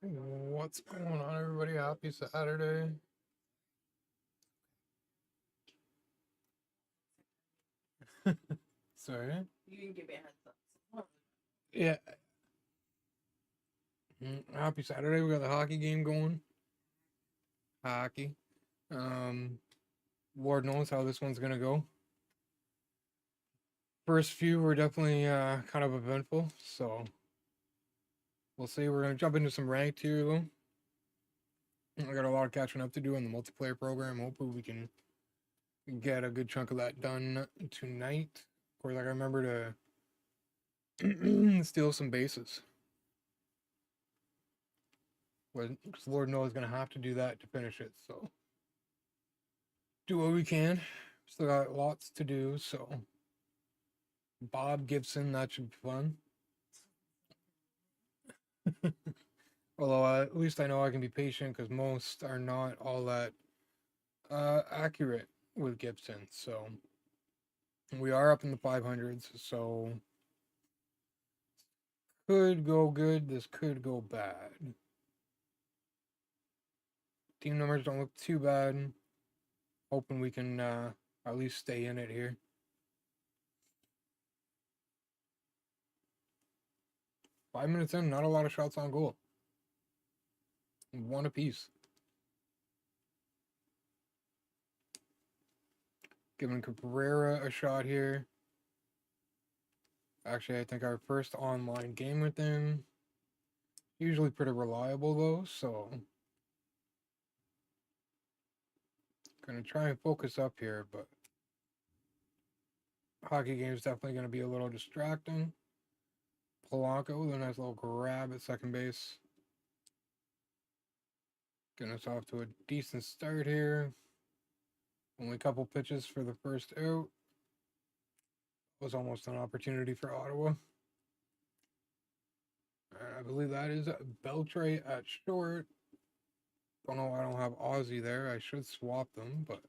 What's going on, everybody? Happy Saturday. Sorry. You didn't give me a heads up. Yeah. Happy Saturday. We got the hockey game going. Hockey. Um, Lord knows how this one's gonna go. First few were definitely kind of eventful, so we'll see. We're gonna jump into some ranked here though. I got a lot of catching up to do on the multiplayer program. Hopefully we can get a good chunk of that done tonight. Of course, I gotta remember to steal some bases. Because Lord knows going to have to do that to finish it. So do what we can. Still got lots to do. So Bob Gibson, that should be fun. Although at least I know I can be patient because most are not all that accurate with Gibson. So we are up in the 500s. So could go good. This could go bad. Team numbers don't look too bad. Hoping we can at least stay in it here. Five minutes in, not a lot of shots on goal. One apiece. Giving Cabrera a shot here. Actually, I think our first online game with him. Usually pretty reliable though, so gonna try and focus up here, but hockey game is definitely gonna be a little distracting. Polanco with a nice little grab at second base. Getting us off to a decent start here. Only a couple pitches for the first out. Was almost an opportunity for Ottawa. I believe that is Beltray at short. Don't know why I don't have Aussie there. I should swap them, but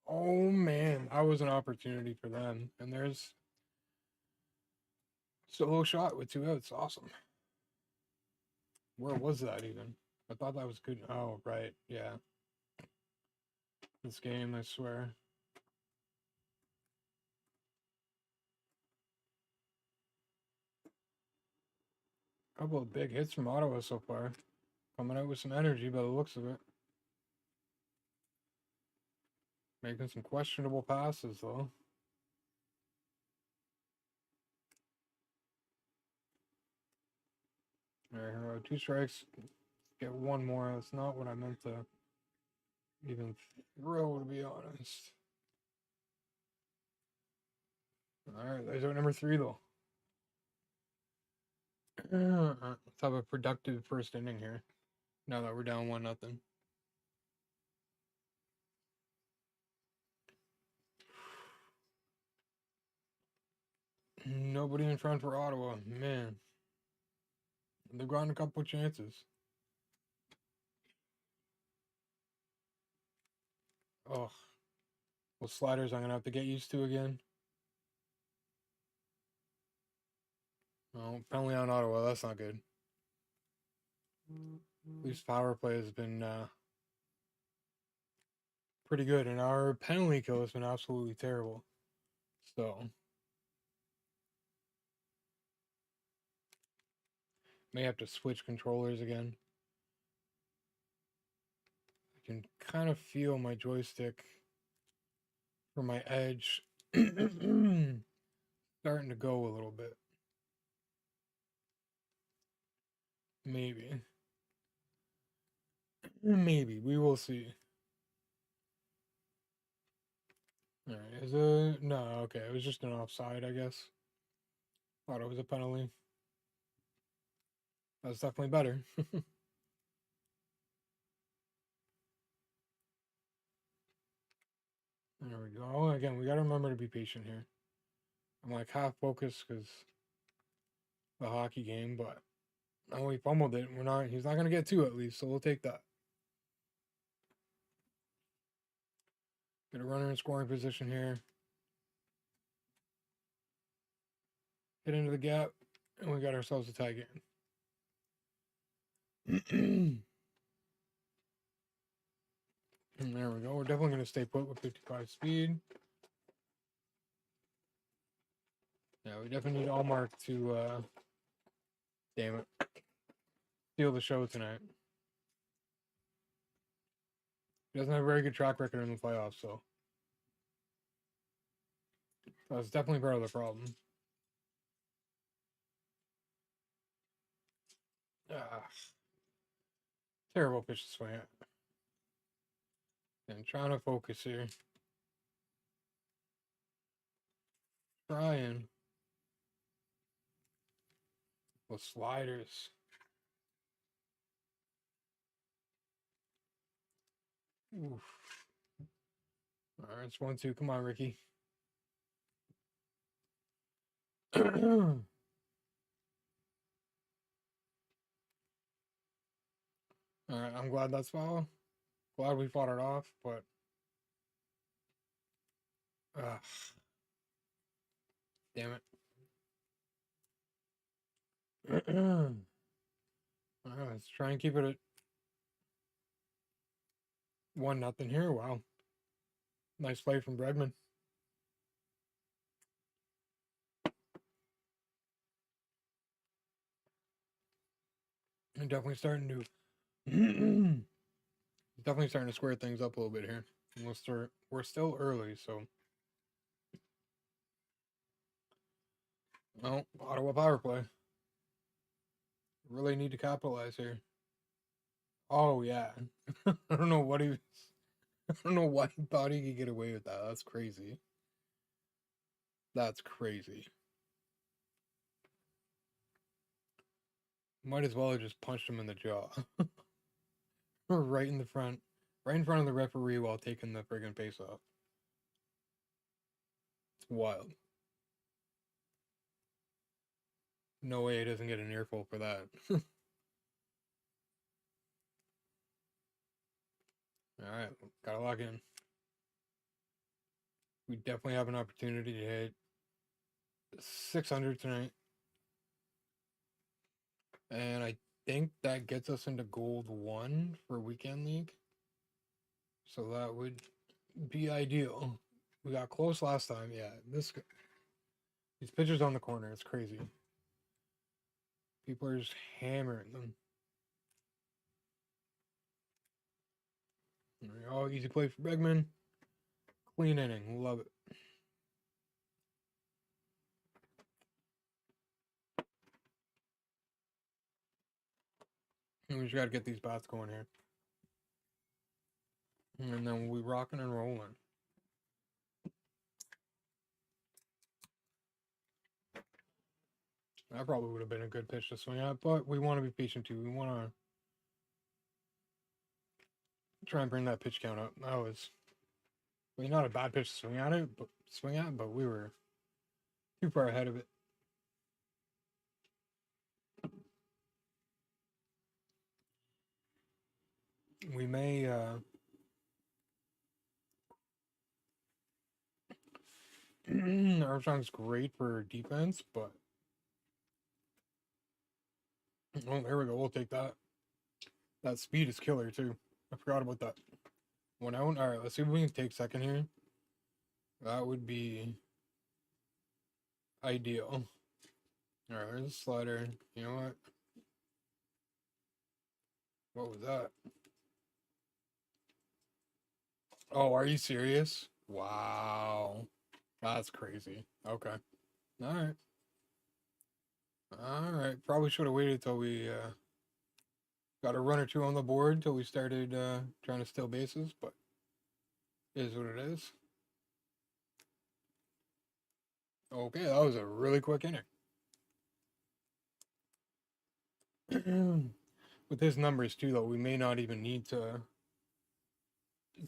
oh man, that was an opportunity for them. And there's solo shot with 2 outs. Awesome. Where was that even? I thought that was good. Oh, right. Yeah. This game, I swear. A couple of big hits from Ottawa so far. Coming out with some energy by the looks of it. Making some questionable passes, though. Alright, 2 strikes. Get one more. That's not what I meant to even throw, to be honest. Alright, there's out number 3, though. Let's have a productive first inning here. Now that we're down 1-0. Nobody in front for Ottawa. Man. They've gotten a couple chances. Oh. Well, sliders I'm going to have to get used to again. Oh, penalty on Ottawa. That's not good. At least power play has been pretty good, and our penalty kill has been absolutely terrible. So may have to switch controllers again. I can kind of feel my joystick for my edge starting to go a little bit. Maybe. Maybe. We will see. Alright, is it? No, okay. It was just an offside, I guess. Thought it was a penalty. That's definitely better. There we go. Again, we gotta remember to be patient here. I'm like half focused because the hockey game, but oh, we fumbled it. He's not gonna get 2 at least, so we'll take that. Get a runner in scoring position here. hit into the gap, and we got ourselves a tie game. And there we go. We're definitely going to stay put with 55 speed. Yeah, we definitely need Allmark to, damn it, steal the show tonight. He doesn't have a very good track record in the playoffs, so that's definitely part of the problem. Terrible pitch to swing at. And trying to focus here. Trying. With sliders. Oof. Alright, it's 1-2. Come on, Ricky. Alright, I'm glad that's foul. Glad we fought it off, but damn it. Alright, let's try and keep it at 1-0 here. Wow. Nice play from Bregman. And definitely starting to definitely starting to square things up a little bit here. And we're still early, so well, Ottawa power play. Really need to capitalize here. Oh yeah. I don't know what he was. I don't know why he thought he could get away with that. That's crazy. That's crazy. Might as well have just punched him in the jaw. Right in front of the referee while taking the friggin' face off. It's wild. No way he doesn't get an earful for that. Alright, gotta lock in. We definitely have an opportunity to hit 600 tonight. And I think that gets us into Gold 1 for Weekend League. So that would be ideal. We got close last time. Yeah, these pitchers on the corner, it's crazy. People are just hammering them. Oh, easy play for Bregman. Clean inning. Love it. And we just got to get these bats going here. And then we'll be rocking and rolling. That probably would have been a good pitch to swing at, but we want to be patient too. We want to try and bring that pitch count up. That was, well, not a bad pitch to swing at, but we were too far ahead of it. We may Armstrong's great for defense, but oh, there we go. We'll take that. That speed is killer too. I forgot about that. 1 out. All right, let's see if we can take second here. That would be ideal. All right, there's a slider. You know what? What was that? Oh, are you serious? Wow. That's crazy. Okay. All right. All right. Probably should have waited till we got a run or two on the board till we started trying to steal bases, but it is what it is. Okay, that was a really quick inning. With his numbers too, though, we may not even need to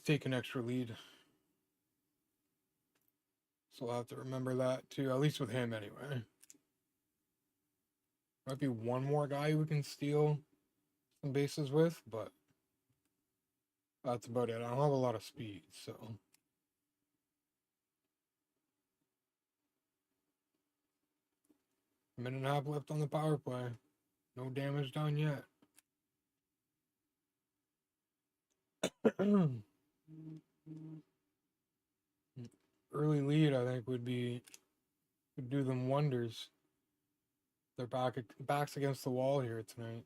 take an extra lead. So we'll have to remember that too, at least with him anyway. Might be one more guy we can steal some bases with, but that's about it. I don't have a lot of speed, so. Minute and a half left on the power play. No damage done yet. Early lead, I think, would do them wonders. Their backs against the wall here tonight.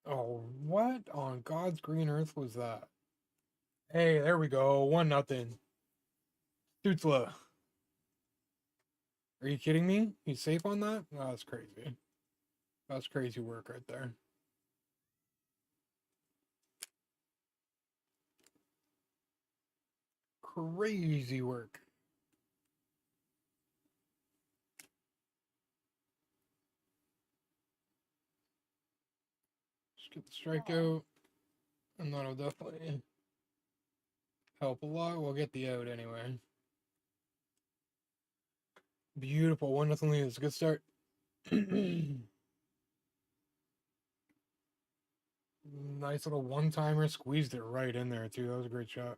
Oh, what on God's green earth was that? Hey, there we go. 1-0. Stutzla. Are you kidding me? He's safe on that? Oh, that's crazy. That's crazy work right there. Crazy work. Just get the strikeout. And that'll definitely help a lot. We'll get the out anyway. Beautiful. 1-0 lead. It's a good start. Nice little one-timer. Squeezed it right in there, too. That was a great shot.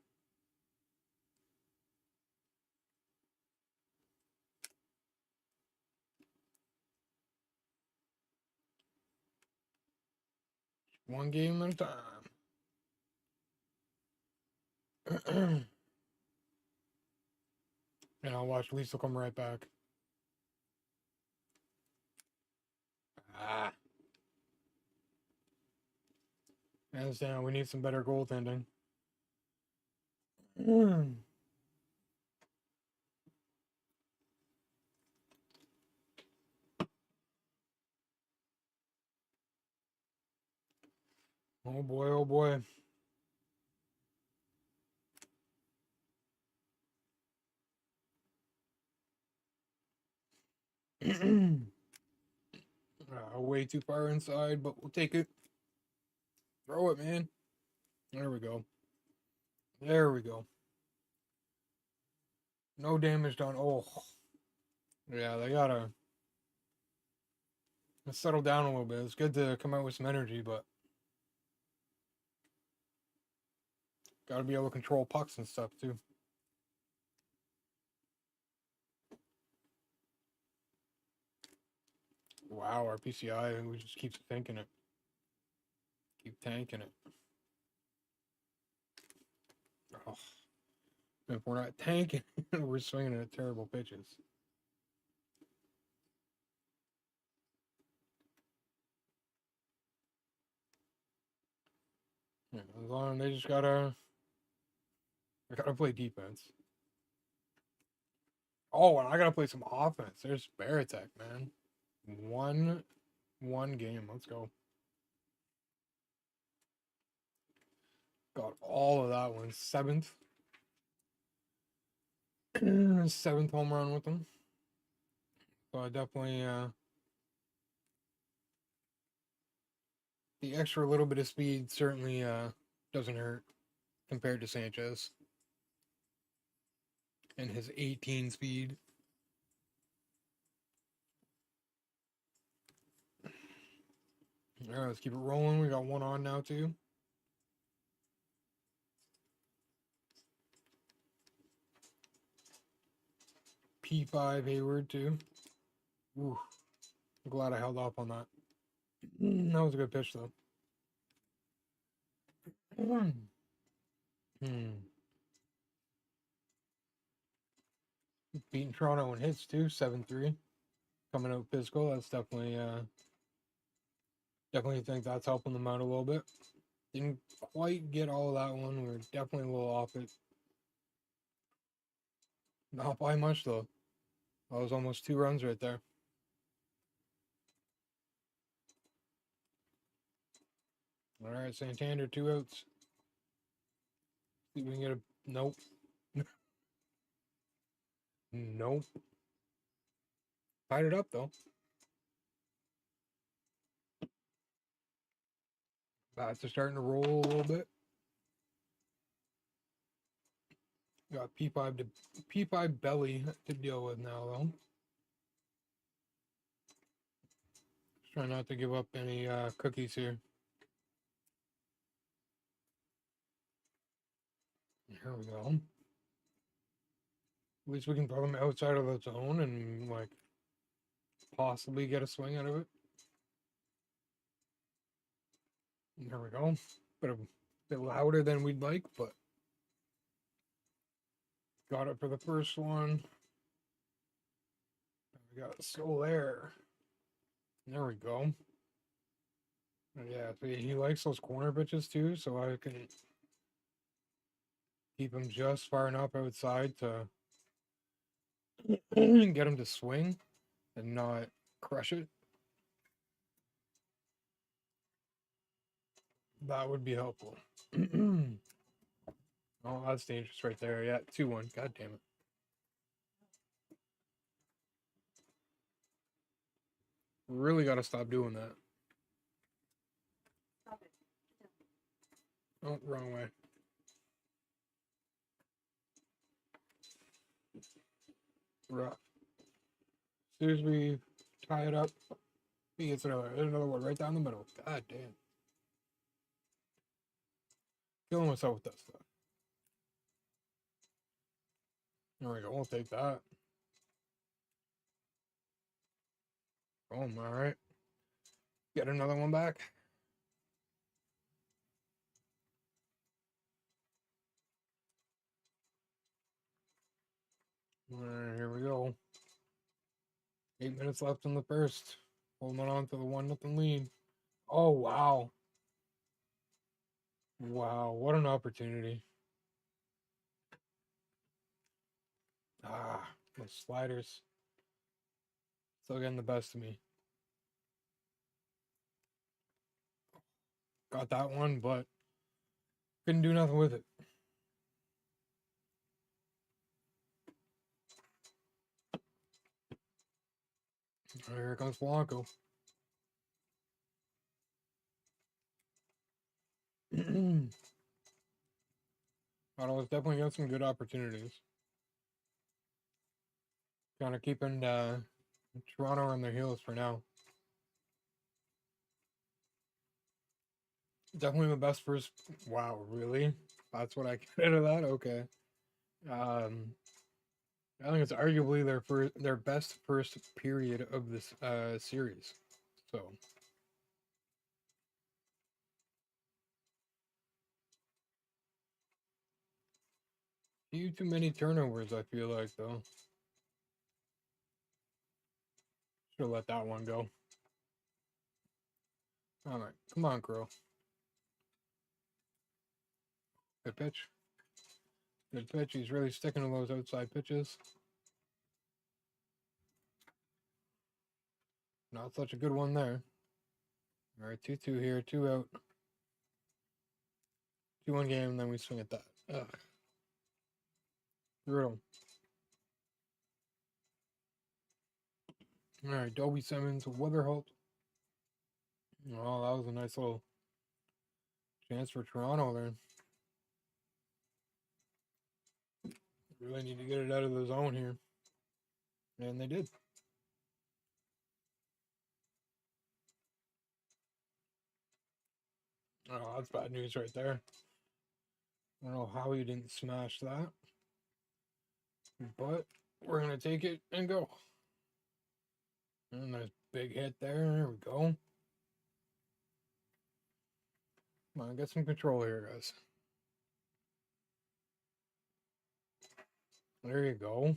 One game at a time. And I'll watch Leafs will come right back. Ah. I understand. We need some better goaltending. Oh boy, oh boy. Way too far inside, but we'll take it. Throw it, man. There we go. There we go. No damage done. Oh. Yeah, they gotta settle down a little bit. It's good to come out with some energy, but gotta be able to control pucks and stuff, too. Wow, our PCI, we just keep thinking it. Keep tanking it. Oh. If we're not tanking, we're swinging at terrible pitches. Yeah, as long as they just gotta play defense. Oh, and I gotta play some offense. There's Baratek, man. One game. Let's go. Got all of that one. Seventh. Seventh home run with them. So I definitely the extra little bit of speed certainly doesn't hurt compared to Sanchez and his 18 speed. All right, let's keep it rolling. We got one on now too. P5 Hayward too. Ooh, I'm glad I held off on that. That was a good pitch though. Beating Toronto in hits too, 7-3. Coming out physical. That's definitely definitely think that's helping them out a little bit. Didn't quite get all of that one. We were definitely a little off it. Not by much though. That was almost 2 runs right there. All right, Santander, 2 outs. See if we can get a nope. Nope. Tied it up though. Bats are starting to roll a little bit. Got P5 belly to deal with now though. Just trying not to give up any cookies here. Here we go. At least we can throw them outside of the zone and, like, possibly get a swing out of it. There we go. Bit louder than we'd like, but got it for the first one. We got still there. There we go. Yeah, he likes those corner pitches too, so I can keep him just far enough outside to get him to swing and not crush it. That would be helpful. Oh, that's dangerous right there. Yeah, 2-1. God damn it. Really got to stop doing that. Stop it. Oh, wrong way. Rough. As soon as we tie it up, he gets another one right down the middle. God damn. Killing myself with that stuff. There we go. We'll take that. Boom. All right. Get another one back. All right, here we go. 8 minutes left in the first. Holding on to the 1-0 lead. Oh, wow. Wow, what an opportunity. Ah, those sliders. Still getting the best of me. Got that one, but couldn't do nothing with it. Here comes Blanco. Ottawa's definitely got some good opportunities. Kind of keeping Toronto on their heels for now. Definitely the best first. Wow, really? That's what I get out of that? Okay. I think it's arguably their best first period of this series. So few too many turnovers, I feel like, though. Should have let that one go. All right, come on, Crow. Good pitch. Good pitch. He's really sticking to those outside pitches. Not such a good one there. All right, 2-2 here, 2 out. 2-1 game, and then we swing at that. Ugh. Brutal. All right, Dolby Simmons, Weatherholt. Oh, that was a nice little chance for Toronto there. Really need to get it out of the zone here. And they did. Oh, that's bad news right there. I don't know how he didn't smash that. But we're going to take it and go. And a nice big hit there. There we go. Come on, get some control here, guys. There you go.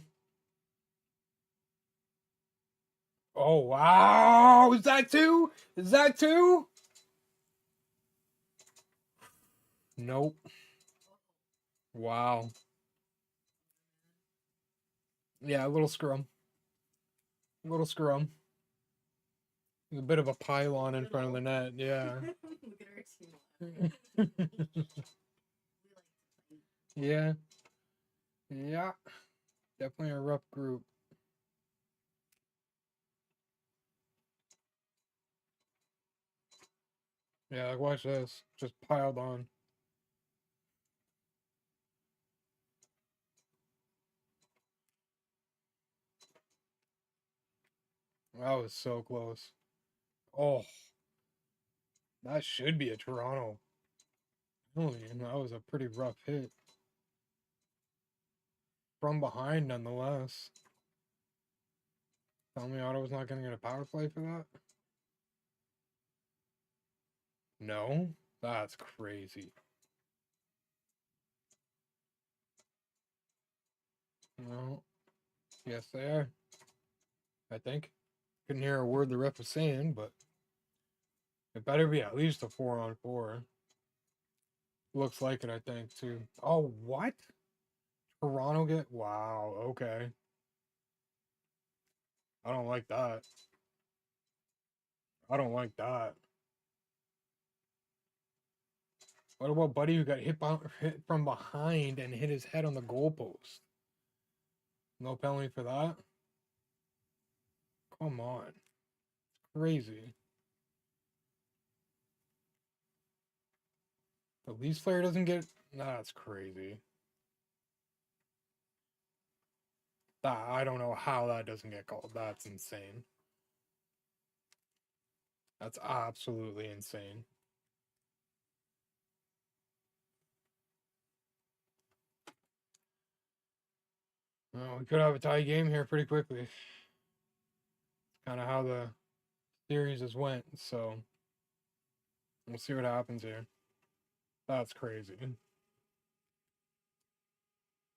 Oh, wow. Is that 2? Is that 2? Nope. Wow. Yeah, a little scrum. A little scrum. There's a bit of a pylon in front of the net. Yeah. Look at our team. Yeah. Yeah. Definitely a rough group. Yeah, like watch this. Just piled on. That was so close. Oh. That should be a Toronto. Oh, man, that was a pretty rough hit. from behind nonetheless. Tell me Ottawa's not going to get a power play for that? No? That's crazy. No. Yes, they are. I think. Couldn't hear a word the ref was saying, but it better be at least a 4-on-4. Looks like it, I think, too. Oh, what? Toronto get... Wow, okay. I don't like that. I don't like that. What about Buddy who got hit from behind and hit his head on the goalpost? No penalty for that? Come on. Crazy. The Leafs player doesn't get... That's crazy. I don't know how that doesn't get called. That's insane. That's absolutely insane. Well, we could have a tie game here pretty quickly. Kind of how the series has went, so we'll see what happens here. That's crazy.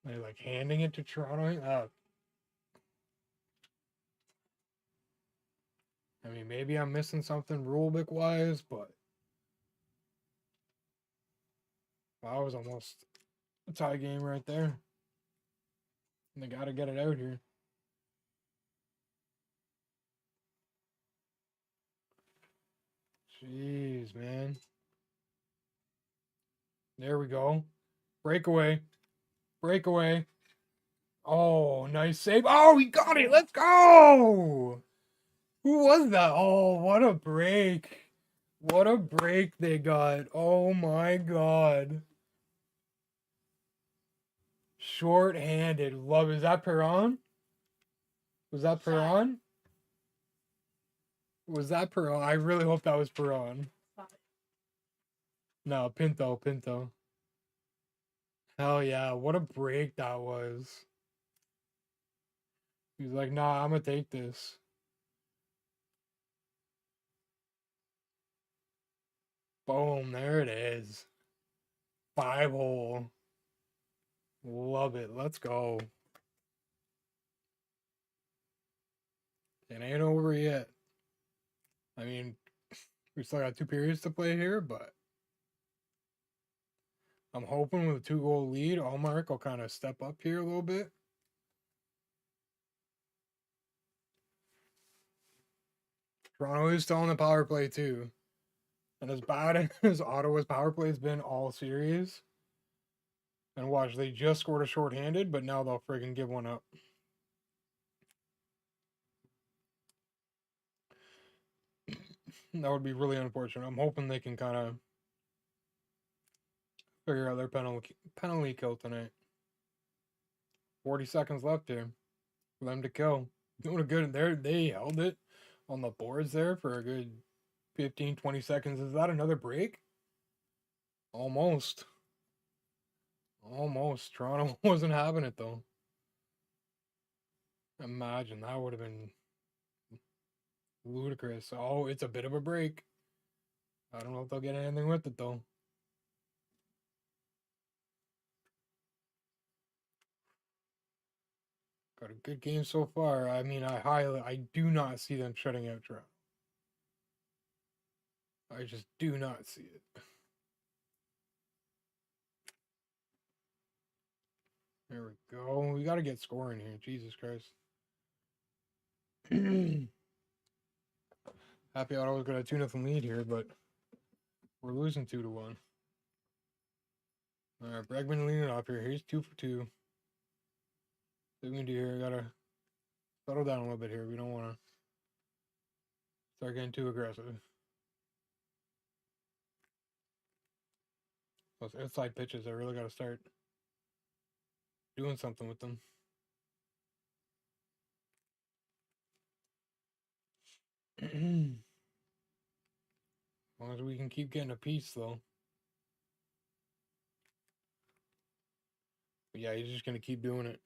They're like handing it to Toronto. I mean, maybe I'm missing something rule book wise, but that was almost a tie game right there. And they got to get it out here. Jeez, man. There we go. Breakaway. Breakaway. Oh, nice save. Oh, we got it. Let's go. Who was that? Oh, what a break. What a break they got. Oh my god. Short-handed. Love. Is that Perron? Was that Perron? Was that Perron? I really hope that was Perron. No, Pinto. Pinto. Hell yeah. What a break that was. He's like, nah, I'm gonna take this. Boom. There it is. 5-hole. Love it. Let's go. It ain't over yet. I mean, we still got 2 periods to play here, but I'm hoping with a 2-goal lead, Allmark will kind of step up here a little bit. Toronto is still on the power play too. And as bad as Ottawa's power play has been all series, and watch, they just scored a shorthanded, but now they'll friggin' give one up. That would be really unfortunate. I'm hoping they can kind of figure out their penalty kill tonight. 40 seconds left here for them to kill. Doing a good there. They held it on the boards there for a good 15, 20 seconds. Is that another break? Almost. Almost. Toronto wasn't having it though. Imagine that would have been ludicrous. Oh, it's a bit of a break. I don't know if they'll get anything with it though. Got a good game so far. I mean, I do not see them shutting out Toronto. I just do not see it. There we go. We got to get scoring here. Jesus Christ. Happy Ottawa's got a 2-0 lead here, but we're losing 2-1. All right, Bregman leading off here. He's 2 for 2. What we can do here? Gotta settle down a little bit here. We don't want to start getting too aggressive. Those outside pitches, I really got to start doing something with them. As long as we can keep getting a piece, though. But yeah, he's just going to keep doing it.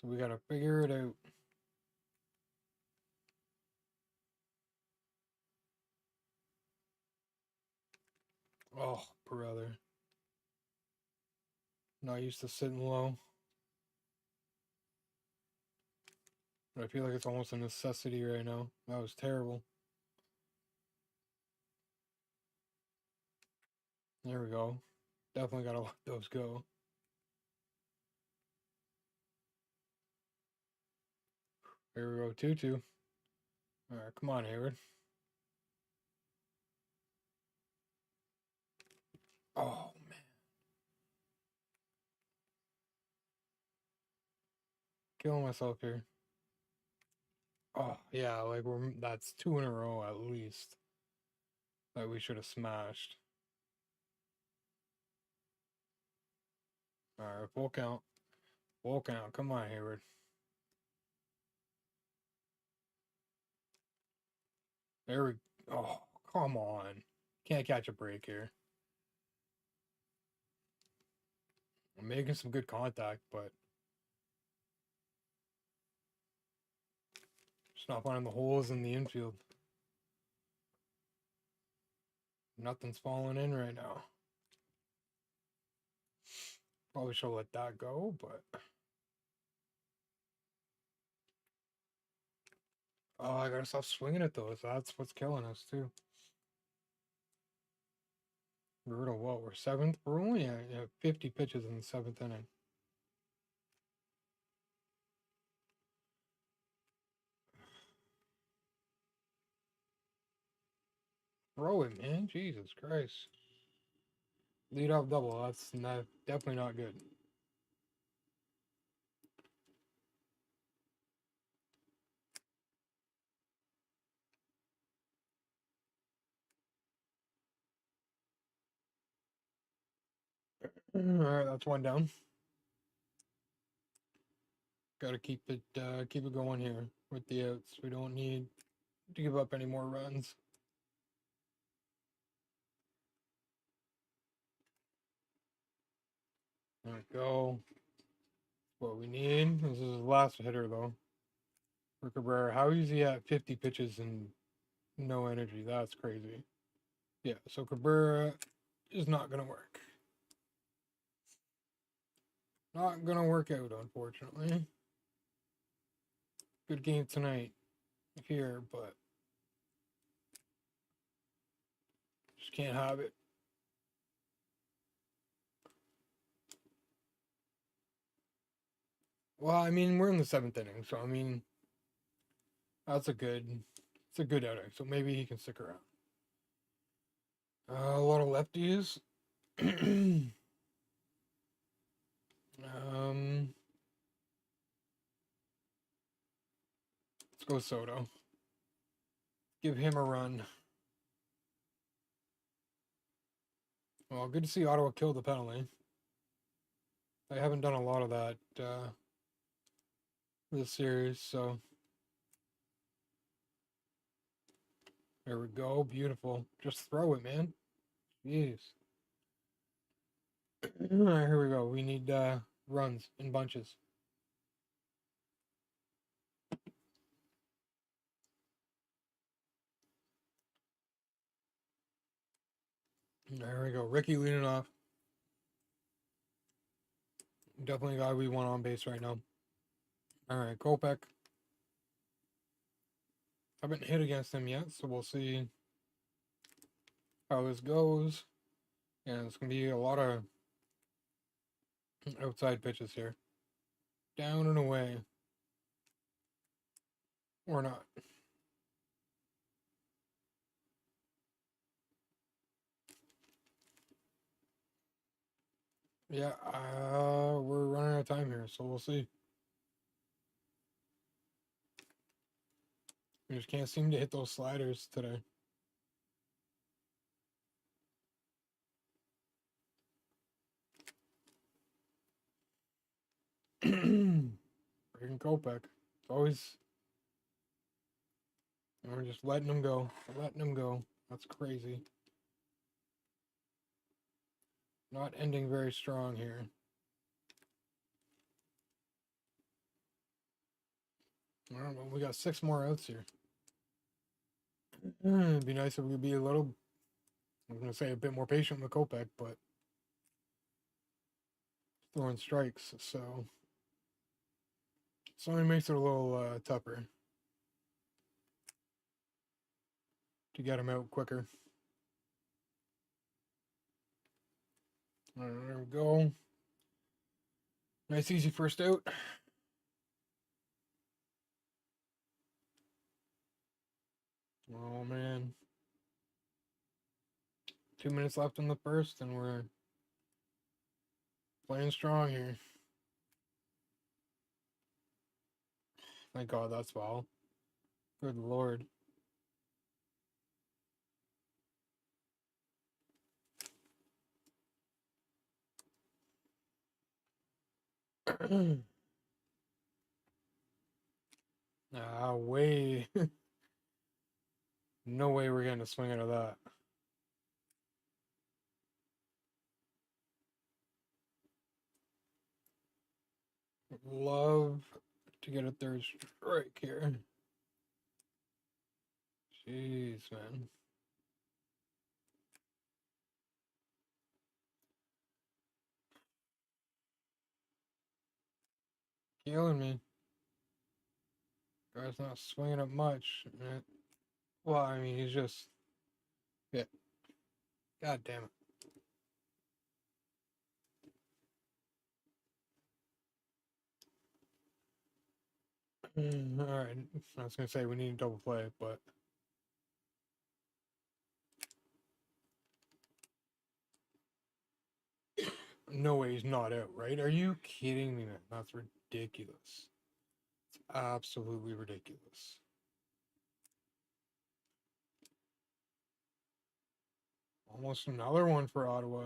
So we gotta figure it out. Oh, brother. Not used to sitting low. But I feel like it's almost a necessity right now. That was terrible. There we go. Definitely gotta let those go. Here we go, 2-2. Alright, come on, Hayward. Oh, man. Killing myself here. Oh, yeah, like that's 2 in a row at least. That we should have smashed. Alright, full count. Full count. Come on, Hayward. There we Oh, come on. Can't catch a break here. I'm making some good contact, but just not finding the holes in the infield. Nothing's falling in right now. Probably should let that go, but oh, I gotta stop swinging at those. That's what's killing us too. We're at what? We're 7th. We're only at 50 pitches in the 7th inning. Throw it, man. Jesus Christ. Lead off double. That's definitely not good. All right, that's one down. Got to keep it going here with the outs. We don't need to give up any more runs. There we go. What we need. This is his last hitter though. For Cabrera. How is he at 50 pitches and no energy? That's crazy. Yeah, so Cabrera is not gonna work. Not gonna work out, unfortunately. Good game tonight here, but just can't have it. Well, I mean, we're in the 7th inning, so I mean, it's a good outing. So maybe he can stick around. A lot of lefties. Let's go Soto. Give him a run. Well, good to see Ottawa kill the penalty. They haven't done a lot of that this series, so there we go. Beautiful. Just throw it, man. Jeez. All right, here we go. We need runs in bunches. There we go. Ricky leading off. Definitely a guy we want on base right now. All right, Kopech. Haven't hit against him yet, so we'll see how this goes. And it's going to be a lot of outside pitches here. Down and away. Or not. Yeah, we're running out of time here, so we'll see. We just can't seem to hit those sliders today. Freaking Kopech. It's always... And we're just letting him go. Letting him go. That's crazy. Not ending very strong here. I don't know. We got 6 more outs here. It'd be nice if we could be a little, I was going to say a bit more patient with Kopech, but throwing strikes, so it makes it a little tougher to get him out quicker. There we go. Nice easy first out. Oh man. 2 minutes left in the first, and we're playing strong here. Thank God that's foul. Good Lord. Way. No way we're getting a swing out of that. Love to get a third strike here. Jeez, man. Killing me. Guy's not swinging up much. Well, I mean, he's just... Yeah. God damn it. Alright, I was gonna say we need a double play, but no way he's not out, right? Are you kidding me, man? That's ridiculous. It's absolutely ridiculous. Almost another one for Ottawa.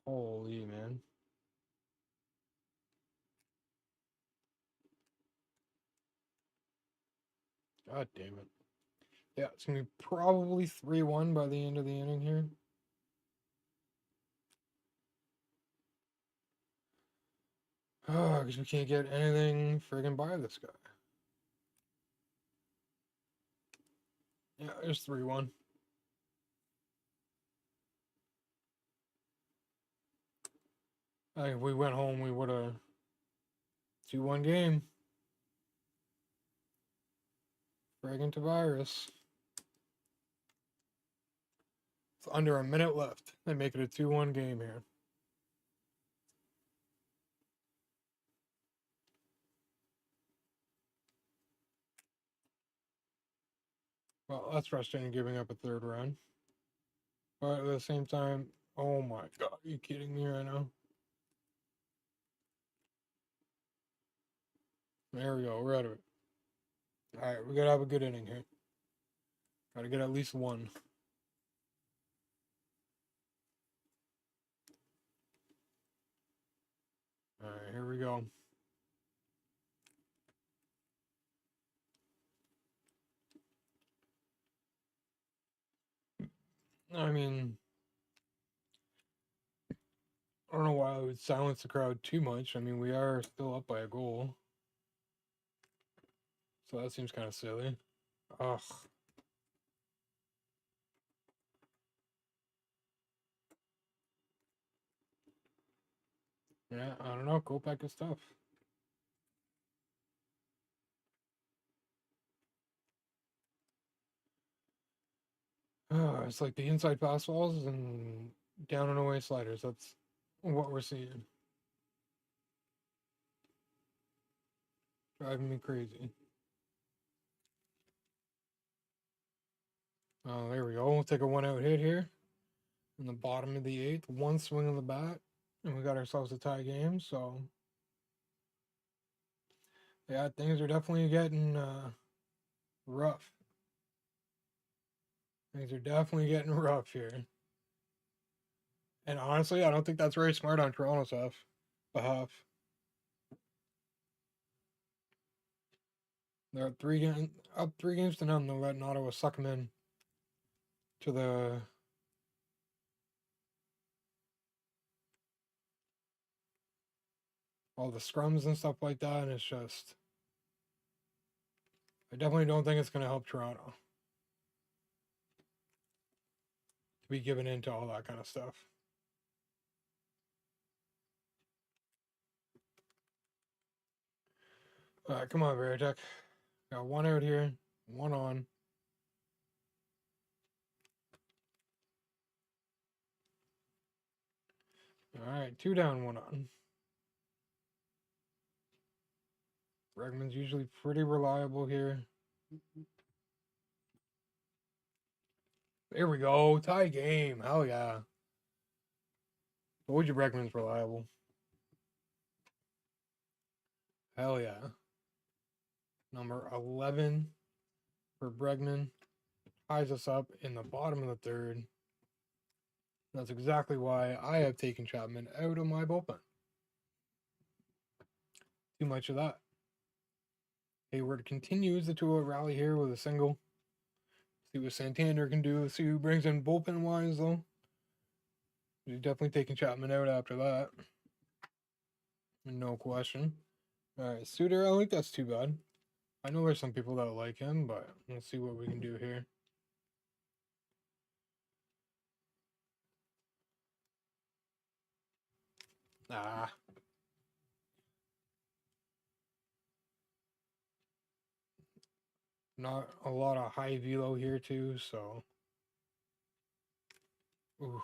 Holy man. God damn it. Yeah, it's going to be probably 3-1 by the end of the inning here. Oh, because we can't get anything friggin' by this guy. Yeah, it's 3-1. If we went home, we would have 2-1 game. Friggin' Tavares. It's under a minute left. They make it a 2-1 game here. Well, that's frustrating giving up a third run. But at the same time, oh my God, are you kidding me right now? There we go, we're out of it. Alright, we gotta have a good inning here. Gotta get at least one. Alright, here we go. I mean, I don't know why I would silence the crowd too much. I mean, we are still up by a goal. So that seems kind of silly. Ugh. Yeah, I don't know. Kopech is tough. It's like the inside fastballs and down and away sliders. That's what we're seeing. Driving me crazy. Oh, there we go. We'll take a 1-out hit here in the bottom of the 8th. One swing of the bat, and we got ourselves a tie game. So, yeah, things are definitely getting rough. Things are definitely getting rough here. And honestly, I don't think that's very smart on Toronto's behalf. They're up 3 games to none. They're letting Ottawa suck them in to the all the scrums and stuff like that, and it's just I definitely don't think it's going to help Toronto to be given into all that kind of stuff. All right, come on, Veritek. Got one out here, one on. All right, 2 down, 1 on. Bregman's usually pretty reliable here. There we go. Tie game. Hell yeah. Told you Bregman's reliable. Hell yeah. Number 11 for Bregman. Ties us up in the bottom of the third. That's exactly why I have taken Chapman out of my bullpen. Too much of that. Hayward continues the 2-0 rally here with a single. See what Santander can do. See who brings in bullpen wise though. He's definitely taking Chapman out after that. No question. Alright, Suter, I don't think that's too bad. I know there's some people that like him, but we'll see what we can do here. Ah. Not a lot of high velo here too, so. Ooh.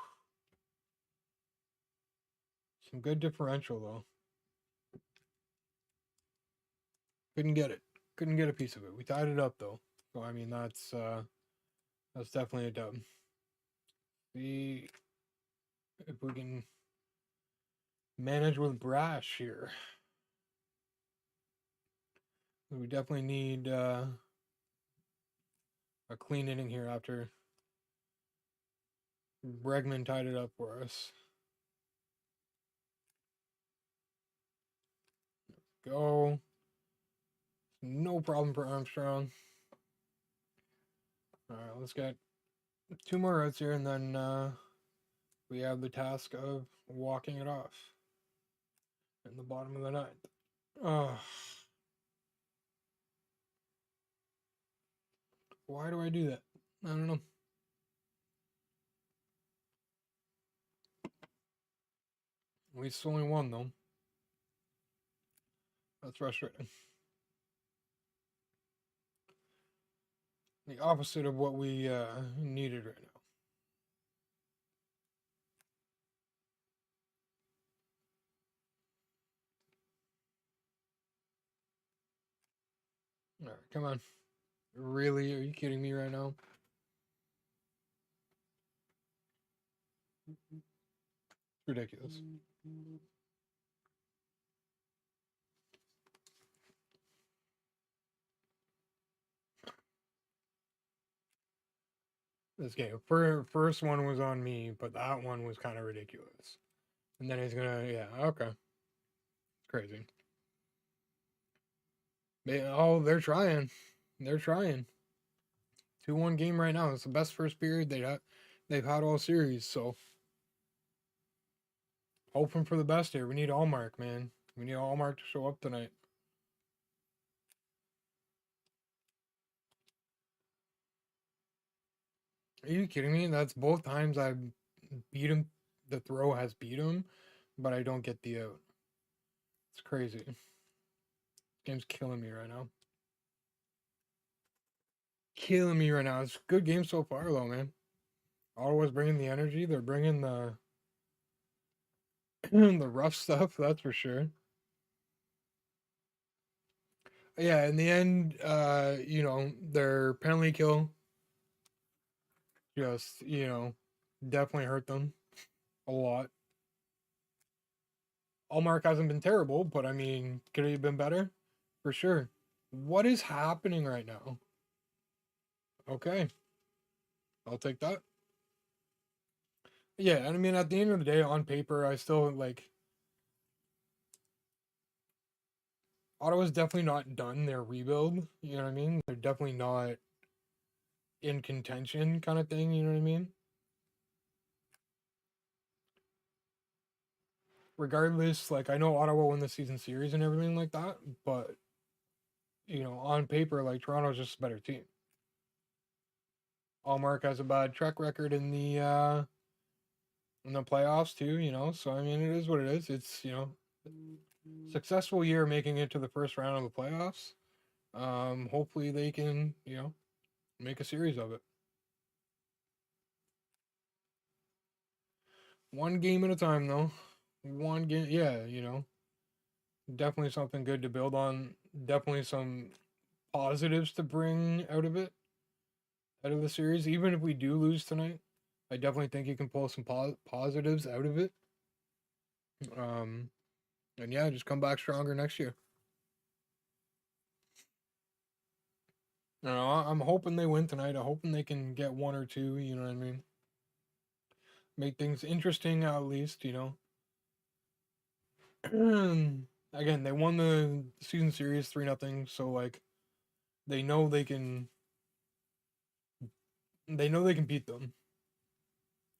Some good differential though. Couldn't get it. Couldn't get a piece of it. We tied it up though. So I mean that's definitely a dub. See if we can manage with Brash here. We definitely need a clean inning here after Bregman tied it up for us. Go. No problem for Armstrong. Alright, let's get 2 more outs here and then we have the task of walking it off in the bottom of the ninth. Why do I do that? I don't know. At least only one though. That's frustrating. The opposite of what we needed right now. Alright, come on. Really? Are you kidding me right now? It's ridiculous. This game. First one was on me, but that one was kind of ridiculous. And then he's gonna, yeah, okay. Crazy. They're trying. They're trying. 2-1 game right now. It's the best first period they've had all series, so hoping for the best here. We need Allmark, man. We need Allmark to show up tonight. Are you kidding me? That's both times I've beat him. The throw has beat him, but I don't get the out. It's crazy. This game's killing me right now. Killing me right now. It's a good game so far, though, man. Ottawa's bringing the energy. They're bringing the the rough stuff. That's for sure. Yeah, in the end, their penalty kill just, definitely hurt them a lot. Allmark hasn't been terrible, but I mean, could he have been better? For sure. What is happening right now? Okay. I'll take that. Yeah, and I mean, at the end of the day, on paper, I still, like, Ottawa's definitely not done their rebuild. You know what I mean? They're definitely not in contention, kind of thing. You know what I mean? Regardless, like I know Ottawa won the season series and everything like that, but on paper, like Toronto's just a better team. Allmark has a bad track record in the playoffs too, So I mean, it is what it is. It's successful year making it to the first round of the playoffs. Hopefully they can make a series of it. One game at a time, though. One game, yeah. Definitely something good to build on. Definitely some positives to bring out of the series. Even if we do lose tonight, I definitely think you can pull some positives out of it. Um, and yeah, just come back stronger next year. I'm hoping they win tonight. I'm hoping they can get one or two. You know what I mean? Make things interesting at least. Again, they won the season series 3-0, so like they know they can. They know they can beat them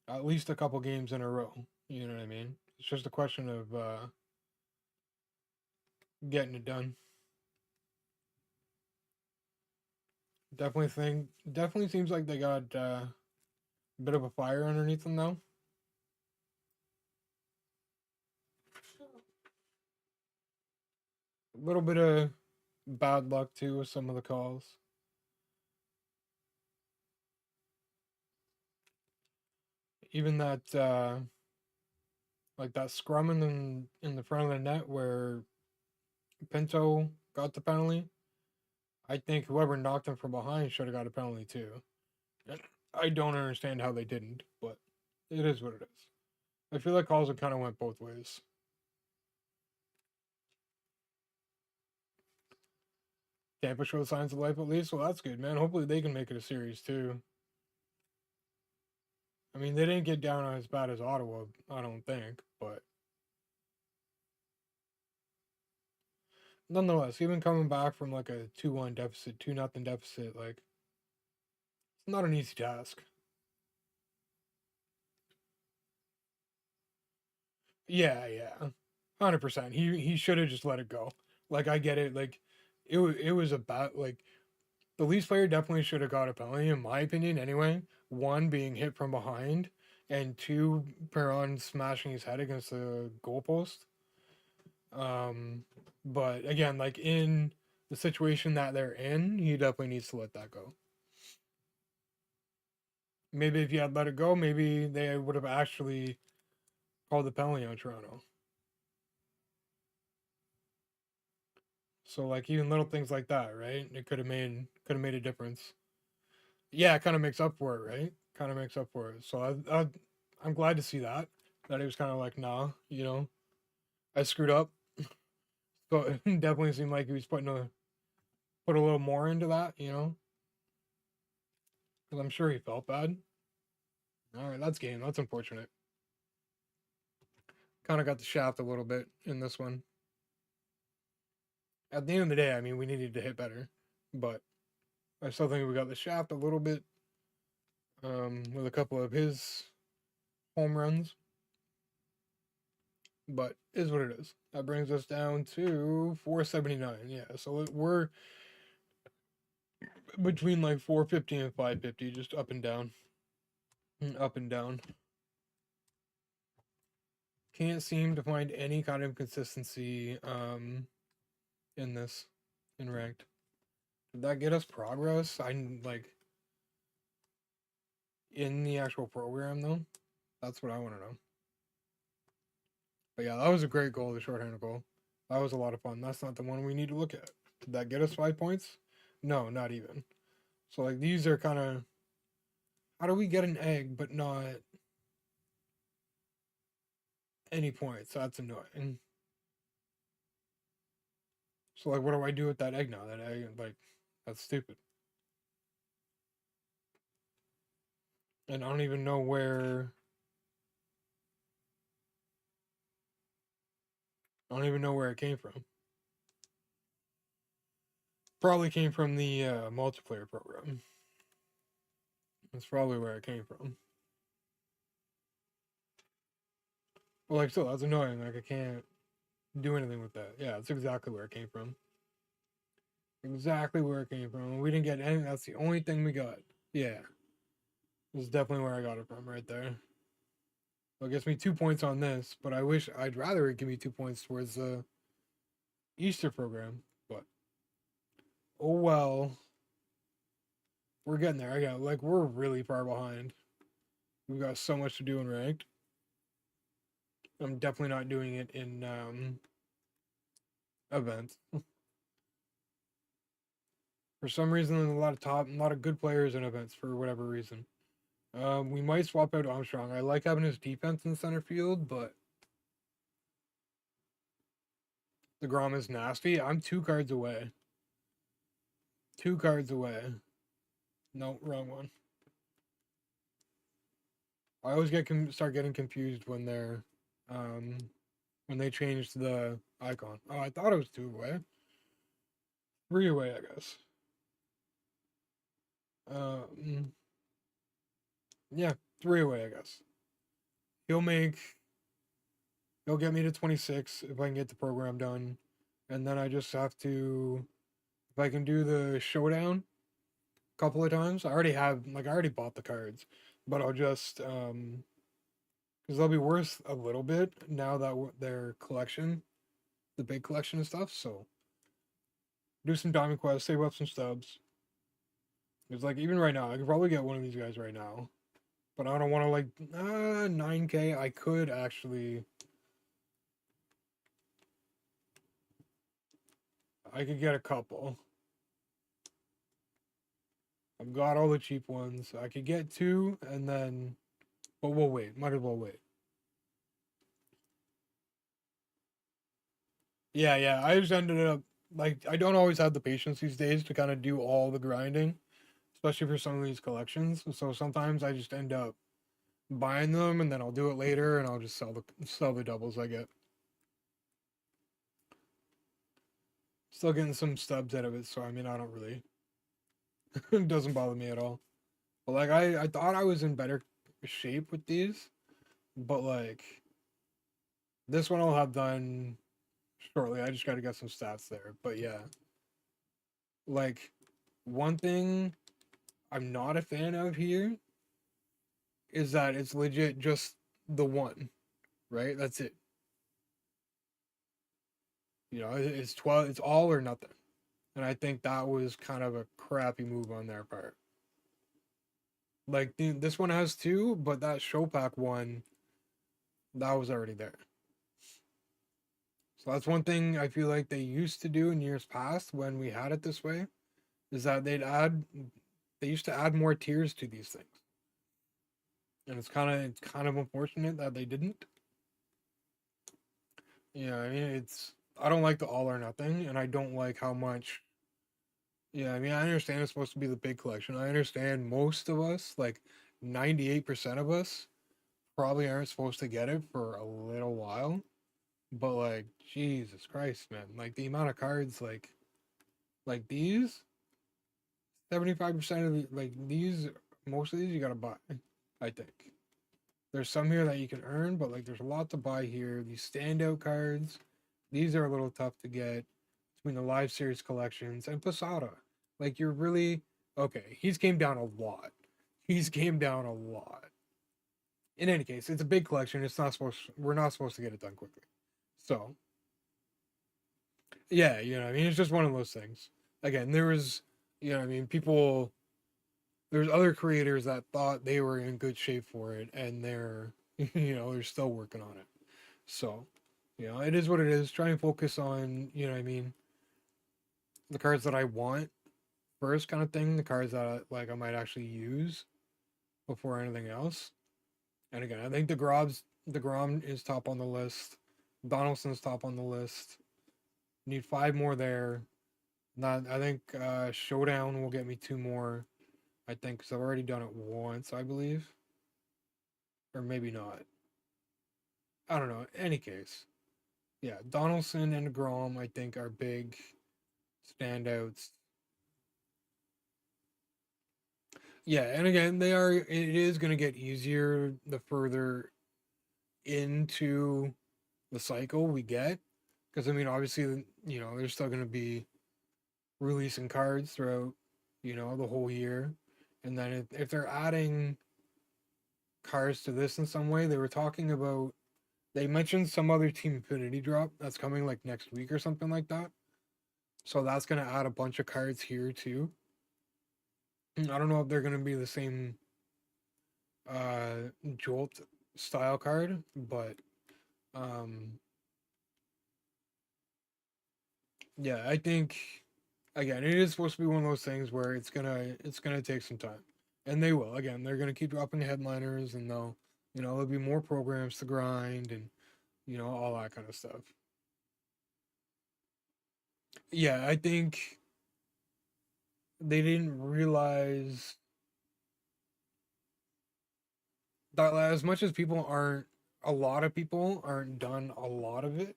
at least a couple games in a row. You know what I mean? It's just a question of getting it done. Definitely seems like they got a bit of a fire underneath them though. A little bit of bad luck too with some of the calls. Even that like that scrum in the front of the net where Pinto got the penalty. I think whoever knocked him from behind should have got a penalty too. I don't understand how they didn't, but it is what it is. I feel like calls kind of went both ways. Tampa showed signs of life at least. Well, that's good, man. Hopefully they can make it a series too. I mean, they didn't get down as bad as Ottawa, I don't think, but nonetheless, even coming back from like a 2-1 deficit, 2-0 deficit, like it's not an easy task. Yeah, yeah, 100%. He should have just let it go. Like I get it. Like it was about like the Leafs player definitely should have got a penalty in my opinion. Anyway, one being hit from behind, and two Perron smashing his head against the goalpost. Um, but again, like in the situation that they're in, he definitely needs to let that go. Maybe if you had let it go, maybe they would have actually called the penalty on Toronto. So like even little things like that, right? It could have made a difference. Yeah, it kind of makes up for it, right? Kind of makes up for it. So I'm glad to see that he was kind of like, nah, I screwed up. So it definitely seemed like he was put a little more into that. Because I'm sure he felt bad. All right, that's game. That's unfortunate. Kind of got the shaft a little bit in this one. At the end of the day, I mean, we needed to hit better, but I still think we got the shaft a little bit with a couple of his home runs. But is what it is. That brings us down to 479. Yeah, so we're between like 450 and 550, just up and down, up and down. Can't seem to find any kind of consistency in this in ranked. Did that get us progress? I like in the actual program though. That's what I want to know. But yeah, that was a great goal, the shorthanded goal. That was a lot of fun. That's not the one we need to look at. Did that get us 5 points? No, not even. So like these are kind of how do we get an egg but not any points? That's annoying. So like what do I do with that egg now? That egg like that's stupid. And I don't even know where I don't even know where it came from. Probably came from the multiplayer program. That's probably where it came from. Well, like, still, that's annoying. Like, I can't do anything with that. Yeah, that's exactly where it came from. Exactly where it came from. We didn't get any. That's the only thing we got. Yeah, this is definitely where I got it from, right there. Well, it gets me 2 points on this, but I'd rather it give me 2 points towards the Easter program. But oh well, we're getting there. I got like we're really far behind. We've got so much to do in ranked. I'm definitely not doing it in events. For some reason, there's a lot of good players in events for whatever reason. We might swap out Armstrong. I like having his defense in center field, but the Grom is nasty. I'm 2 cards away. 2 cards away. No, wrong one. I always start getting confused when they changed the icon. Oh, I thought it was 2 away. 3 away, I guess. Yeah, 3 away, I guess. He'll get me to 26 if I can get the program done. And then I just have to, if I can do the showdown a couple of times, I already bought the cards, but I'll just, because they'll be worth a little bit now that their collection, the big collection and stuff. So do some diamond quests, save up some stubs. It's like, even right now, I could probably get one of these guys right now, but I don't want to, like, 9K. I could actually, I could get a couple. I've got all the cheap ones. I could get 2, and then, but we'll wait. Might as well wait. Yeah. I just ended up, like, I don't always have the patience these days to kind of do all the grinding, especially for some of these collections. So sometimes I just end up buying them, and then I'll do it later, and I'll just sell the doubles I get. Still getting some stubs out of it, so I mean, I don't really, it doesn't bother me at all. But like, I thought I was in better shape with these, but like, this one I'll have done shortly. I just got to get some stats there. But yeah, like, one thing I'm not a fan of here is that it's legit just the one, right? That's it. You know, it's 12, it's all or nothing. And I think that was kind of a crappy move on their part. Like, this one has 2, but that show pack one, that was already there. So that's one thing I feel like they used to do in years past when we had it this way, is that they used to add more tiers to these things. And it's kind of unfortunate that they didn't. Yeah, I mean, I don't like the all or nothing, and I don't like how much. Yeah, I mean, I understand it's supposed to be the big collection. I understand most of us, like 98% of us, probably aren't supposed to get it for a little while. But like, Jesus Christ, man! Like, the amount of cards, like these, 75% of most of these you gotta buy. I think there's some here that you can earn, but like, there's a lot to buy here. These standout cards, these are a little tough to get between the live series collections and Posada. Like, you're really okay. He's came down a lot. He's came down a lot. In any case, it's a big collection. We're not supposed to get it done quickly. So yeah, I mean, it's just one of those things. Again, there was, I mean, there's other creators that thought they were in good shape for it, and they're, they're still working on it. So, it is what it is. Try and focus on, I mean, the cards that I want first, kind of thing. The cards that like I might actually use before anything else. And again, I think the Grom is top on the list. Donaldson's top on the list. Need 5 more there. Not, I think Showdown will get me 2 more. I think, because I've already done it once, I believe, or maybe not. I don't know. Any case, yeah, Donaldson and Grom, I think, are big standouts. Yeah, and again, they are. It is going to get easier the further into the cycle we get, because I mean, obviously, they're still going to be releasing cards throughout, the whole year, and then if they're adding cards to this in some way, they were talking about. They mentioned some other Team Infinity drop that's coming like next week or something like that. So that's going to add a bunch of cards here too. I don't know if they're going to be the same Jolt style card, but um yeah, I think again it is supposed to be one of those things where it's gonna take some time. And they will. Again, they're gonna keep dropping headliners and they'll there'll be more programs to grind and all that kind of stuff. Yeah, I think they didn't realize that as much as people aren't a lot of people aren't done a lot of it,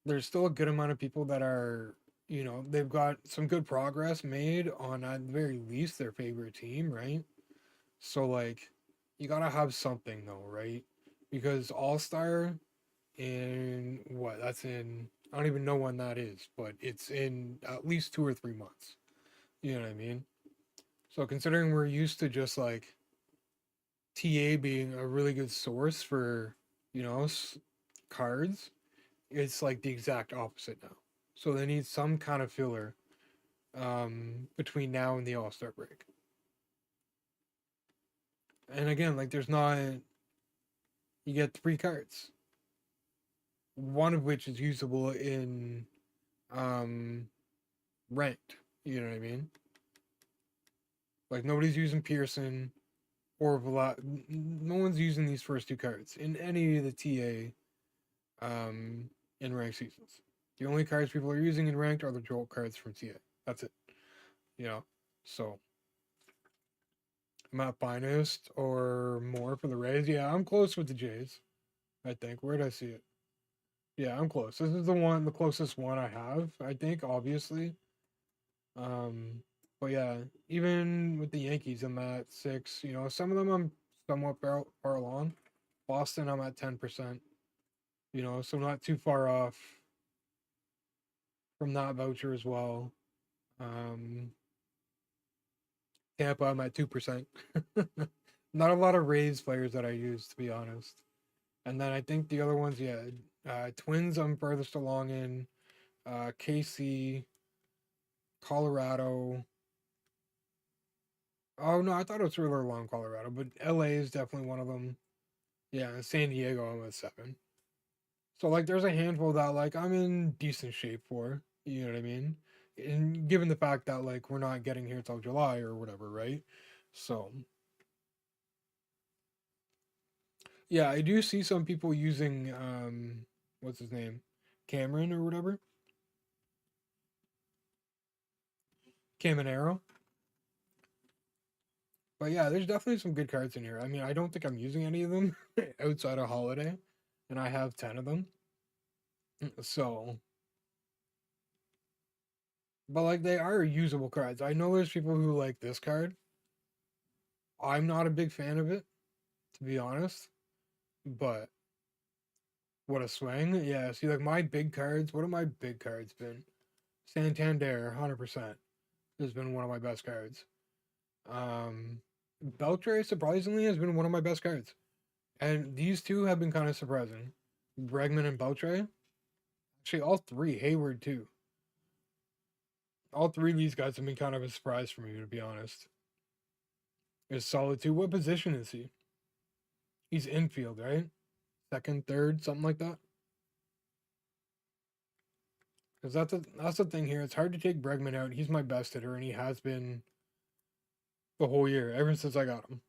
there's still a good amount of people that are, they've got some good progress made on at the very least their favorite team, right? So like you gotta have something though, right? Because All Star in what that's in I don't even know when that is, but it's in at least 2 or 3 months. You know what I mean? So considering we're used to just like TA being a really good source for, you know, cards, it's like the exact opposite now. So they need some kind of filler between now and the All Star break. And again, like there's not you get 3 cards, one of which is usable in um ranked. You know what I mean? Like nobody's using Pearson or Vlad. No one's using these first 2 cards in any of the TA in ranked seasons. The only cards people are using in ranked are the Jolt cards from TA. That's it. You know, so I'm at finest or more for the Rays. Yeah, I'm close with the Jays. I think. Where did I see it? Yeah, I'm close. This is the closest one I have. I think, obviously. Um, but yeah, even with the Yankees, I'm at 6. Some of them I'm somewhat far along. Boston, I'm at 10%. So not too far off from that voucher as well. Um, Tampa, I'm at 2%. Not a lot of Rays players that I use, to be honest. And then I think the other ones, yeah, Twins, I'm furthest along in. KC, Colorado. Oh no, I thought it was further along Colorado, but LA is definitely one of them. Yeah, and San Diego, I'm at 7. So like, there's a handful that like I'm in decent shape for. You know what I mean? And given the fact that like we're not getting here till July or whatever, right? So yeah, I do see some people using what's his name, Cameron or whatever, Caminero. But yeah, there's definitely some good cards in here. I mean, I don't think I'm using any of them outside of Holiday, and I have 10 of them. So, but like they are usable cards. I know there's people who like this card. I'm not a big fan of it, to be honest. But what a swing. Yeah, see, like my big cards, what have my big cards been? Santander, 100%, has been one of my best cards. Um, Beltre, surprisingly, has been one of my best cards. And these two have been kind of surprising. Bregman and Beltre. Actually, all three. Hayward, too. All three of these guys have been kind of a surprise for me, to be honest. Is solid, too. What position is he? He's infield, right? Second, third, something like that. Because that's the thing here. It's hard to take Bregman out. He's my best hitter, and he has been the whole year ever since I got him.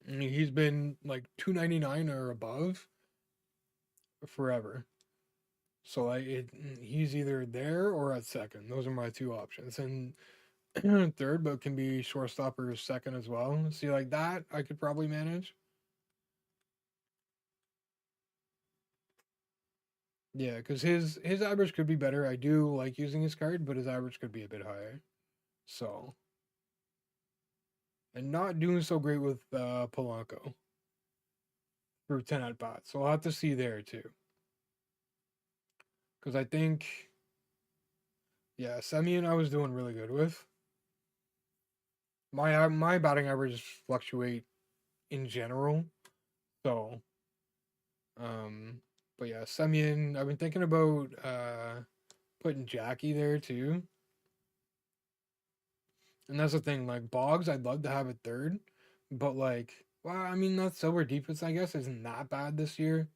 And he's been like 299 or above forever. So he's either there or at second. Those are my 2 options. And third, but can be shortstop or second as well. See, like that, I could probably manage. Yeah, because his average could be better. I do like using his card, but his average could be a bit higher. So and not doing so great with Polanco through 10 at bats. So I'll have to see there too. Because I think, yeah, Semyon I was doing really good with. My batting averages fluctuate in general. So, um, but yeah, Semyon, I've been thinking about putting Jackie there too. And that's the thing, like Boggs, I'd love to have at third, but like, well, I mean, that Silver defense, I guess, isn't that bad this year.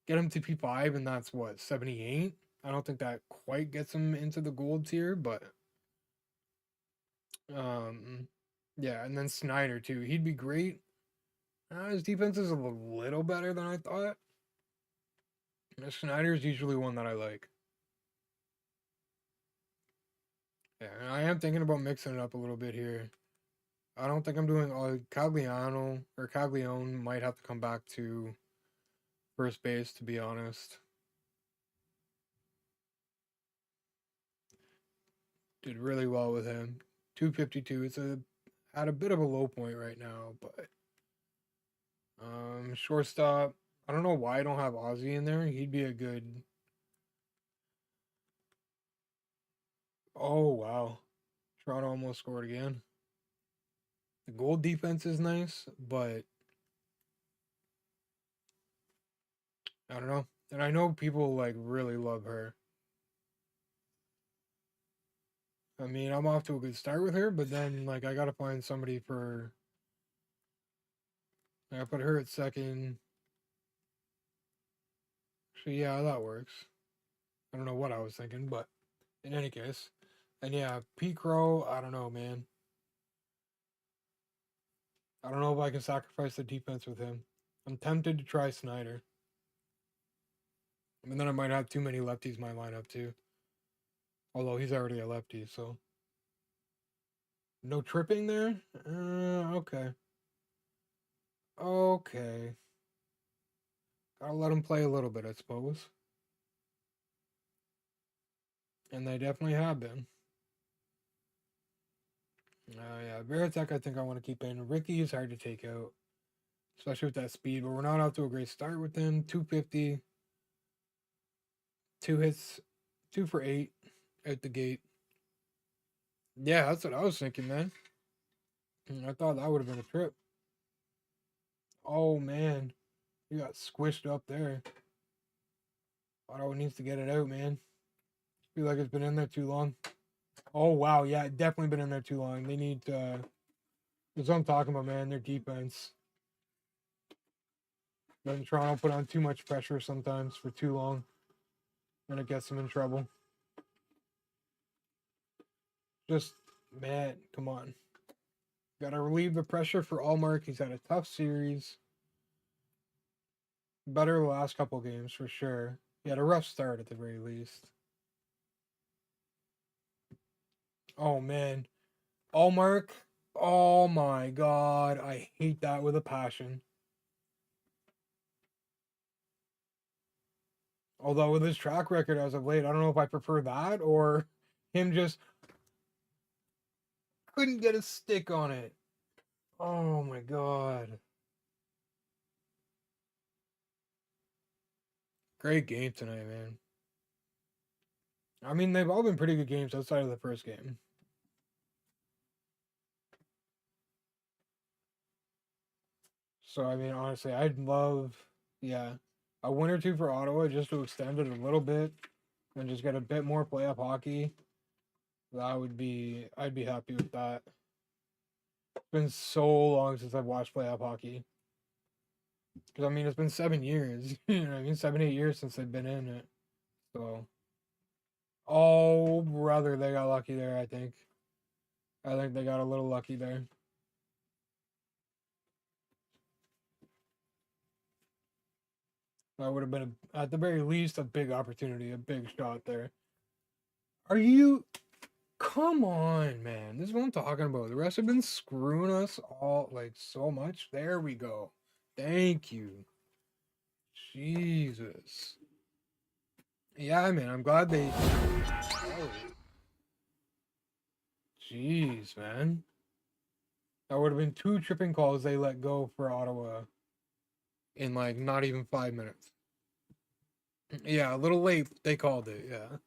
Get him to P5, and that's what, 78? I don't think that quite gets him into the gold tier, but um, yeah, and then Snyder too. He'd be great. His defense is a little better than I thought. Snyder's usually one that I like. Yeah, and I am thinking about mixing it up a little bit here. I don't think I'm doing Cagliano or Caglione might have to come back to first base, to be honest. Did really well with him. 252. It's at a bit of a low point right now, but shortstop. I don't know why I don't have Ozzy in there. He'd be a good. Oh wow, Toronto almost scored again. The goal defense is nice, but I don't know. And I know people like really love her. I mean, I'm off to a good start with her, but then like I gotta find somebody for. I put her at second. Actually, yeah, that works. I don't know what I was thinking, but in any case, and yeah, Pete Crow. I don't know, man. I don't know if I can sacrifice the defense with him. I'm tempted to try Snyder. And then I might have too many lefties in my lineup too. Although he's already a lefty, so. No tripping there? Okay. Okay. Gotta let him play a little bit, I suppose. And they definitely have been. Yeah, Veritek I think I want to keep in. Ricky is hard to take out. Especially with that speed, but we're not off to a great start with him. 250. 2 hits. 2 for 8 out the gate. Yeah, that's what I was thinking, man. I thought that would have been a trip. Oh man, you got squished up there. Otto needs to get it out, man. Feel like it's been in there too long. Oh wow, yeah, definitely been in there too long. They need that's what I'm talking about, man. Their defense. Letting Toronto put on too much pressure sometimes for too long. And it gets them in trouble. Just man, come on. Gotta relieve the pressure for Allmark. He's had a tough series. Better the last couple games for sure. He had a rough start at the very least. Oh man. Allmark. Oh my god. I hate that with a passion. Although with his track record as of late, I don't know if I prefer that or him just couldn't get a stick on it. Oh my god. Great game tonight, man. I mean, they've all been pretty good games outside of the first game. So, I mean, honestly, I'd love, yeah, a win or two for Ottawa just to extend it a little bit and just get a bit more playoff hockey. That would be, I'd be happy with that. It's been so long since I've watched playoff hockey. Because, I mean, it's been 7 years. You know what I mean? 7, 8 years since they've been in it. So, oh, brother, they got lucky there, I think. I think they got a little lucky there. That would have been, at the very least, a big opportunity, a big shot there. Are you... Come on, man. This is what I'm talking about. The rest have been screwing us all, like, so much. There we go. Thank you. Jesus. Yeah, man, I'm glad they... Oh. Jeez, man. That would have been 2 tripping calls they let go for Ottawa in like not even 5 minutes. Yeah, a little late. They called it. Yeah.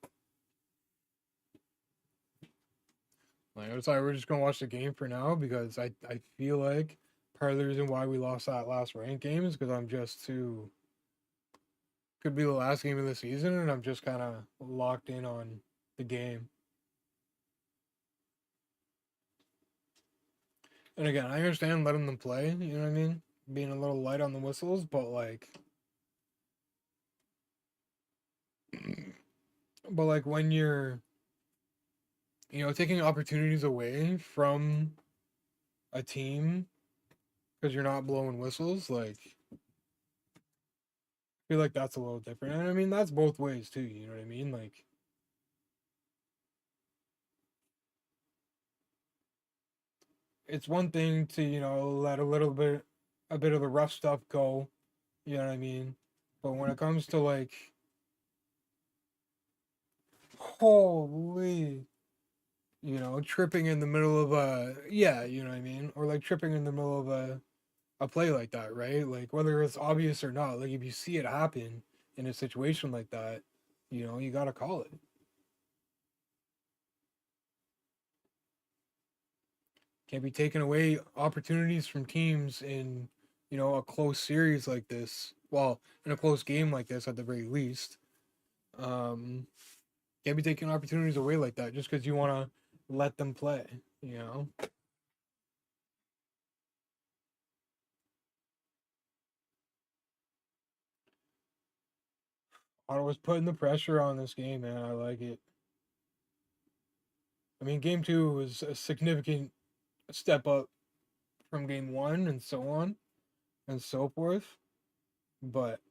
Like I was like, we're just gonna watch the game for now because I feel like part of the reason why we lost that last ranked game is because I'm just too. Could be the last game of the season, and I'm just kind of locked in on the game. And again, I understand letting them play. You know what I mean? Being a little light on the whistles, but like, when you're, taking opportunities away from a team because you're not blowing whistles, like, I feel like that's a little different. And I mean, that's both ways too. You know what I mean? Like, it's one thing to let a bit of the rough stuff go. You know what I mean? But when it comes to like, holy, tripping in the middle of you know what I mean, or like tripping in the middle of a play like that, right? Like whether it's obvious or not, like if you see it happen in a situation like that, you gotta call it. Can't be taking away opportunities from teams in a close series like this. Well, in a close game like this, at the very least. Um, can't be taking opportunities away like that just because you want to let them play. You know, Ottawa's putting the pressure on this game, man. I like it. I mean, game two was a significant step up from game one, and so on and so forth. But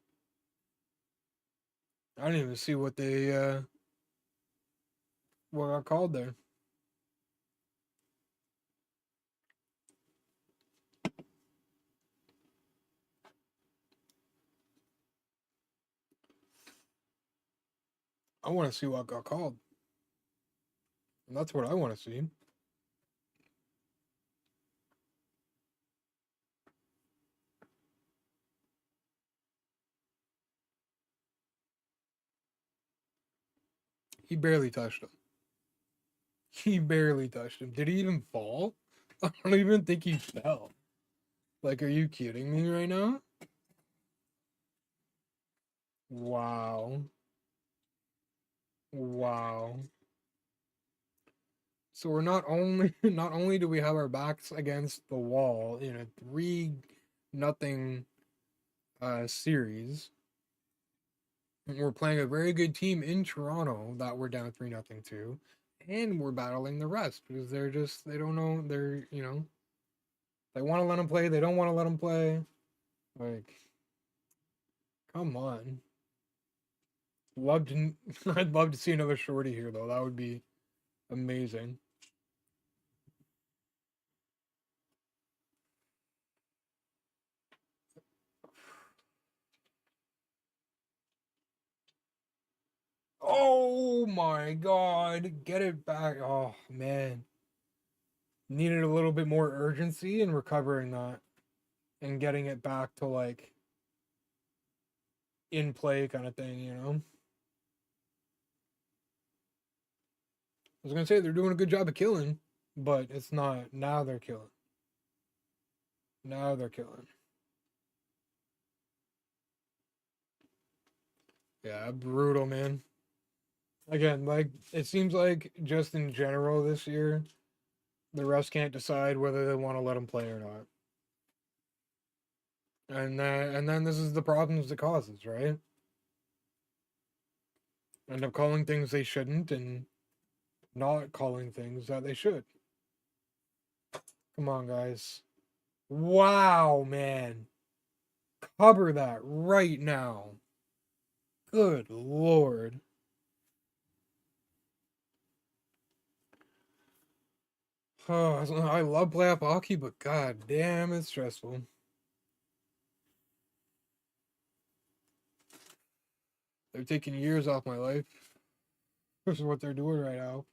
I didn't even see what got called there. I want to see what got called. And that's what I want to see. He barely touched him. He barely touched him. Did he even fall? I don't even think he fell. Like, are you kidding me right now? Wow. Wow. So we're not only not only do we have our backs against the wall in a 3-0 series, we're playing a very good team in Toronto that we're down 3-0 to, and we're battling the rest because they don't know, they want to let them play, they don't want to let them play. Like, come on. Love to I'd love to see another shorty here though. That would be amazing. Oh my god, get it back. Oh man. Needed a little bit more urgency in recovering that and getting it back to like in play kind of thing. I was gonna say they're doing a good job of killing, but it's not. Now they're killing. Now they're killing. Yeah, brutal, man. Again, like it seems like just in general this year, the refs can't decide whether they want to let them play or not. And then this is the problems it causes, right? End up calling things they shouldn't and not calling things that they should. Come on, guys. Wow, man. Cover that right now. Good lord. Oh, I love playoff hockey, but god damn, it's stressful. They're taking years off my life. This is what they're doing right now.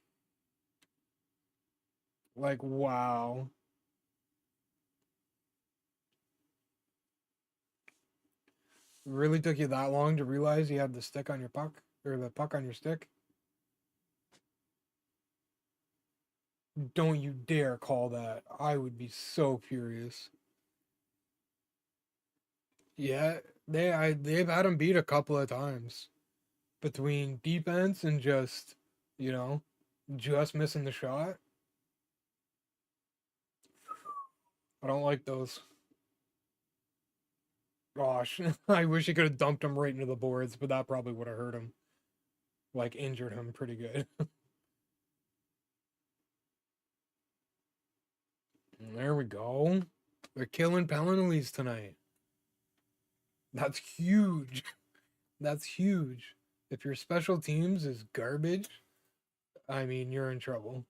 Like, wow. Really took you that long to realize you had the stick on your puck or the puck on your stick? Don't you dare call that. I would be so furious. Yeah, they've had him beat a couple of times between defense and just, you know, just missing the shot. I don't like those. Gosh, I wish he could have dumped him right into the boards, but that probably would have hurt him. Like, injured him pretty good. There we go. They're killing penalties tonight. That's huge. That's huge. If your special teams is garbage, I mean, you're in trouble.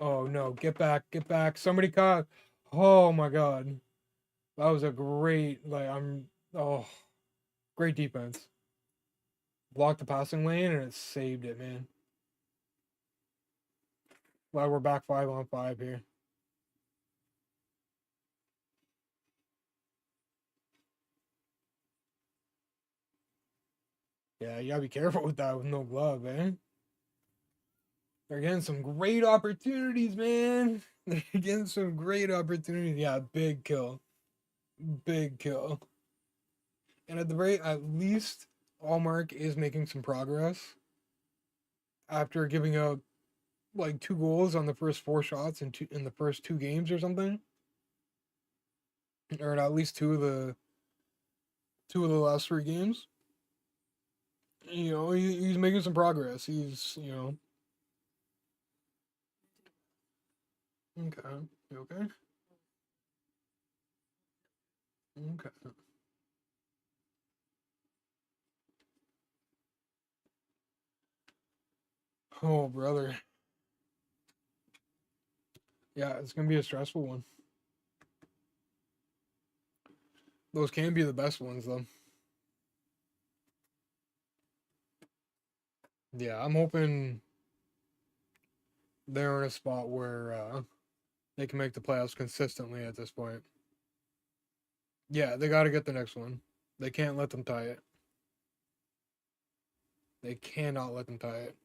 Oh no, get back, get back. Somebody caught. Oh my god. That was a great, oh, great defense. Blocked the passing lane and it saved it, man. Glad we're back 5-on-5 here. Yeah, you gotta be careful with that with no glove, eh? They're getting some great opportunities, man. They're getting some great opportunities. Yeah, big kill. Big kill. And at least Allmark is making some progress after giving up like 2 goals on the first 4 shots in the first 2 games or something. Or at least two of the last 3 games. You know, he's making some progress. He's, okay. You okay? Okay. Oh, brother. Yeah, it's gonna be a stressful one. Those can be the best ones, though. Yeah, I'm hoping they're in a spot where they can make the playoffs consistently at this point. Yeah, they got to get the next one. They can't let them tie it. They cannot let them tie it.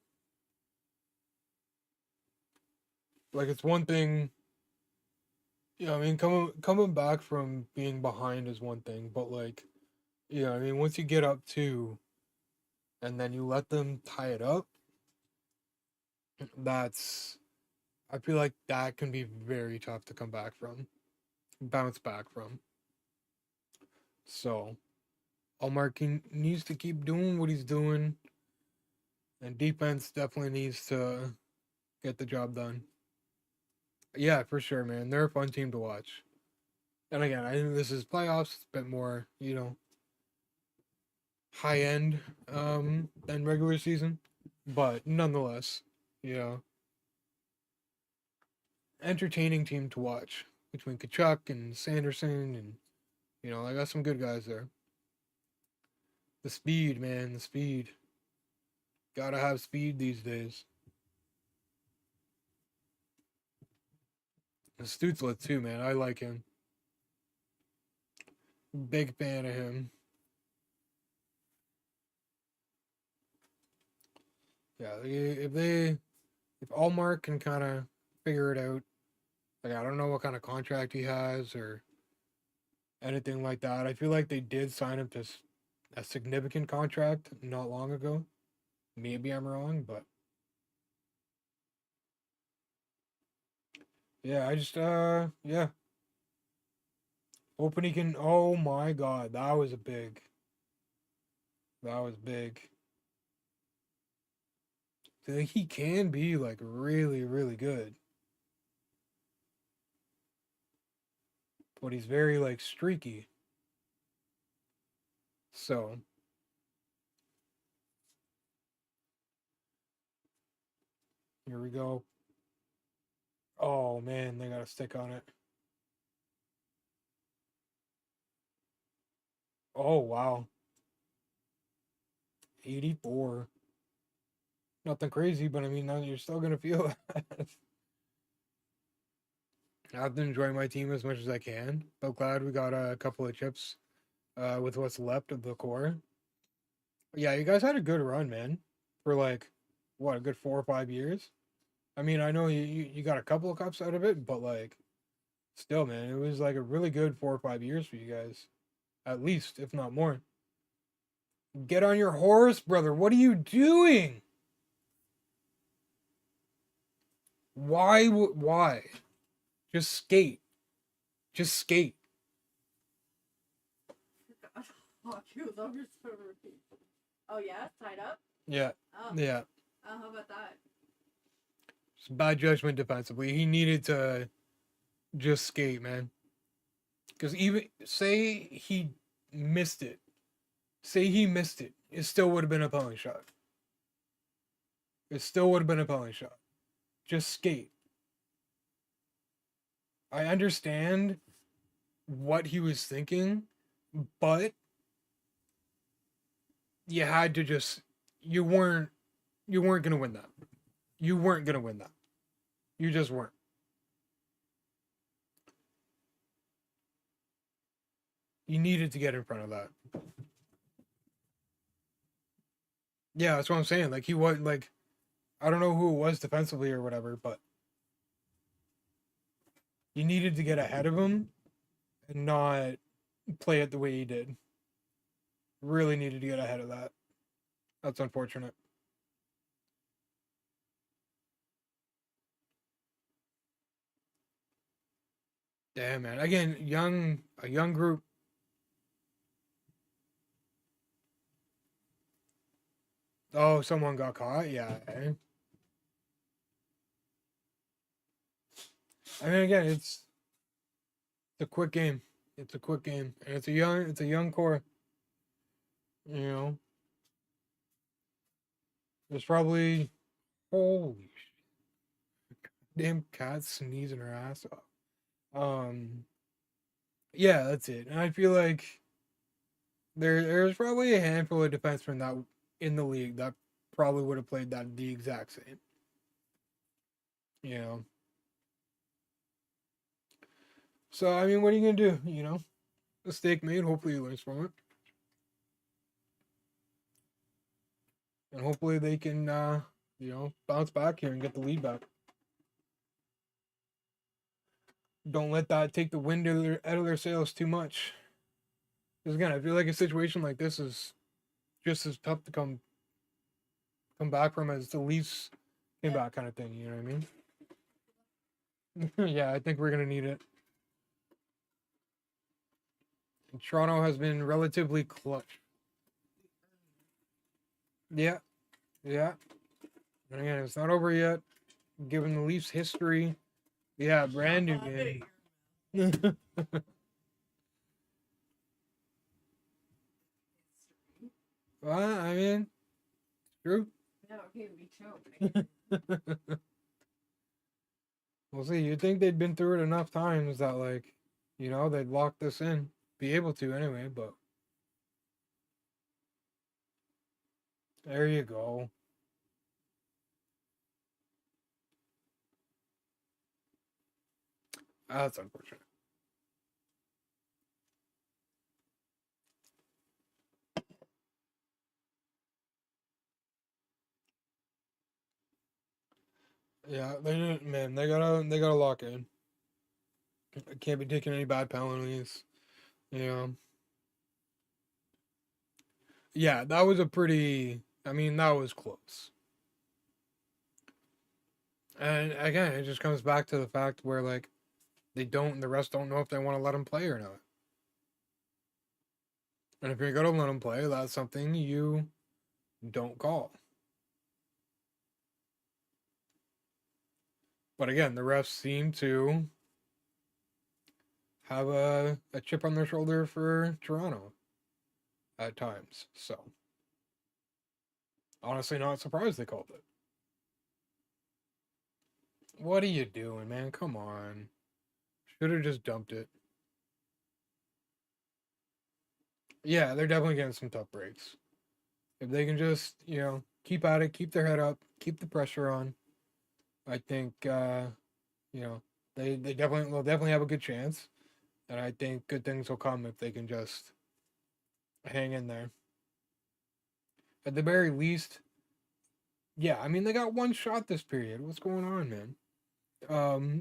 Like, it's one thing. Yeah, I mean, coming back from being behind is one thing, but like, yeah, I mean, once you get up 2, and then you let them tie it up, that's I feel like that can be very tough to come back from, bounce back from. So, Allmark needs to keep doing what he's doing, and defense definitely needs to get the job done. Yeah, for sure, man. They're a fun team to watch. And again, I think this is playoffs, a bit more, high end than regular season, but nonetheless, you know, entertaining team to watch between Kachuk and Sanderson, and I got some good guys there. The speed, man, the speed. Gotta have speed these days. And Stutzla too, man. I like him. Big fan of him. Yeah, if Allmark can kind of figure it out, like I don't know what kind of contract he has or anything like that. I feel like they did sign him to a significant contract not long ago. Maybe I'm wrong, but yeah, I just yeah. Hoping he can. Oh my god, that was a big. That was big. So he can be like really, really good, but he's very like streaky. So here we go. Oh man, they got a stick on it. Oh wow, 84. Nothing crazy, but I mean, now you're still gonna feel that. I have to enjoy my team as much as I can. But glad we got a couple of chips with what's left of the core. Yeah, you guys had a good run, man, for like what, a good 4 or 5 years. I mean, I know you got a couple of cups out of it, but like still, man, it was like a really good 4 or 5 years for you guys, at least, if not more. Get on your horse, brother. What are you doing? Why? Why? Just skate. Just skate. God, fuck you. Those are so rude. Oh yeah, tied up. Yeah. Oh. Yeah. How about that? It's bad judgment defensively. He needed to just skate, man. Because even say he missed it. Say he missed it. It still would have been a penalty shot. It still would have been a penalty shot. Just skate. I understand what he was thinking, but you had to just you weren't gonna win that. You weren't gonna win that. You just weren't. You needed to get in front of that. Yeah, that's what I'm saying. Like he was like I don't know who it was defensively or whatever, but you needed to get ahead of him and not play it the way he did. Really needed to get ahead of that. That's unfortunate. Damn, man. Again, a young group. Oh, someone got caught. Yeah. I mean, again, it's a quick game. It's a quick game, and it's a young core. You know, there's probably holy damn cat sneezing her ass off. Yeah, that's it. And I feel like there's probably a handful of defensemen that in the league that probably would have played that the exact same. You know. So I mean, what are you gonna do? You know, mistake made. Hopefully, he learns from it, and hopefully they can, bounce back here and get the lead back. Don't let that take the wind out of their sails too much. Because again, I feel like a situation like this is just as tough to come back from as the Leafs came back, kind of thing. You know what I mean? Yeah, I think we're gonna need it. And Toronto has been relatively clutch. Yeah, yeah. And again, it's not over yet. Given the Leafs' history, yeah, brand new game. Well, I mean, true. No, okay, we choked. We'll see. You'd think they'd been through it enough times that, like, they'd lock this in. Be able to anyway, but. There you go. That's unfortunate. Yeah, they didn't, man. They gotta lock in. Can't be taking any bad penalties. You know. Yeah, that was a pretty. I mean, that was close. And again, it just comes back to the fact where like the rest don't know if they want to let him play or not. And if you're gonna let him play, that's something you don't call. But again, the refs seem to have a chip on their shoulder for Toronto at times. So honestly, not surprised they called it. What are you doing, man? Come on. Should have just dumped it. Yeah, they're definitely getting some tough breaks. If they can just, keep at it, keep their head up, keep the pressure on, I think, you know, they'll definitely have a good chance. And I think good things will come if they can just hang in there. At the very least, yeah, I mean, they got one shot this period. What's going on, man?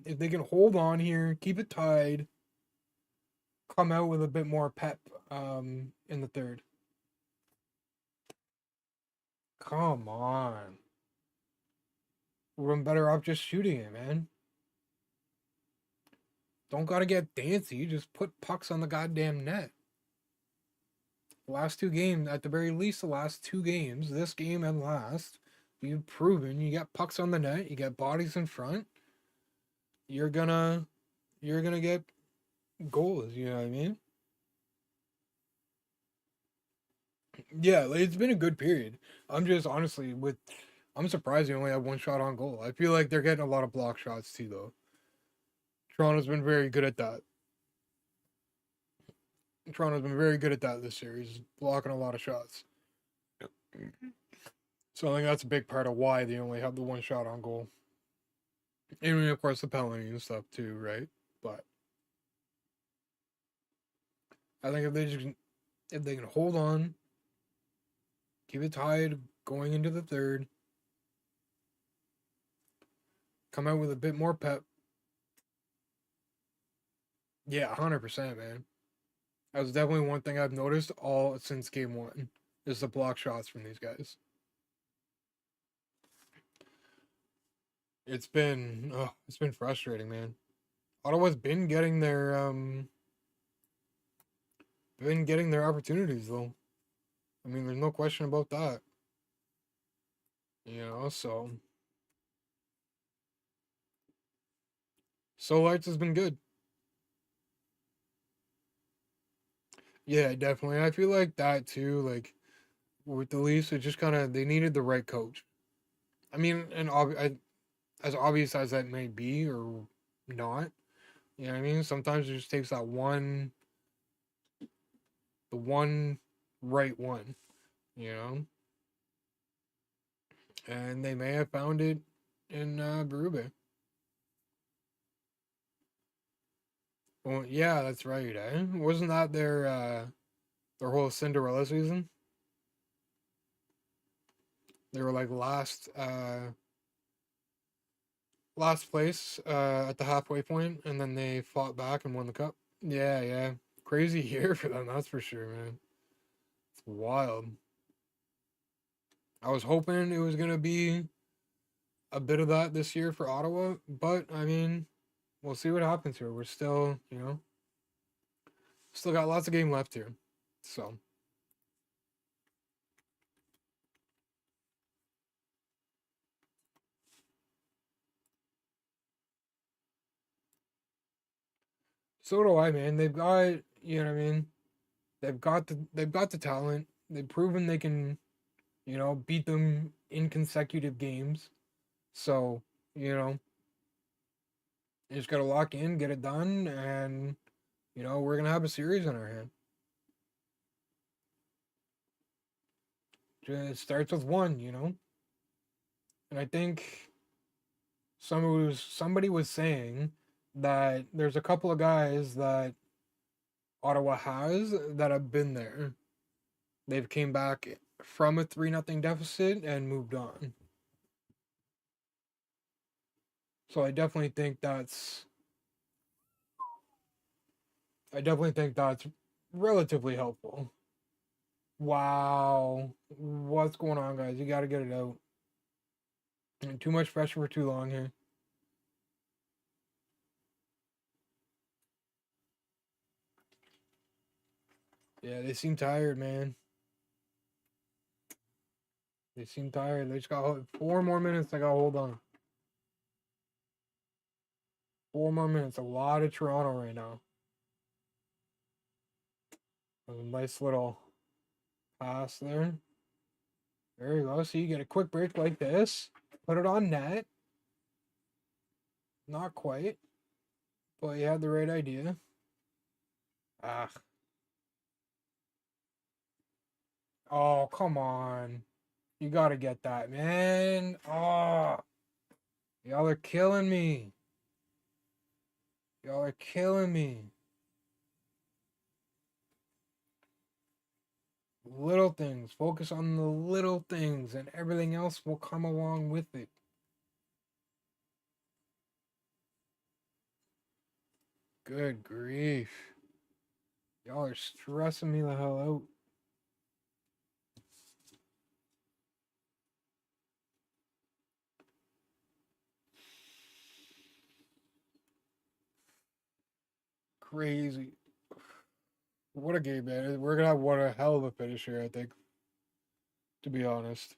If they can hold on here, keep it tied, come out with a bit more pep in the third. Come on. Would have been better off just shooting it, man. Don't gotta get fancy. Just put pucks on the goddamn net. The last two games, at the very least, the last two games, this game and last, you've proven you got pucks on the net, you got bodies in front. You're gonna get goals. You know what I mean? Yeah, like, it's been a good period. I'm just honestly I'm surprised they only have one shot on goal. I feel like they're getting a lot of block shots too, though. Toronto's been very good at that. Toronto's been very good at that this series, blocking a lot of shots. So I think that's a big part of why they only have the one shot on goal. And of course the penalty and stuff too, right? But I think if they can hold on, keep it tied going into the third, come out with a bit more pep. Yeah, 100%, man. That's definitely one thing I've noticed all since game one is the block shots from these guys. It's been frustrating, man. Ottawa's been getting their opportunities though. I mean, there's no question about that. You know, so Lights has been good. Yeah, definitely. I feel like that too. Like with the Leafs, it just kind of they needed the right coach. I mean, as obvious as that may be or not, you know what I mean. Sometimes it just takes the one right one, you know, and they may have found it in Berube. Well, yeah, that's right. Wasn't that their whole Cinderella season? They were like last place at the halfway point, and then they fought back and won the cup. Yeah, yeah, crazy year for them. That's for sure, man. It's wild. I was hoping it was gonna be a bit of that this year for Ottawa, but I mean, we'll see what happens here. We're still, still got lots of game left here, so do I, man. They've got, you know what I mean. They've got the talent. They've proven they can, beat them in consecutive games. So, you know, you just got to lock in, get it done, and we're gonna have a series in our hand. It starts with one, and I think somebody was saying that there's a couple of guys that Ottawa has that have been there. They've came back from a 3-0 deficit and moved on. So I definitely think that's relatively helpful. Wow. What's going on, guys? You got to get it out. Too much pressure for too long here. Yeah, they seem tired, man. They seem tired. They just got 4 more minutes. I got to hold on. 4 more minutes. A lot of Toronto right now. A nice little pass there. There you go. So you get a quick break like this. Put it on net. Not quite. But you had the right idea. Ah. Oh, come on. You gotta get that, man. Oh. Y'all are killing me. Y'all are killing me. Little things. Focus on the little things, and everything else will come along with it. Good grief. Y'all are stressing me the hell out. Crazy. What a game, man. We're gonna have what a hell of a finish here, I think. To be honest.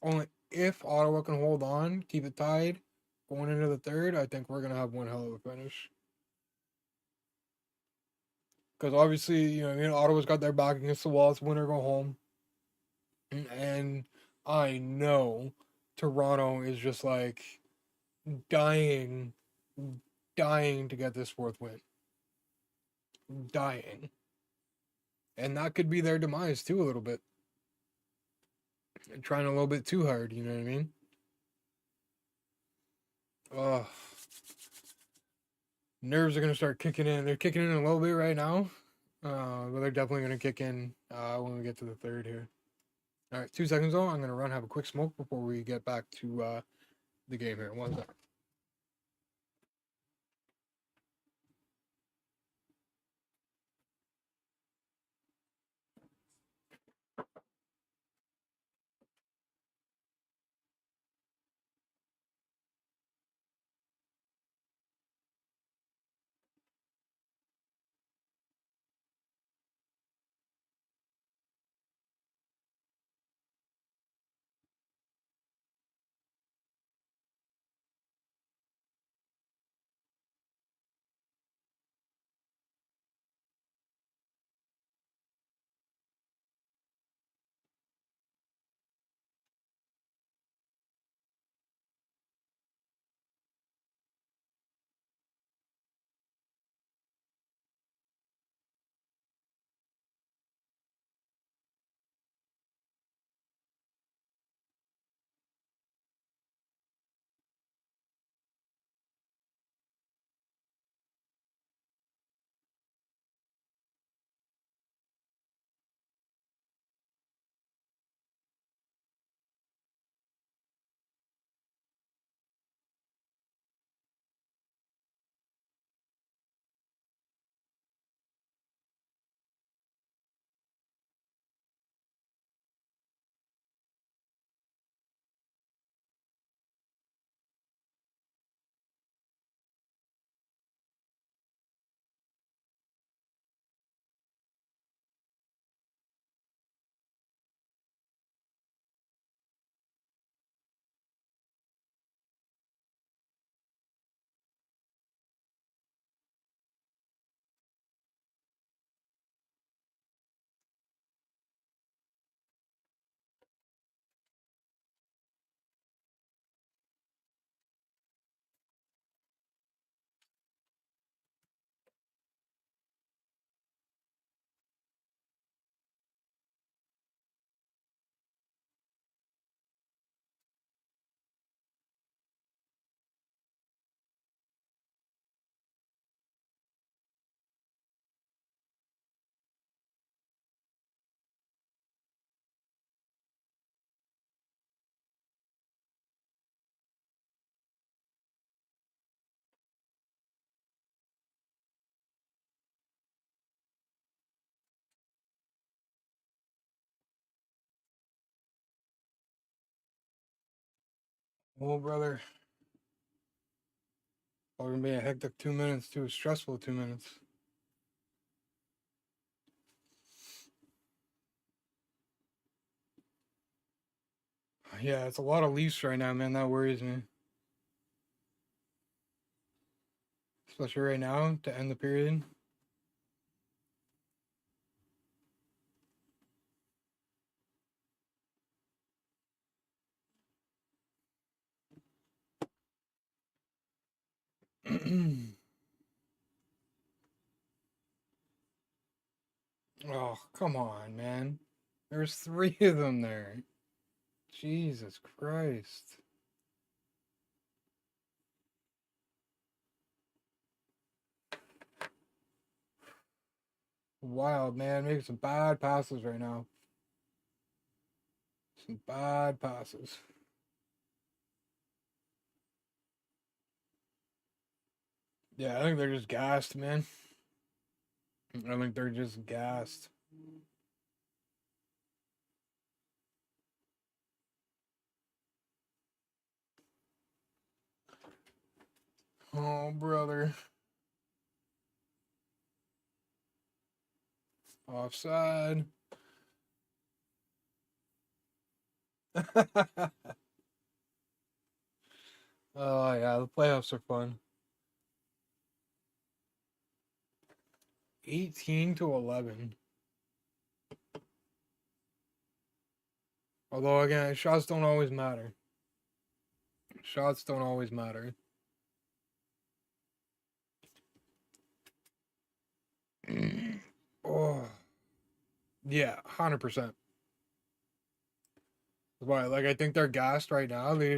Only if Ottawa can hold on, keep it tied, going into the third, I think we're gonna have one hell of a finish. Because obviously, Ottawa's got their back against the wall. It's win or go home. And I know Toronto is just like dying, dying to get this fourth win. Dying. And that could be their demise too, a little bit. Trying a little bit too hard, you know what I mean? Ugh. Nerves are going to start kicking in. They're kicking in a little bit right now. But they're definitely going to kick in when we get to the third here. All right, 2 seconds though. I'm going to run, have a quick smoke before we get back to the game here. 1 second. Oh, brother. Oh, gonna be a hectic 2 minutes too. Stressful 2 minutes. Yeah, it's a lot of Leafs right now, man. That worries me. Especially right now to end the period. Oh, come on, man. There's three of them there. Jesus Christ. Wild, man. Making some bad passes right now. Some bad passes. Yeah, I think they're just gassed, man. I think they're just gassed. Oh, brother. Offside. Oh, yeah, the playoffs are fun. 18-11. Although, again, shots don't always matter. Shots don't always matter. Oh, yeah, 100%. Why? Like, I think they're gassed right now. They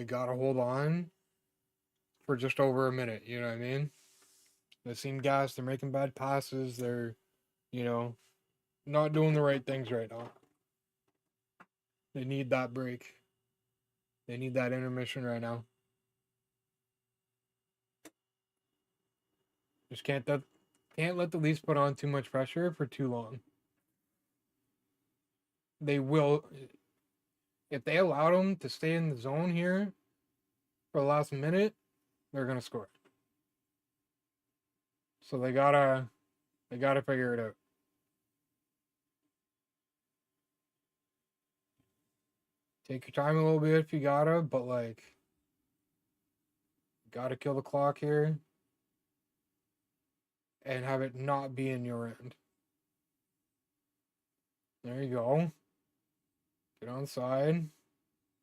gotta hold on for just over a minute. You know what I mean? They seem gassed. They're making bad passes. They're, you know, not doing the right things right now. They need that break. They need that intermission right now. Just can't let the Leafs put on too much pressure for too long. They will, if they allow them to stay in the zone here for the last minute, they're gonna score. So they gotta figure it out. Take your time a little bit if you gotta, but like, gotta kill the clock here and have it not be in your end. There you go. Get on side.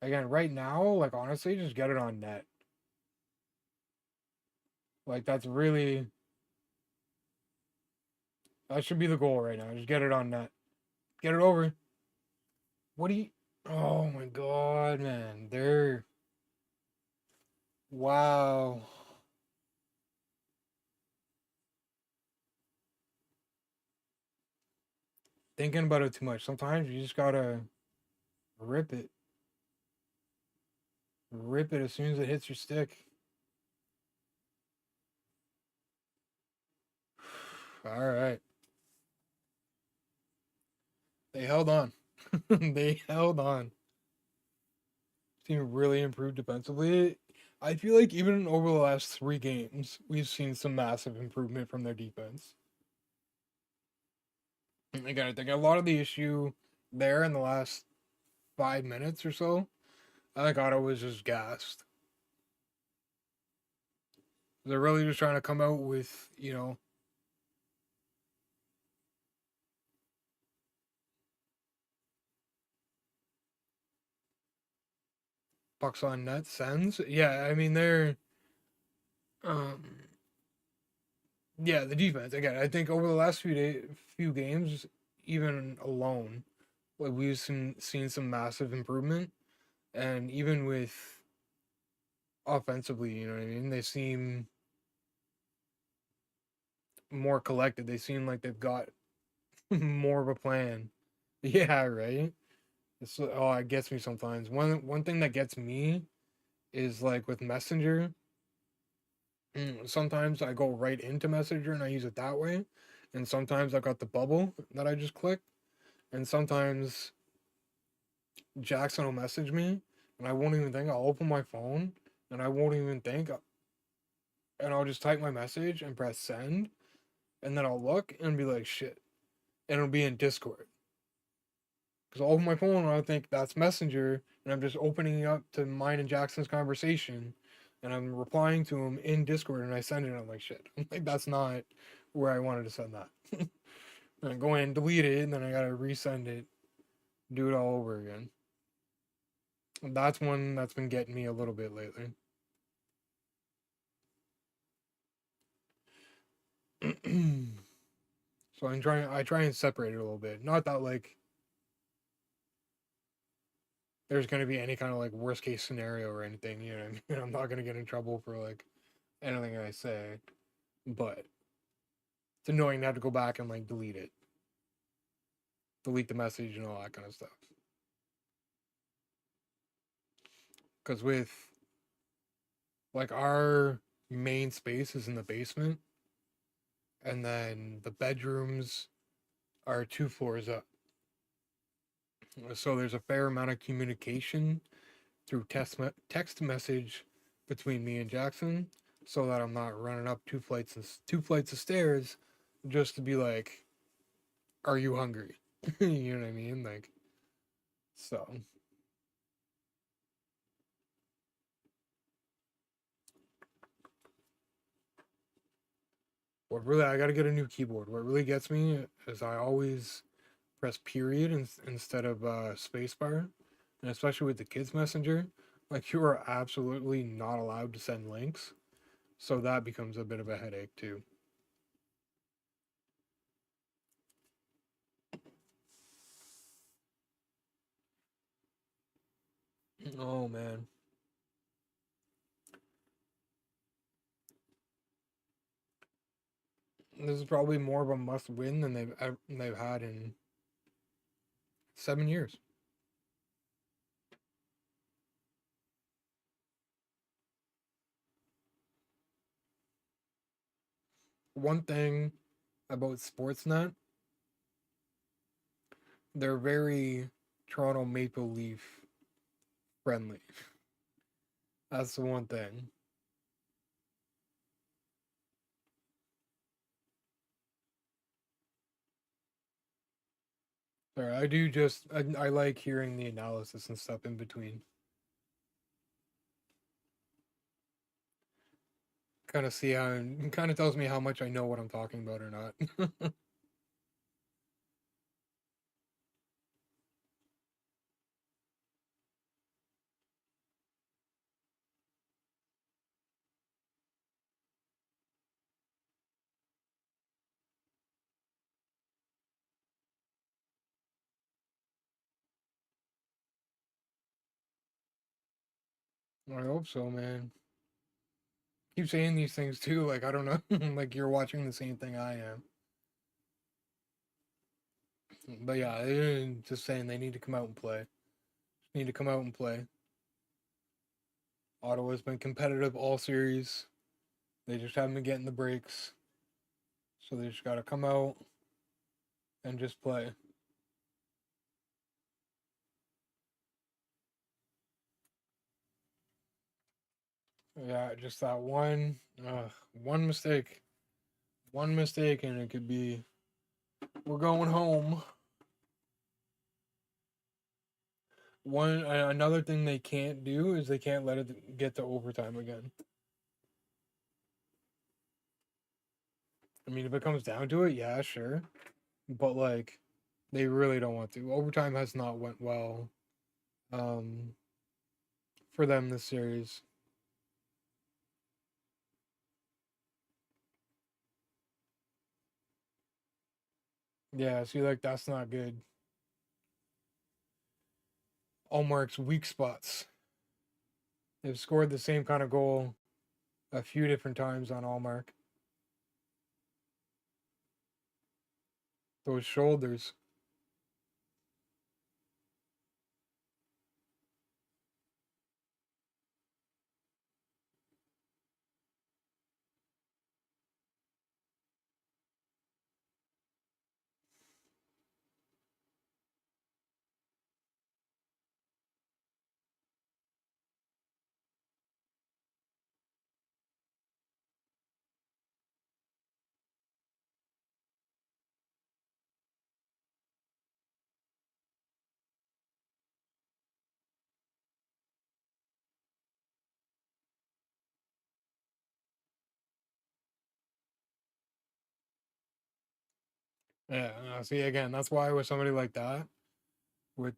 Again, right now, like honestly, just get it on net. Like that should be the goal right now. Just get it on net. Get it over. What do you Oh my god, man. They're wow. Thinking about it too much. Sometimes you just gotta rip it. Rip it as soon as it hits your stick. Alright. They held on. They held on. Team really improved defensively. I feel like even over the last 3 games, we've seen some massive improvement from their defense. Again, I think a lot of the issue there in the last 5 minutes or so, I think Otto was just gassed. They're really just trying to come out with, pucks on net, Sens. Yeah, I mean um yeah, the defense. Again, I think over the last few games, even alone, like we've seen some massive improvement. And even with offensively, you know what I mean? They seem more collected. They seem like they've got more of a plan. Yeah, right. It gets me sometimes. One thing that gets me is like with Messenger. Sometimes I go right into Messenger and I use it that way, and sometimes I got the bubble that I just click, and sometimes Jackson will message me, and I won't even think. I'll open my phone, and I won't even think, and I'll just type my message and press send, and then I'll look and be like, shit, and it'll be in Discord. Because I'll open my phone and I'll think that's Messenger, and I'm just opening up to mine and Jackson's conversation, and I'm replying to him in Discord, and I send it. And I'm like, shit, I'm like, that's not where I wanted to send that. And I go in, delete it, and then I gotta resend it, do it all over again. And that's one that's been getting me a little bit lately. So I try and separate it a little bit. Not that like there's gonna be any kind of like worst case scenario or anything, you know what I mean? I'm not gonna get in trouble for like anything I say. But It's annoying to have to go back and like delete the message and all that kind of stuff. Because with like our main space is in the basement, and then the bedrooms are 2 floors up. So there's a fair amount of communication through text message between me and Jackson, so that I'm not running up two flights of stairs just to be like, "Are you hungry?" You know what I mean? Like, so. What really, I gotta get a new keyboard. What really gets me is I always press period instead of spacebar, and especially with the kids messenger, like you are absolutely not allowed to send links, so that becomes a bit of a headache too. Oh man, this is probably more of a must win than they've had in 7 years. One thing about Sportsnet, they're very Toronto Maple Leaf friendly. That's the one thing. Sorry, I do just I like hearing the analysis and stuff in between. Kind of see how kind of tells me how much I know what I'm talking about or not. I hope so, man. Keep saying these things too. Like I don't know, like you're watching the same thing I am. But yeah, just saying they need to come out and play. Need to come out and play. Ottawa's been competitive all series. They just haven't been getting the breaks. So they just got to come out and just play. Yeah, just that one mistake. One mistake, and it could be we're going home. Another thing they can't do is they can't let it get to overtime again. I mean, if it comes down to it, yeah, sure, but like they really don't want to. Overtime has not went well um, for them this series. Yeah, see, like that's not good. Allmark's weak spots. They've scored the same kind of goal a few different times on Allmark. Those shoulders. Yeah, see again. That's why with somebody like that, with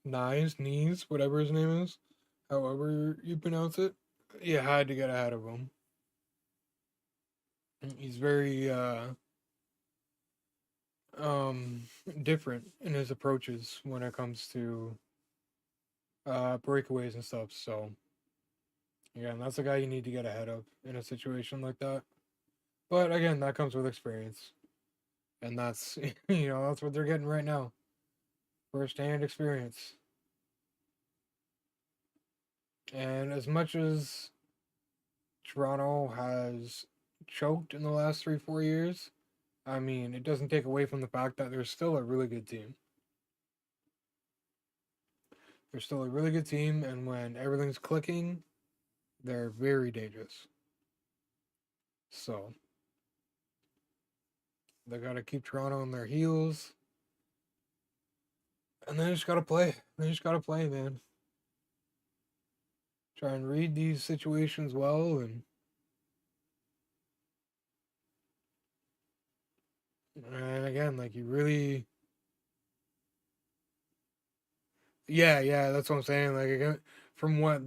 knees, whatever his name is, however you pronounce it, you had to get ahead of him. He's very um different in his approaches when it comes to breakaways and stuff. So yeah, and that's the guy you need to get ahead of in a situation like that. But again, that comes with experience. And that's, that's what they're getting right now. First-hand experience. And as much as Toronto has choked in the last 3, 4 years, I mean, it doesn't take away from the fact that they're still a really good team. They're still a really good team, and when everything's clicking, they're very dangerous. So, they got to keep Toronto on their heels. And they just got to play. They just got to play, man. Try and read these situations well, and again, like, you really. Yeah, that's what I'm saying. Like, again, from what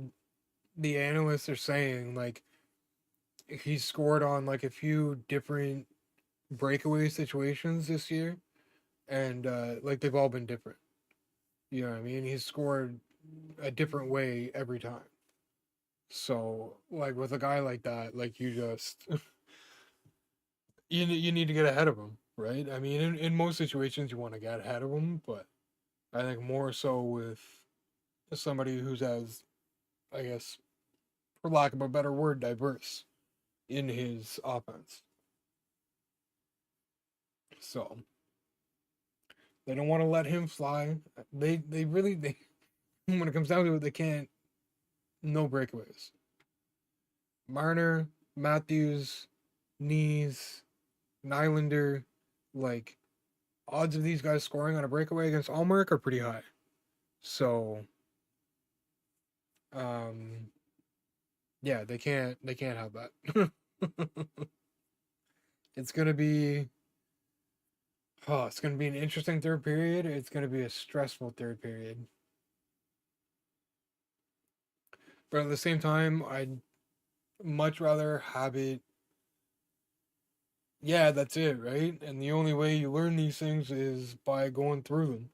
the analysts are saying, like, he's scored on, like, a few different breakaway situations this year, and, like, they've all been different. You know what I mean? He's scored a different way every time. So, like, with a guy like that, like, you just you need to get ahead of him, right? I mean, in most situations, you want to get ahead of him, but I think more so with somebody who's as, I guess, for lack of a better word, diverse in his offense. So they don't want to let him fly. They really when it comes down to it, they can't. No breakaways. Marner, Matthews, Knees, Nylander, like, odds of these guys scoring on a breakaway against Allmark are pretty high. So, um, yeah, they can't have that. It's gonna be it's gonna be an interesting third period. It's gonna be a stressful third period. But at the same time, I'd much rather have it. Yeah, that's it, right? And the only way you learn these things is by going through them,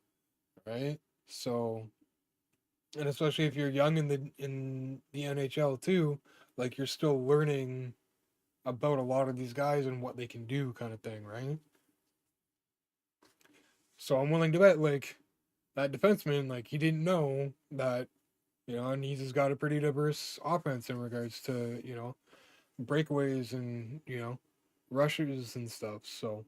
right? So, and especially if you're young in the NHL too, like, you're still learning about a lot of these guys and what they can do, kind of thing, right? So I'm willing to bet, like, that defenseman, like, he didn't know that, and he's just got a pretty diverse offense in regards to, breakaways and, rushes and stuff. So,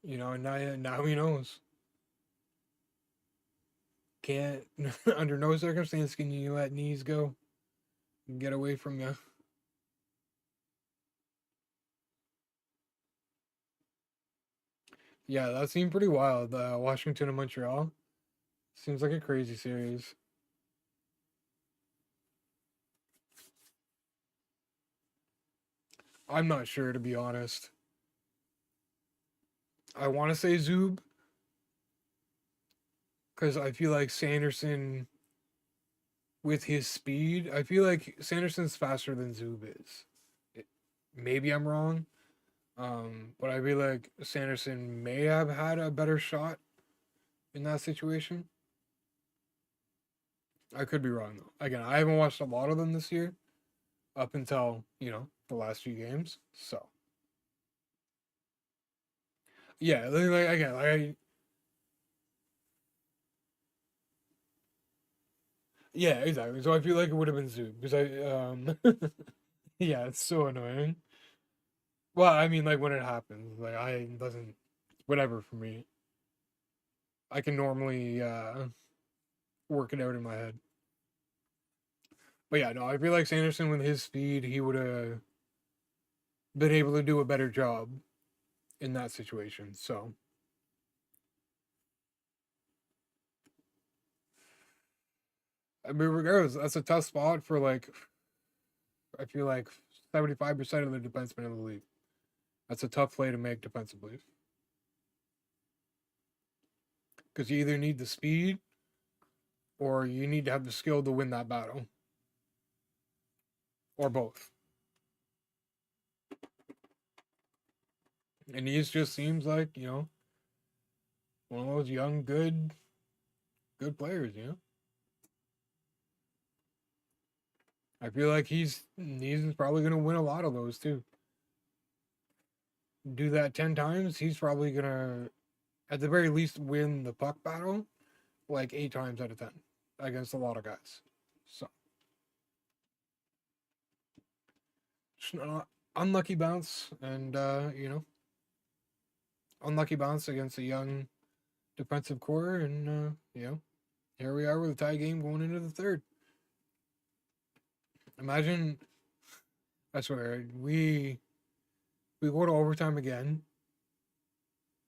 and now he knows. Can't under no circumstance can you let Knees go and get away from you. Yeah, that seemed pretty wild. Washington and Montreal seems like a crazy series. I'm not sure, to be honest. I want to say Zub because I feel like Sanderson with his speed. I feel like Sanderson's faster than Zub is. Maybe I'm wrong, but I feel like Sanderson may have had a better shot in that situation. I could be wrong though. Again, I haven't watched a lot of them this year, up until the last few games. So yeah, like again, yeah, exactly. So I feel like it would have been Zoom because yeah, it's so annoying. Well, I mean, like, when it happens, like, I doesn't whatever for me. I can normally work it out in my head. But yeah, no, I feel like Sanderson with his speed, he would have been able to do a better job in that situation. So I mean, regardless, that's a tough spot for, like, I feel like 75% of the defensemen in the league. That's a tough play to make defensively because you either need the speed or you need to have the skill to win that battle, or both. And he just seems like one of those young, good players. I feel like he's probably gonna win a lot of those too. do that 10 times, he's probably gonna, at the very least, win the puck battle like 8 times out of 10 against a lot of guys. So, just an unlucky bounce, and unlucky bounce against a young defensive core, and here we are with a tie game going into the third. Imagine, I swear, we go to overtime again.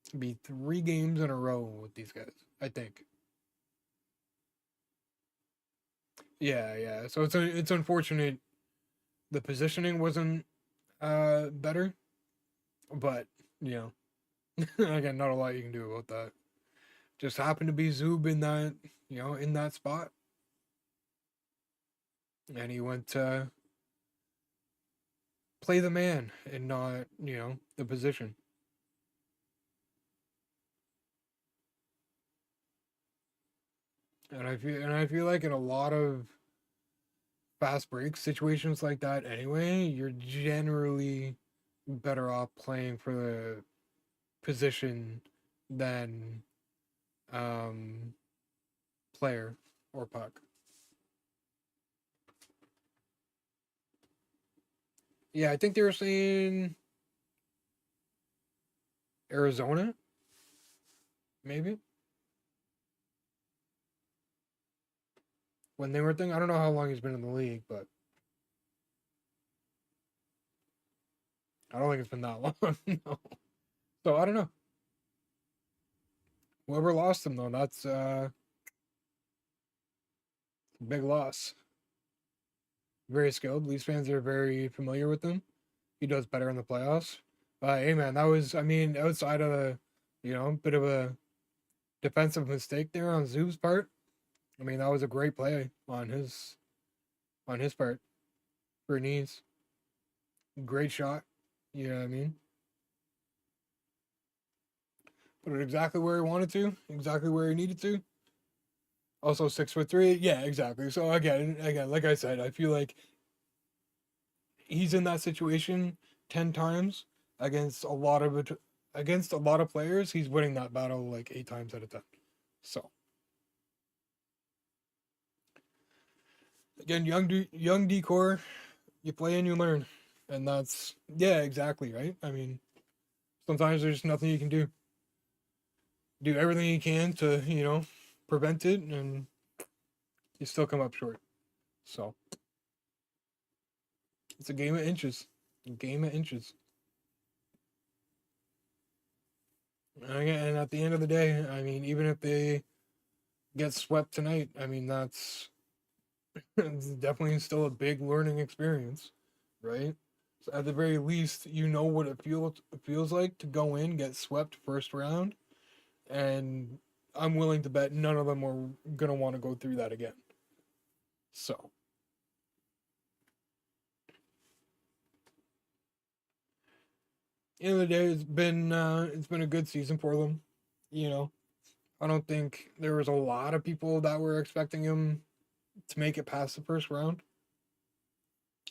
It'd be 3 games in a row with these guys, I think. Yeah, yeah. So it's unfortunate the positioning wasn't better, but you know, again, not a lot you can do about that. Just happened to be Zub in that, in that spot, and he went to play the man and not, the position. And I feel like in a lot of fast break situations like that anyway, you're generally better off playing for the position than um player or puck. Yeah, I think they were saying Arizona, maybe, when they were thinking. I don't know how long he's been in the league, but I don't think it's been that long. No. So I don't know. Whoever lost him though, that's a big loss. Very skilled. Leafs fans are very familiar with him. He does better in the playoffs. But hey man, that was, I mean, outside of the, bit of a defensive mistake there on Zub's part. I mean, that was a great play on his part for knees. Great shot. You know what I mean? Put it exactly where he wanted to, exactly where he needed to. Also 6'3". Yeah, exactly. So again, like I said, I feel like he's in that situation 10 times against a lot of it, against a lot of players. He's winning that battle like 8 times out of 10. So again, young decor, you play and you learn, and that's, yeah, exactly right. I mean, sometimes there's nothing you can do. Do everything you can to prevent it, and you still come up short. So it's a game of inches. A game of inches. And at the end of the day, I mean, even if they get swept tonight, I mean, that's it's definitely still a big learning experience, right? So at the very least, you know what it feels like to go in, get swept first round, and I'm willing to bet none of them are gonna want to go through that again. So, end of the day, it's been a good season for them. You know, I don't think there was a lot of people that were expecting him to make it past the first round.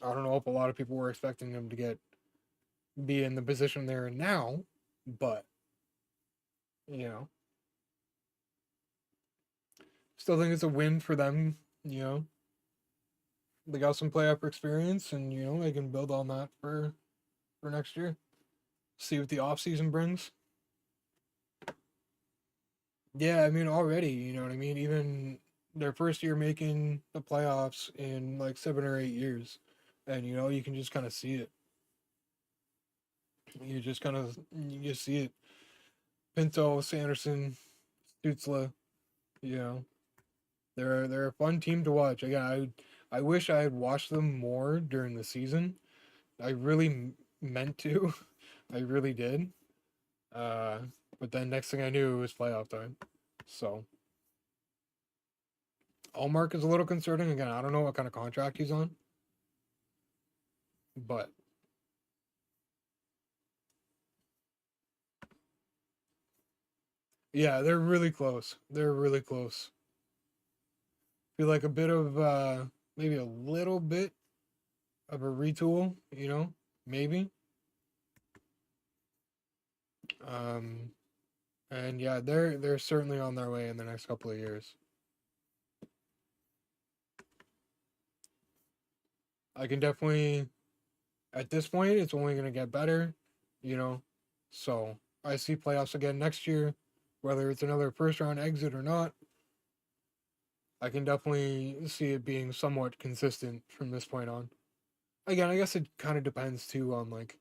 I don't know if a lot of people were expecting him to be in the position they're in now, but you know, still think it's a win for them. You know, they got some playoff experience, and they can build on that for next year. See what the off season brings. Yeah, I mean already, you know what I mean. Even their first year making the playoffs in like 7 or 8 years, and you can just kind of see it. You just see it. Pinto, Sanderson, Stutzla, you know, they're a fun team to watch. Again, I wish I had watched them more during the season. I really meant to. I really did. Uh, but then next thing I knew, it was playoff time. So Allmark is a little concerning. Again, I don't know what kind of contract he's on, but yeah, they're really close. They're really close. Feel like a bit of maybe a little bit of a retool, maybe. And yeah, they're certainly on their way in the next couple of years. I can definitely, at this point, it's only going to get better, you know. So I see playoffs again next year, whether it's another first round exit or not. I can definitely see it being somewhat consistent from this point on. Again, I guess it kind of depends too on like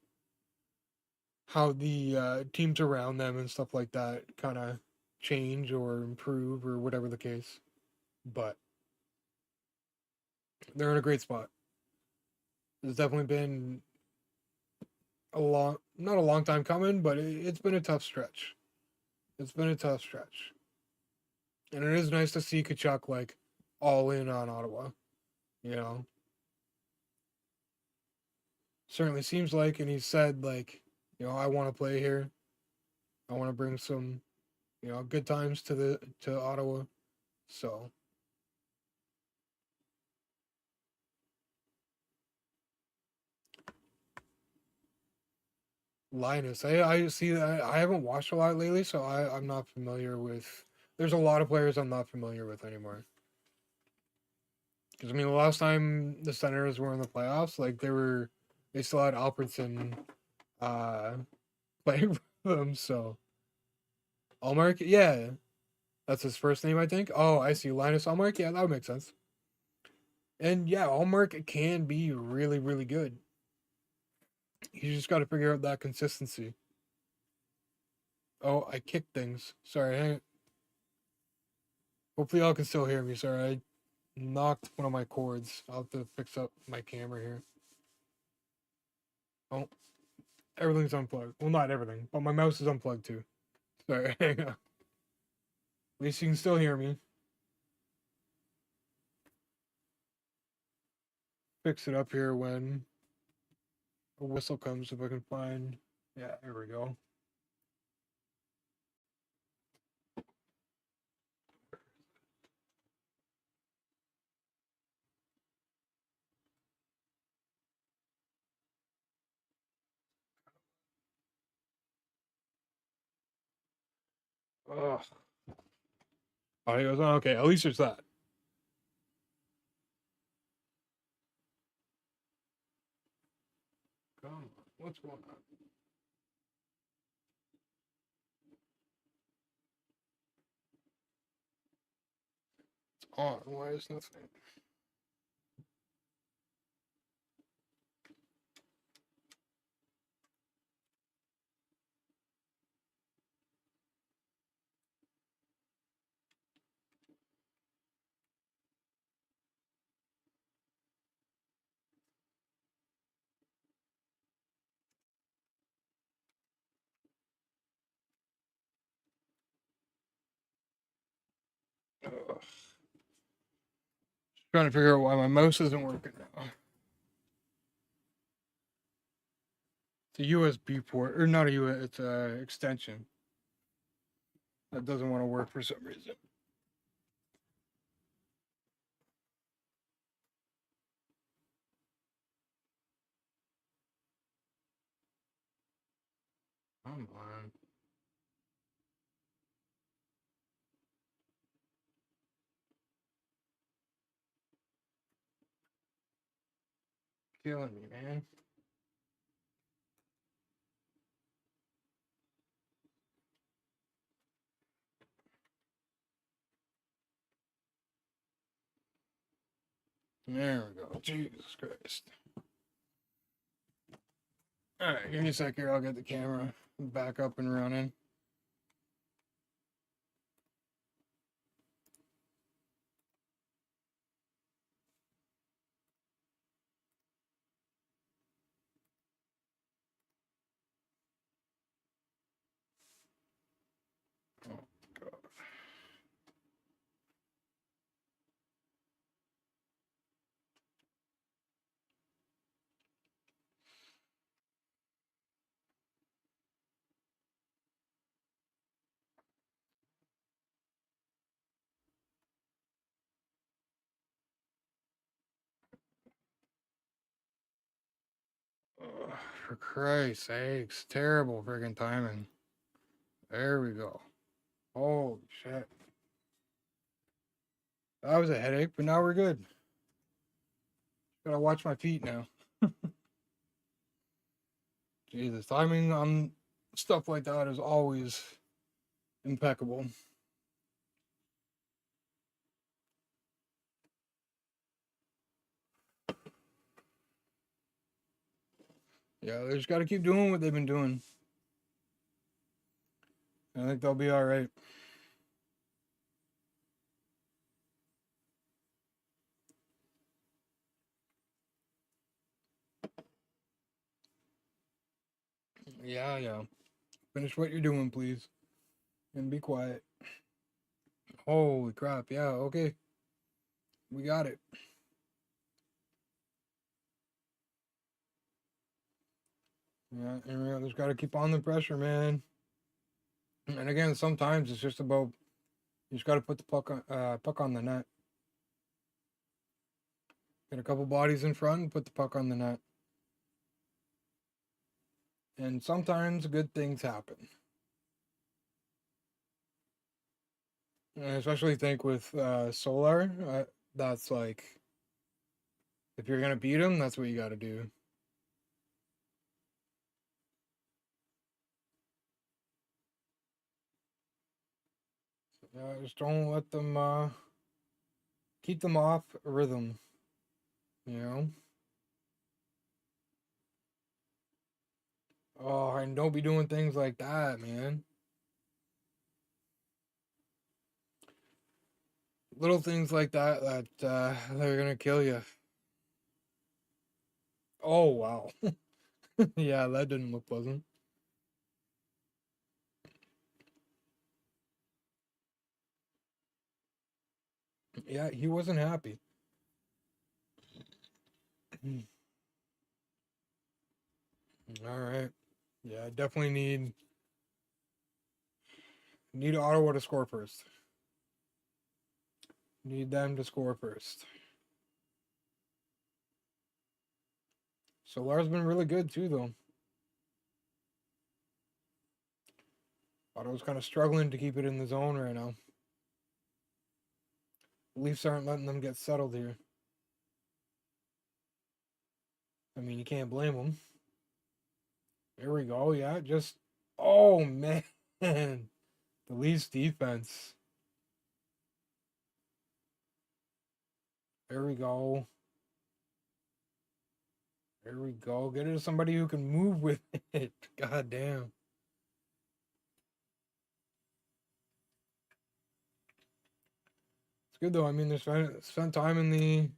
how the teams around them and stuff like that kind of change or improve or whatever the case. But they're in a great spot. It's definitely been not a long time coming, but it's been a tough stretch. It's been a tough stretch. And it is nice to see Kachuk like all in on Ottawa, you know. Certainly seems like, and he said like, I want to play here. I want to bring some, good times to Ottawa. So Linus, I see that I haven't watched a lot lately, so I'm not familiar with. There's a lot of players I'm not familiar with anymore. Because I mean, the last time the Senators were in the playoffs, like they still had Albertson uh, playing for them. So Allmark, yeah, that's his first name, I think. Oh, I see, Linus Allmark. Yeah, that would make sense. And yeah, Allmark can be really, really good. You just got to figure out that consistency. Oh, I kicked things. Sorry. Hopefully, y'all can still hear me. Sorry, I knocked one of my cords. I'll have to fix up my camera here. Oh, everything's unplugged. Well, not everything, but my mouse is unplugged too. Sorry. At least you can still hear me. Fix it up here when a whistle comes if I can find. Yeah, there we go. Ugh. Oh, he goes, oh, okay, at least there's that. Come on. What's going on? It's on. Why is nothing? Ugh. Trying to figure out why my mouse isn't working now. It's a USB port, or not a USB, it's a extension that doesn't want to work for some reason. Come on. Killing me, man. There we go. Jesus Christ. Alright, give me a sec here. I'll get the camera back up and running. Oh, God. Ugh, for Christ's sakes. Terrible friggin' timing. There we go. Holy shit. That was a headache, but now we're good. Gotta watch my feet now. Jesus, timing on stuff like that is always impeccable. Yeah, they just gotta keep doing what they've been doing. I think they'll be alright. Yeah, yeah. Finish what you're doing, please. And be quiet. Holy crap, yeah, okay. We got it. Yeah, and we just gotta keep on the pressure, man. And again, sometimes it's just about you just gotta put the puck on the net. Get a couple bodies in front and put the puck on the net. And sometimes good things happen. And I especially think with Solar, that's like if you're gonna beat him, that's what you gotta do. Just don't let them keep them off rhythm, you know. Oh, and don't be doing things like that, man. Little things like that they're gonna kill you. Oh wow, yeah, that didn't look pleasant. Yeah, he wasn't happy. All right. Yeah, I definitely need Ottawa to score first. Need them to score first. Solar's been really good too, though. Ottawa's kind of struggling to keep it in the zone right now. Leafs aren't letting them get settled here. I mean, you can't blame them. There we go. Yeah, just oh man, the Leafs defense. There we go. There we go. Get it to somebody who can move with it. God damn. It's good though. I mean, they spent time in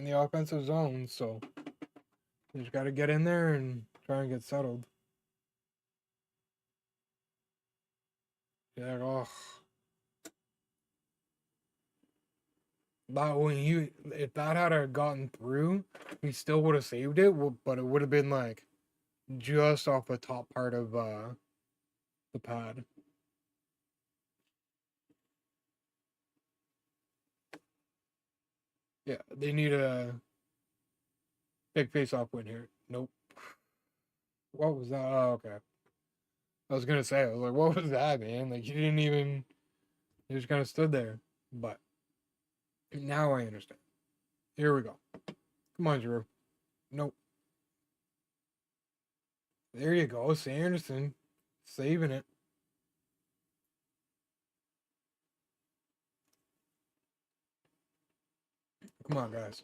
the offensive zone, so you just got to get in there and try and get settled. Yeah. Oh, that when you if that had gotten through, he still would have saved it. But it would have been like just off the top part of the pad. Yeah, they need a big face-off win here. Nope. What was that? Oh, okay. I was gonna say, I was like, what was that, man? Like, you didn't even, you just kind of stood there. But now I understand. Here we go. Come on, Drew. Nope. There you go. Sanderson saving it. Come on, guys.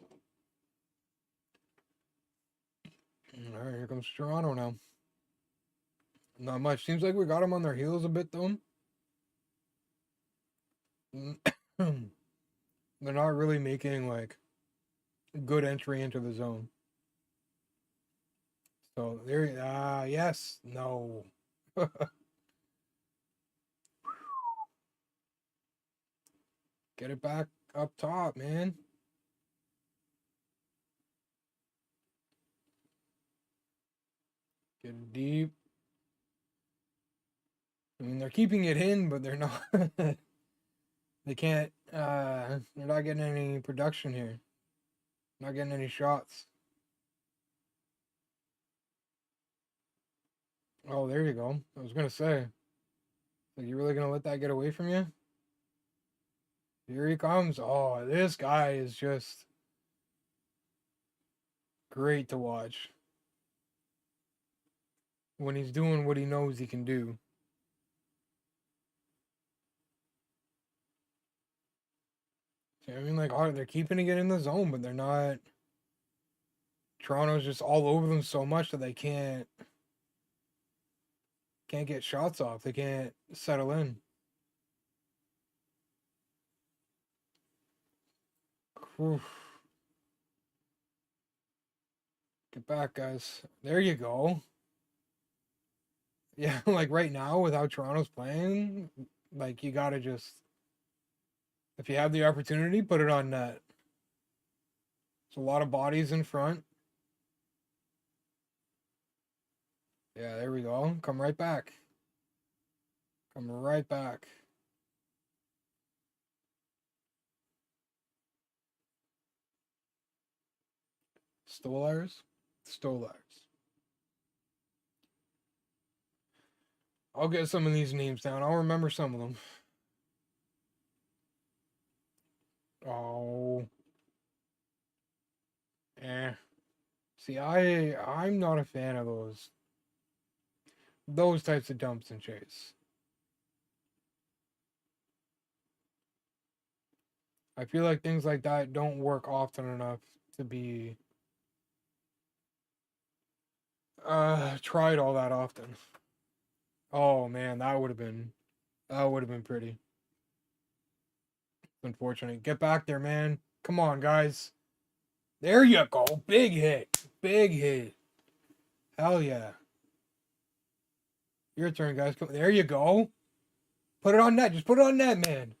All right, here comes Toronto now. Not much. Seems like we got them on their heels a bit, though. They're not really making like good entry into the zone. So there, yes, no. Get it back up top, man. Get it deep. I mean, they're keeping it in, but they're not. They can't. They're not getting any production here. Not getting any shots. Oh, there you go. I was gonna say. Like, you really gonna let that get away from you? Here he comes. Oh, this guy is just great to watch when he's doing what he knows he can do. See, I mean, like, oh, they're keeping it in the zone, but they're not. Toronto's just all over them so much that they can't get shots off. They can't settle in. Oof. Get back, guys. There you go. Yeah, like right now, with how Toronto's playing, like you gotta just, if you have the opportunity, put it on net. There's a lot of bodies in front. Yeah, there we go. Come right back. Come right back. Stolars? Stolars. I'll get some of these names down. I'll remember some of them. Oh. Eh. See, I'm not a fan of those types of dumps and chase. I feel like things like that don't work often enough to be tried all that often. Oh man, that would have been pretty. Unfortunate. Get back there, man. Come on, guys. There you go. Big hit. Big hit. Hell yeah. Your turn, guys. There you go. Put it on net. Just put it on net, man.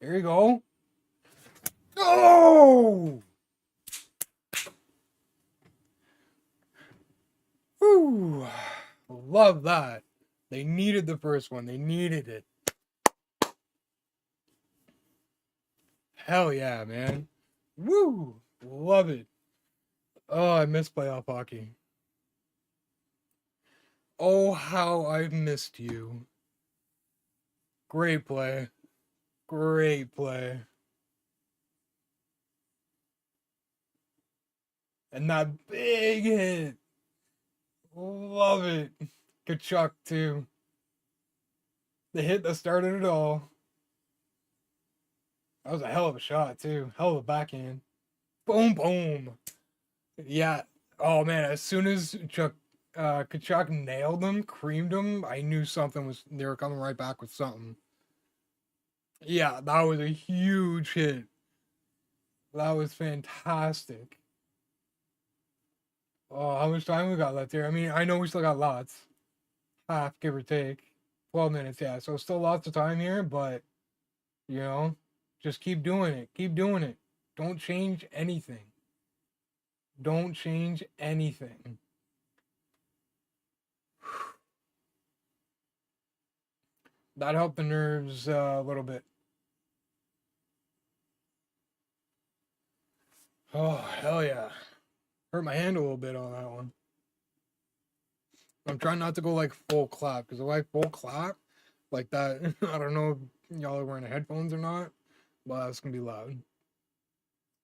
There you go. Oh! Whew. Love that. They needed the first one. They needed it. Hell yeah, man. Woo! Love it. Oh, I miss playoff hockey. Oh, how I've missed you. Great play. Great play. And that big hit. Love it. Kachuk, too. The hit that started it all. That was a hell of a shot, too. Hell of a backhand. Boom, boom. Yeah. Oh, man. As soon as Kachuk nailed him, creamed him, I knew they were coming right back with something. Yeah, that was a huge hit. That was fantastic. Oh, how much time we got left here? I mean, I know we still got lots. Half, give or take. 12 minutes, yeah. So still lots of time here, but, you know, just keep doing it. Keep doing it. Don't change anything. Don't change anything. That helped the nerves a little bit. Oh, hell yeah. Hurt my hand a little bit on that one. I'm trying not to go like full clap, because if I full clap like that, I don't know if y'all are wearing headphones or not, but that's gonna be loud.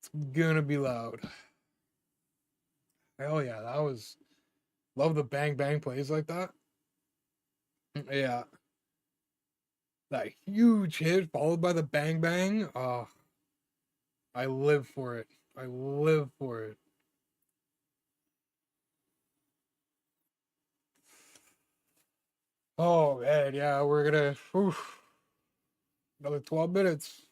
It's gonna be loud. Hell yeah, that was, love the bang bang plays like that. Yeah. That huge hit followed by the bang bang. Oh, I live for it. I live for it. Oh man, yeah, we're gonna another 12 minutes.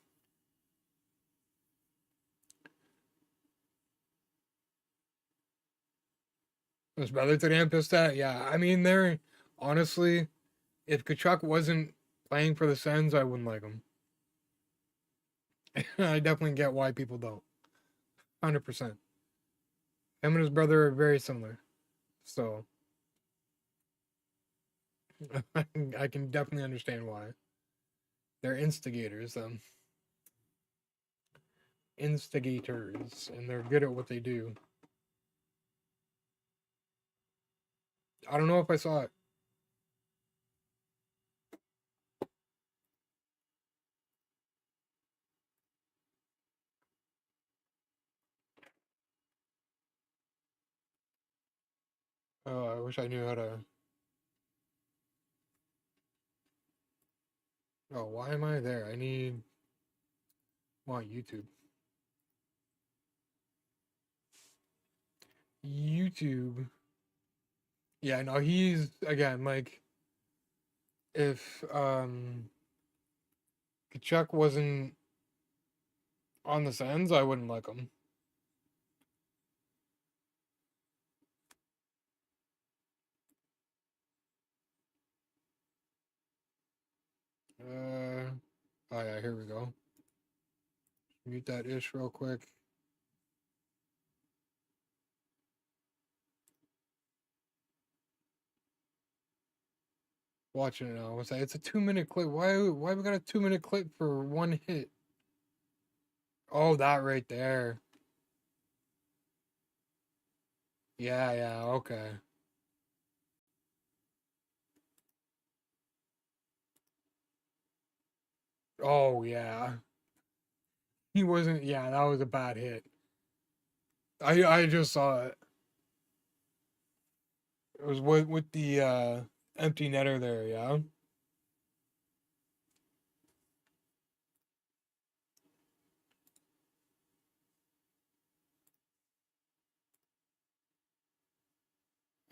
Was better today I'm pissed at? Yeah, I mean they're honestly, if Kachuk wasn't playing for the Sens, I wouldn't like him. I definitely get why people don't. 100%. Him and his brother are very similar. So I can definitely understand why. They're instigators, instigators, and they're good at what they do. I don't know if I saw it. Oh, I wish I knew how to. Oh, why am I there? Want YouTube. YouTube. Yeah, no, he's again like if Kachuk wasn't on the Sens, I wouldn't like him. Uh, oh yeah, here we go. Mute that ish real quick. Watching it now. It's a 2 minute clip. Why we got a 2 minute clip for one hit? Oh, that right there. Yeah, yeah, okay. Oh yeah. He wasn't. Yeah, that was a bad hit. I just saw it. It was with the empty netter there. Yeah.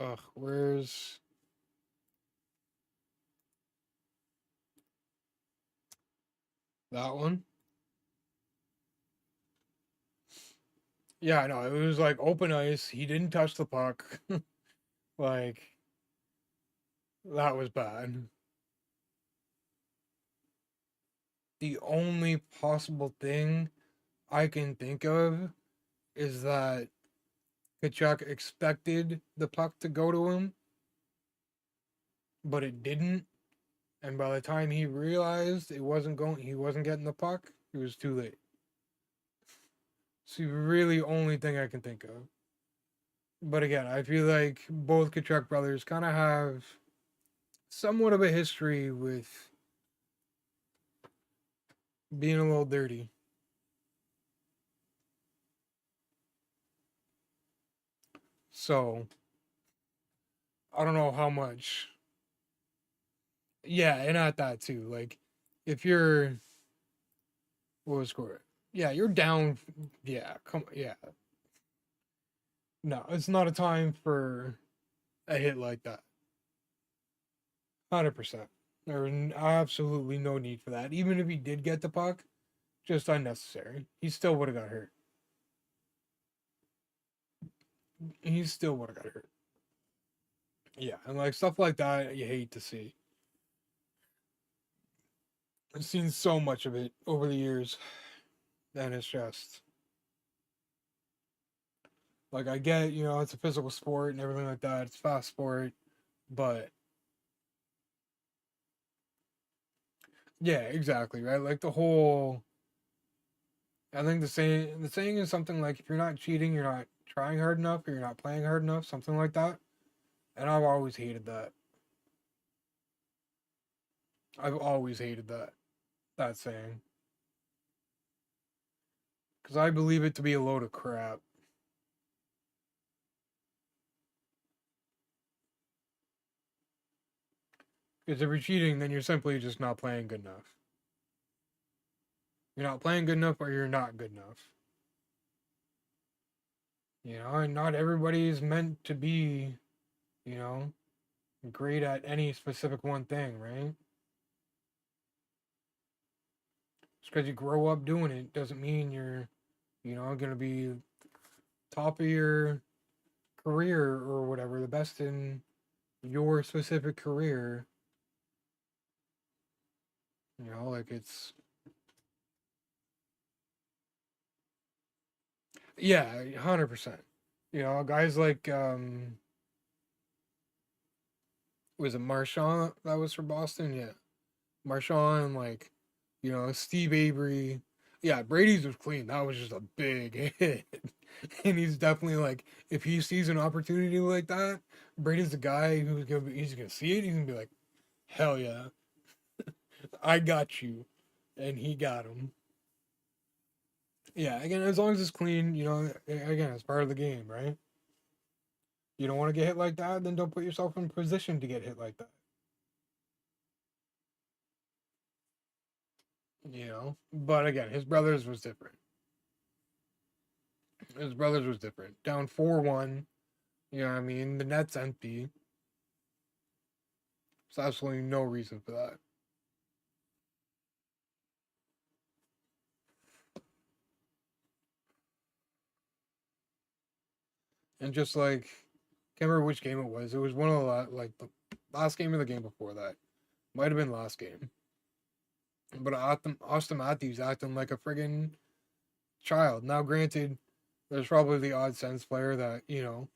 Ugh, where's that one? Yeah, I know. It was like open ice. He didn't touch the puck. Like that was bad. The only possible thing I can think of is that Kachuk expected the puck to go to him, but it didn't. And by the time he realized it wasn't going, he wasn't getting the puck. It was too late. It's the really only thing I can think of. But again, I feel like both Kachuk brothers kind of have somewhat of a history with being a little dirty. So I don't know how much. Yeah, and at that too. Like if you're what was score? Yeah, you're down. Yeah, come. Yeah, no, it's not a time for a hit like that. 100%. There was absolutely no need for that. Even if he did get the puck, just unnecessary. He still would have got hurt. He still would have got hurt. Yeah, and like stuff like that, you hate to see. I've seen so much of it over the years, and it's just like I get, it's a physical sport and everything like that. It's fast sport, but yeah, exactly, right? Like the whole I think the saying is something like if you're not cheating, you're not trying hard enough, or you're not playing hard enough, something like that. And I've always hated that. I've always hated that saying because I believe it to be a load of crap. Because if you're cheating, then you're simply just not playing good enough. You're not playing good enough, or you're not good enough. And not everybody is meant to be, you know, great at any specific one thing, right? Just because you grow up doing it doesn't mean you're, going to be top of your career or whatever, the best in your specific career. Like it's, yeah, 100%. Guys like, was it Marchand that was for Boston? Yeah. Marchand, like, Steve Avery. Yeah, Brady's was clean. That was just a big hit. And he's definitely like, if he sees an opportunity like that, Brady's the guy he's gonna see it. He's gonna be like, hell yeah, I got you, and he got him. Yeah, again, as long as it's clean, again, it's part of the game, right? You don't want to get hit like that, then don't put yourself in position to get hit like that. You know? But again, his brothers was different. His brothers was different. Down 4-1. You know what I mean? The net's empty. There's absolutely no reason for that. And just like, can't remember which game it was. It was one of the last game of the game before that. Might have been last game. But Austin Matthews acting like a friggin' child. Now, granted, there's probably the odd Sens player that, you know,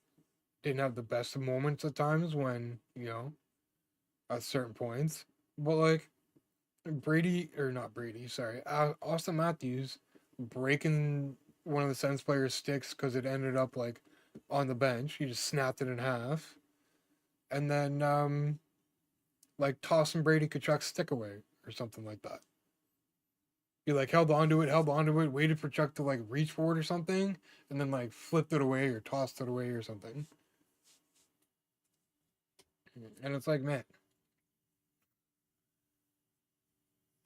didn't have the best of moments at times when, you know, at certain points. But like, Austin Matthews breaking one of the Sens player's sticks because it ended up like on the bench. He just snapped it in half. And then, like tossing Brady Kachuk's stick away or something like that. He like held onto it, waited for Chuck to like reach for it or something, and then like flipped it away or tossed it away or something. And it's like, man,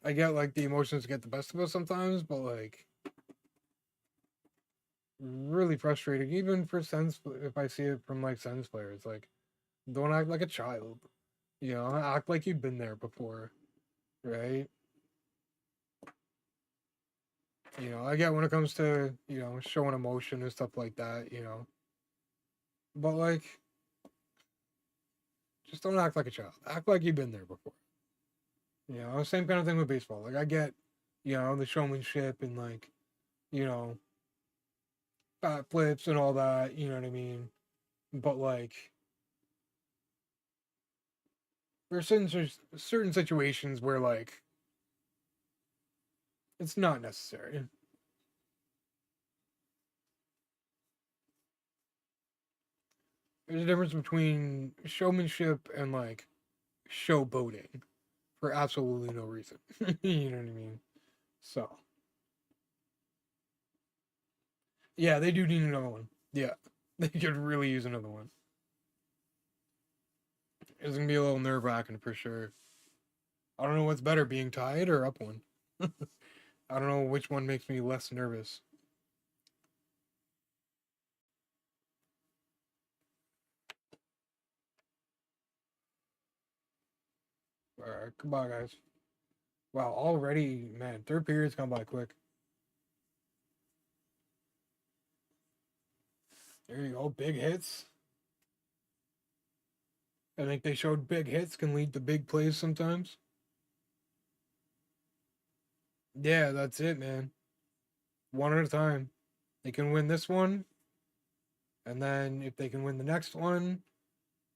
I get like the emotions get the best of us sometimes, but like really frustrating. Even for Sens, if I see it from like Sens players, like don't act like a child. You know, act like you've been there before, right? You know, I get when it comes to, you know, showing emotion and stuff like that, you know. But like just don't act like a child. Act like you've been there before. You know, same kind of thing with baseball. Like I get, you know, the showmanship and like, you know, bat flips and all that, you know what I mean? But like there's certain situations where like it's not necessary. There's a difference between showmanship and like showboating for absolutely no reason. You know what I mean? So yeah, they do need another one. Yeah, they could really use another one. It's gonna be a little nerve wracking for sure. I don't know what's better, being tied or up one. I don't know which one makes me less nervous. All right, come on, guys. Wow, already, man, third period's gone by quick. There you go, big hits. I think they showed big hits can lead to big plays sometimes. Yeah, that's it, man. One at a time. They can win this one, and then if they can win the next one,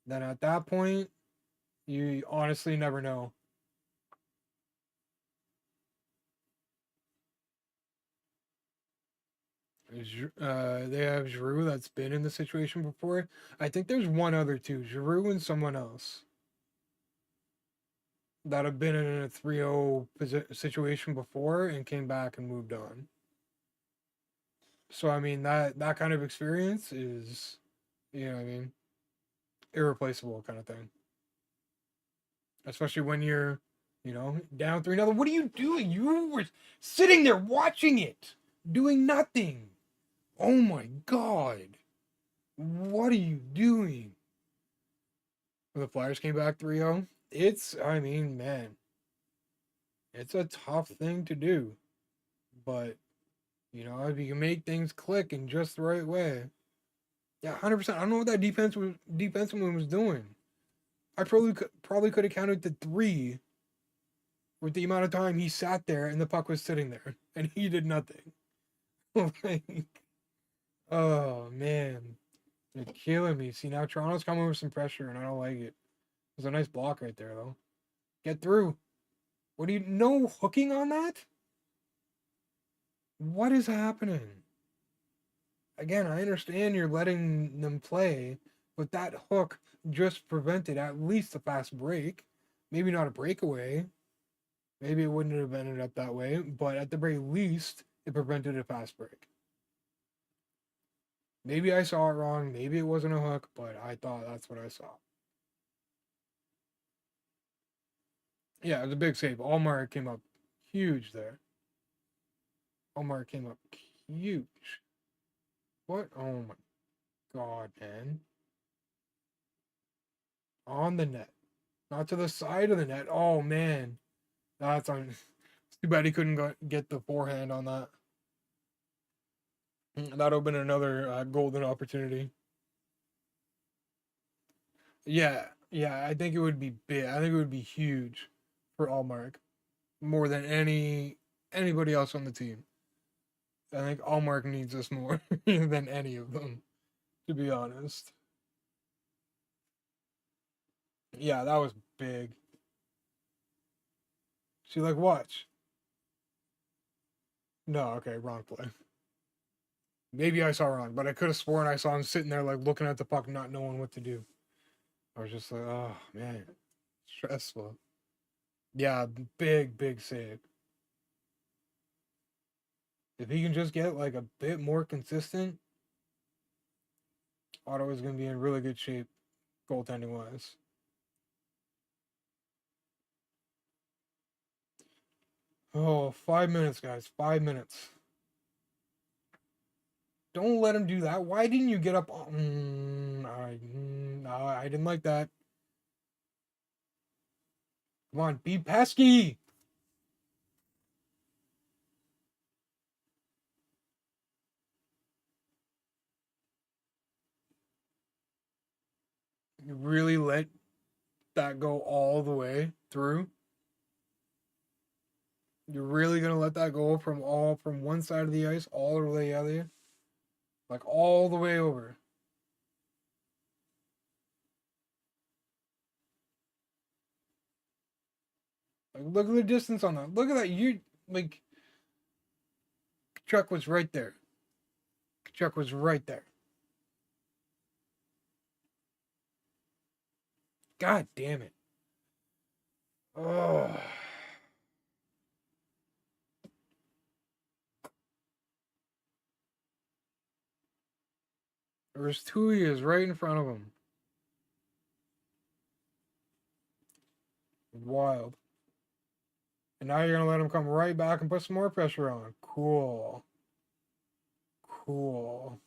then at that point, you honestly never know. They have Giroux that's been in the situation before. I think there's one other too, Giroux and someone else that have been in a 3-0 situation before and came back and moved on. So I mean that kind of experience is, you know what I mean, irreplaceable kind of thing. Especially when you're, you know, down 3-0. What are you doing? You were sitting there watching it, doing nothing. Oh my god. What are you doing? When the Flyers came back 3-0, it's, I mean, man, it's a tough thing to do. But, you know, if you can make things click in just the right way. Yeah, 100%. I don't know what that defenseman was doing. I probably could have counted to 3 with the amount of time he sat there and the puck was sitting there and he did nothing. Like, oh man, they're killing me. See, now Toronto's coming with some pressure and I don't like it. There's a nice block right there though. Get through. What do you, no hooking on that? What is happening? Again, I understand you're letting them play, but that hook just prevented at least a fast break. Maybe not a breakaway. Maybe it wouldn't have ended up that way, but at the very least, it prevented a fast break. Maybe I saw it wrong. Maybe it wasn't a hook, but I thought that's what I saw. Yeah, it was a big save. Allmark came up huge there. Allmark came up huge. What? Oh my god, man. On the net. Not to the side of the net. Oh, man. That's on. It's too bad he couldn't get the forehand on that. That would have been another golden opportunity. Yeah, yeah, I think it would be big. I think it would be huge for Allmark more than anybody else on the team. I think Allmark needs us more than any of them, to be honest. Yeah, that was big. See, like, watch. No, okay, wrong play. Maybe I saw wrong, but I could have sworn I saw him sitting there, like, looking at the puck, not knowing what to do. I was just like, oh, man. Stressful. Yeah, big save. If he can just get, like, a bit more consistent, Ottawa's going to be in really good shape, goaltending wise. Oh, 5 minutes, guys. 5 minutes. Don't let him do that. Why didn't you get up? No, I didn't like that. Come on, be pesky. You really let that go all the way through? You're really gonna let that go from one side of the ice all the way other, like all the way over. Like, look at the distance on that. Look at that. You like Chuck was right there. Chuck was right there. God damn it. Oh. There was two years right in front of him. Wild. And now you're gonna let him come right back and put some more pressure on. Cool. Cool.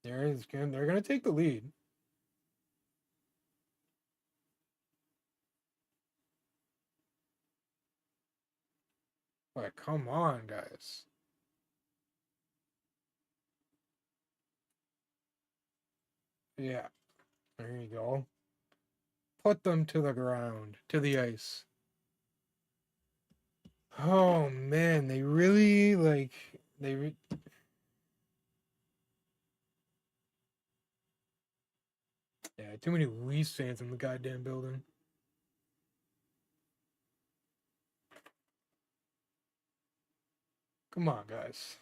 They're gonna take the lead. Like, come on, guys. Yeah. There you go. Put them to the ground, to the ice. Oh man, they really like yeah, too many Leafs fans in the goddamn building. Come on, guys.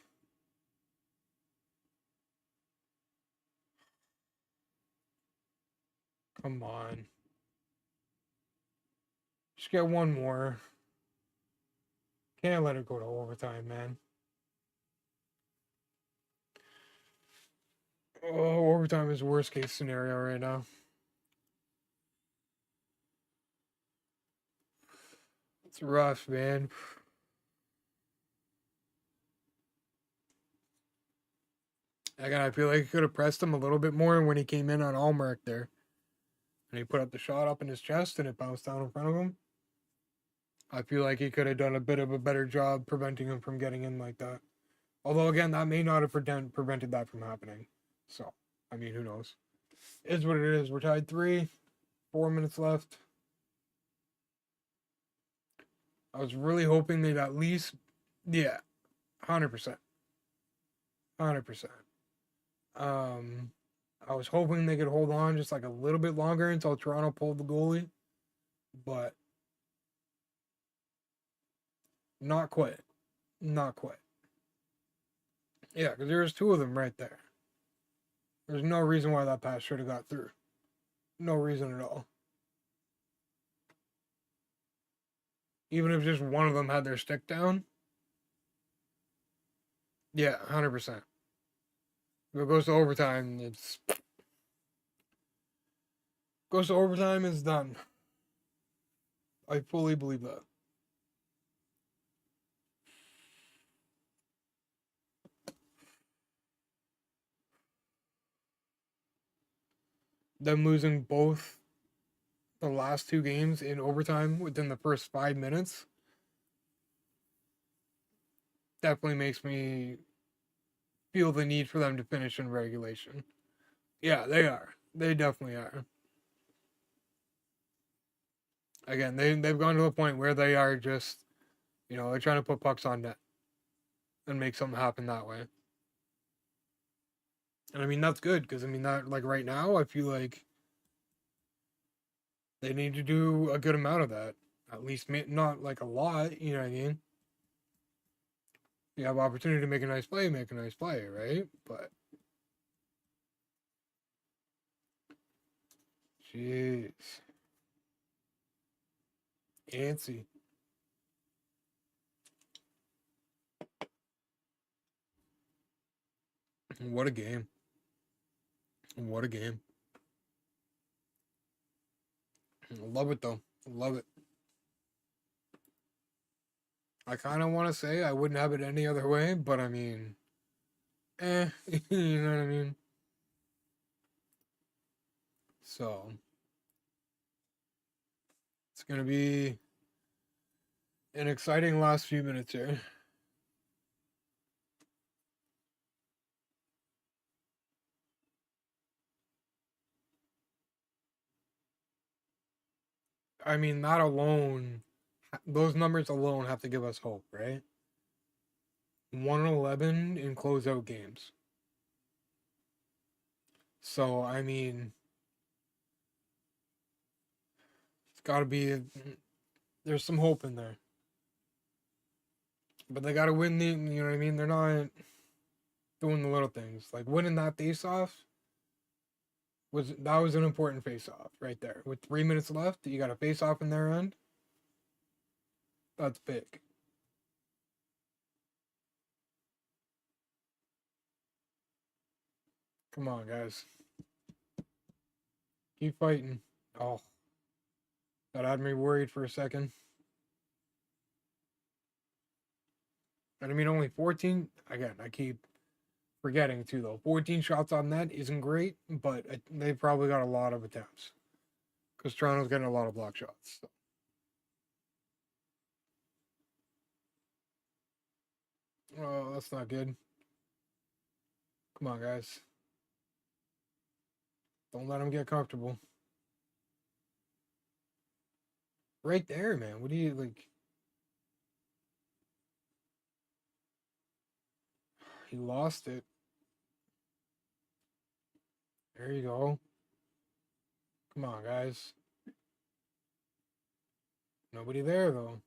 Come on. Just get one more. Can't let it go to overtime, man. Oh, overtime is worst case scenario right now. It's rough, man. Again, I feel like he could have pressed him a little bit more when he came in on Allmark there. And he put up the shot up in his chest and it bounced down in front of him. I feel like he could have done a bit of a better job preventing him from getting in like that. Although, again, that may not have prevented that from happening. So, I mean, who knows? It is what it is. We're tied 3, 4 minutes left. I was really hoping they'd at least, yeah, 100%. 100%. I was hoping they could hold on just like a little bit longer until Toronto pulled the goalie, but not quite. Not quite. Yeah, because there's two of them right there. There's no reason why that pass should have got through. No reason at all. Even if just one of them had their stick down. Yeah, 100%. If it goes to overtime, it's done. I fully believe that. Them losing both the last two games in overtime within the first 5 minutes definitely makes me feel the need for them to finish in regulation. Yeah, they are. They definitely are. Again, they've gone to a point where they are just, they're trying to put pucks on net and make something happen that way. And I mean that's good because that like right now I feel like they need to do a good amount of that. At least not like a lot, you know what I mean? You have opportunity to make a nice play, right? But jeez. Antsy. What a game. What a game. Love it though. Love it. I kind of want to say I wouldn't have it any other way, but I mean, you know what I mean? So, it's going to be an exciting last few minutes here. I mean, that alone, those numbers alone have to give us hope, right? 111 in closeout games. So, I mean, it's got to be, there's some hope in there. But they got to win you know what I mean? They're not doing the little things. Like winning that face off was an important face off right there. With 3 minutes left, you got a face off in their end. That's big. Come on, guys. Keep fighting. Oh, that had me worried for a second. And I mean, only 14. Again, I keep forgetting too, though. 14 shots on net isn't great, but they've probably got a lot of attempts because Toronto's getting a lot of block shots. So. Oh, that's not good. Come on, guys. Don't let them get comfortable. Right there, man. What do you like? He lost it. There you go. Come on, guys. Nobody there, though.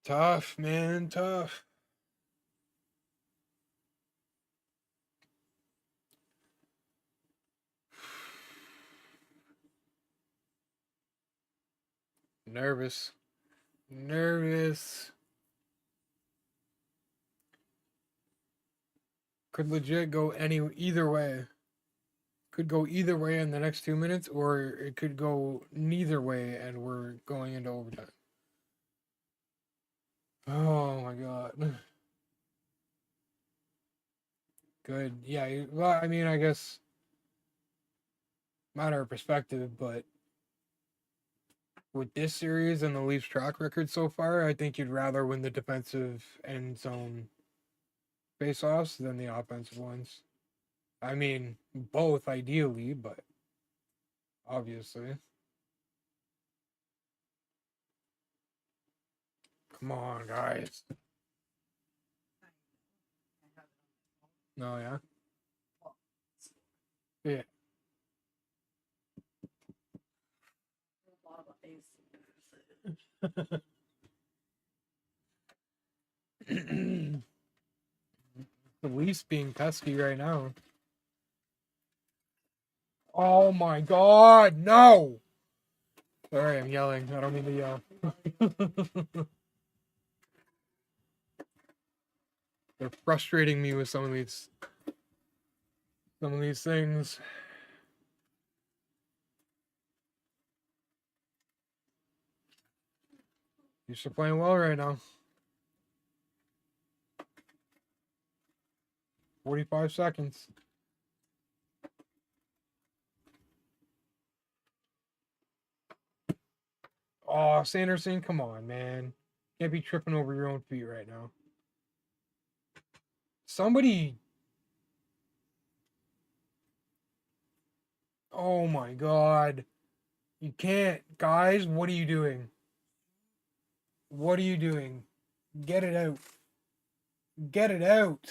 Tough, man. Tough. Nervous. Nervous. Could legit go either way. Could go either way in the next 2 minutes, or it could go neither way, and we're going into overtime. Oh my god. Good. Yeah. Well, I mean, I guess matter of perspective, but with this series and the Leafs' track record so far, I think you'd rather win the defensive end zone face-offs than the offensive ones. I mean, both ideally, but obviously. Come on, guys. No, yeah? Yeah. The Leafs being pesky right now. Oh my god, no! Sorry, I'm yelling. I don't mean to yell. They're frustrating me with some of these things. You're still playing well right now. 45 seconds. Oh, Sanderson, come on, man. Can't be tripping over your own feet right now. Somebody. Oh my god. You can't. Guys, what are you doing? What are you doing? Get it out. Get it out.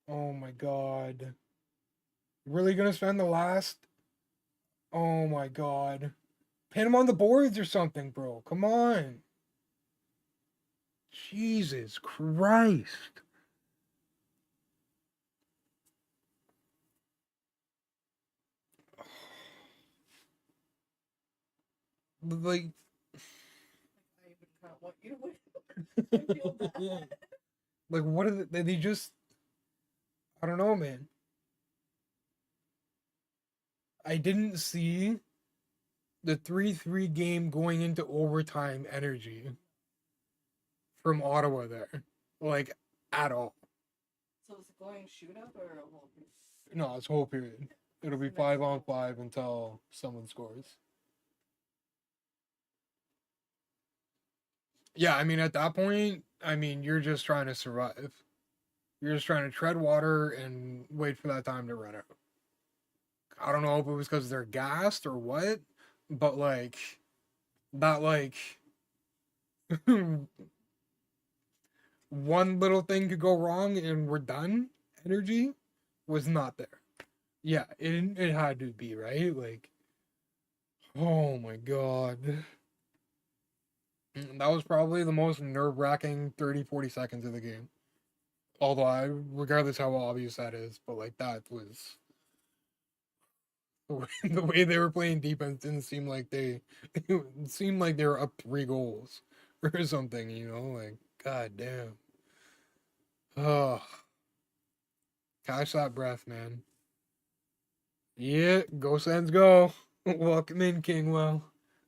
Oh my god. Really gonna spend the last. Oh my god. Pin him on the boards or something, bro. Come on. Jesus Christ. Like. I even kind of want you to win. I feel bad. Like, what are they just. I don't know, man. I didn't see the 3-3 game going into overtime energy from Ottawa there. Like, at all. So is it going shootout or a whole piece? No, it's whole period. It'll be 5-on-5 until someone scores. Yeah, I mean, at that point, I mean, you're just trying to survive. You're just trying to tread water and wait for that time to run out. I don't know if it was because they're gassed or what, but like, that, like, one little thing could go wrong and we're done energy was not there. Yeah, it had to be, right? Like, oh my god. That was probably the most nerve-wracking 30-40 seconds of the game. Although regardless how obvious that is, but like that was the way they were playing defense didn't seem like it seemed like they were up 3 goals or something, like god damn. Oh, catch that breath, man. Yeah, go Sens go. Welcome in, Kingwell.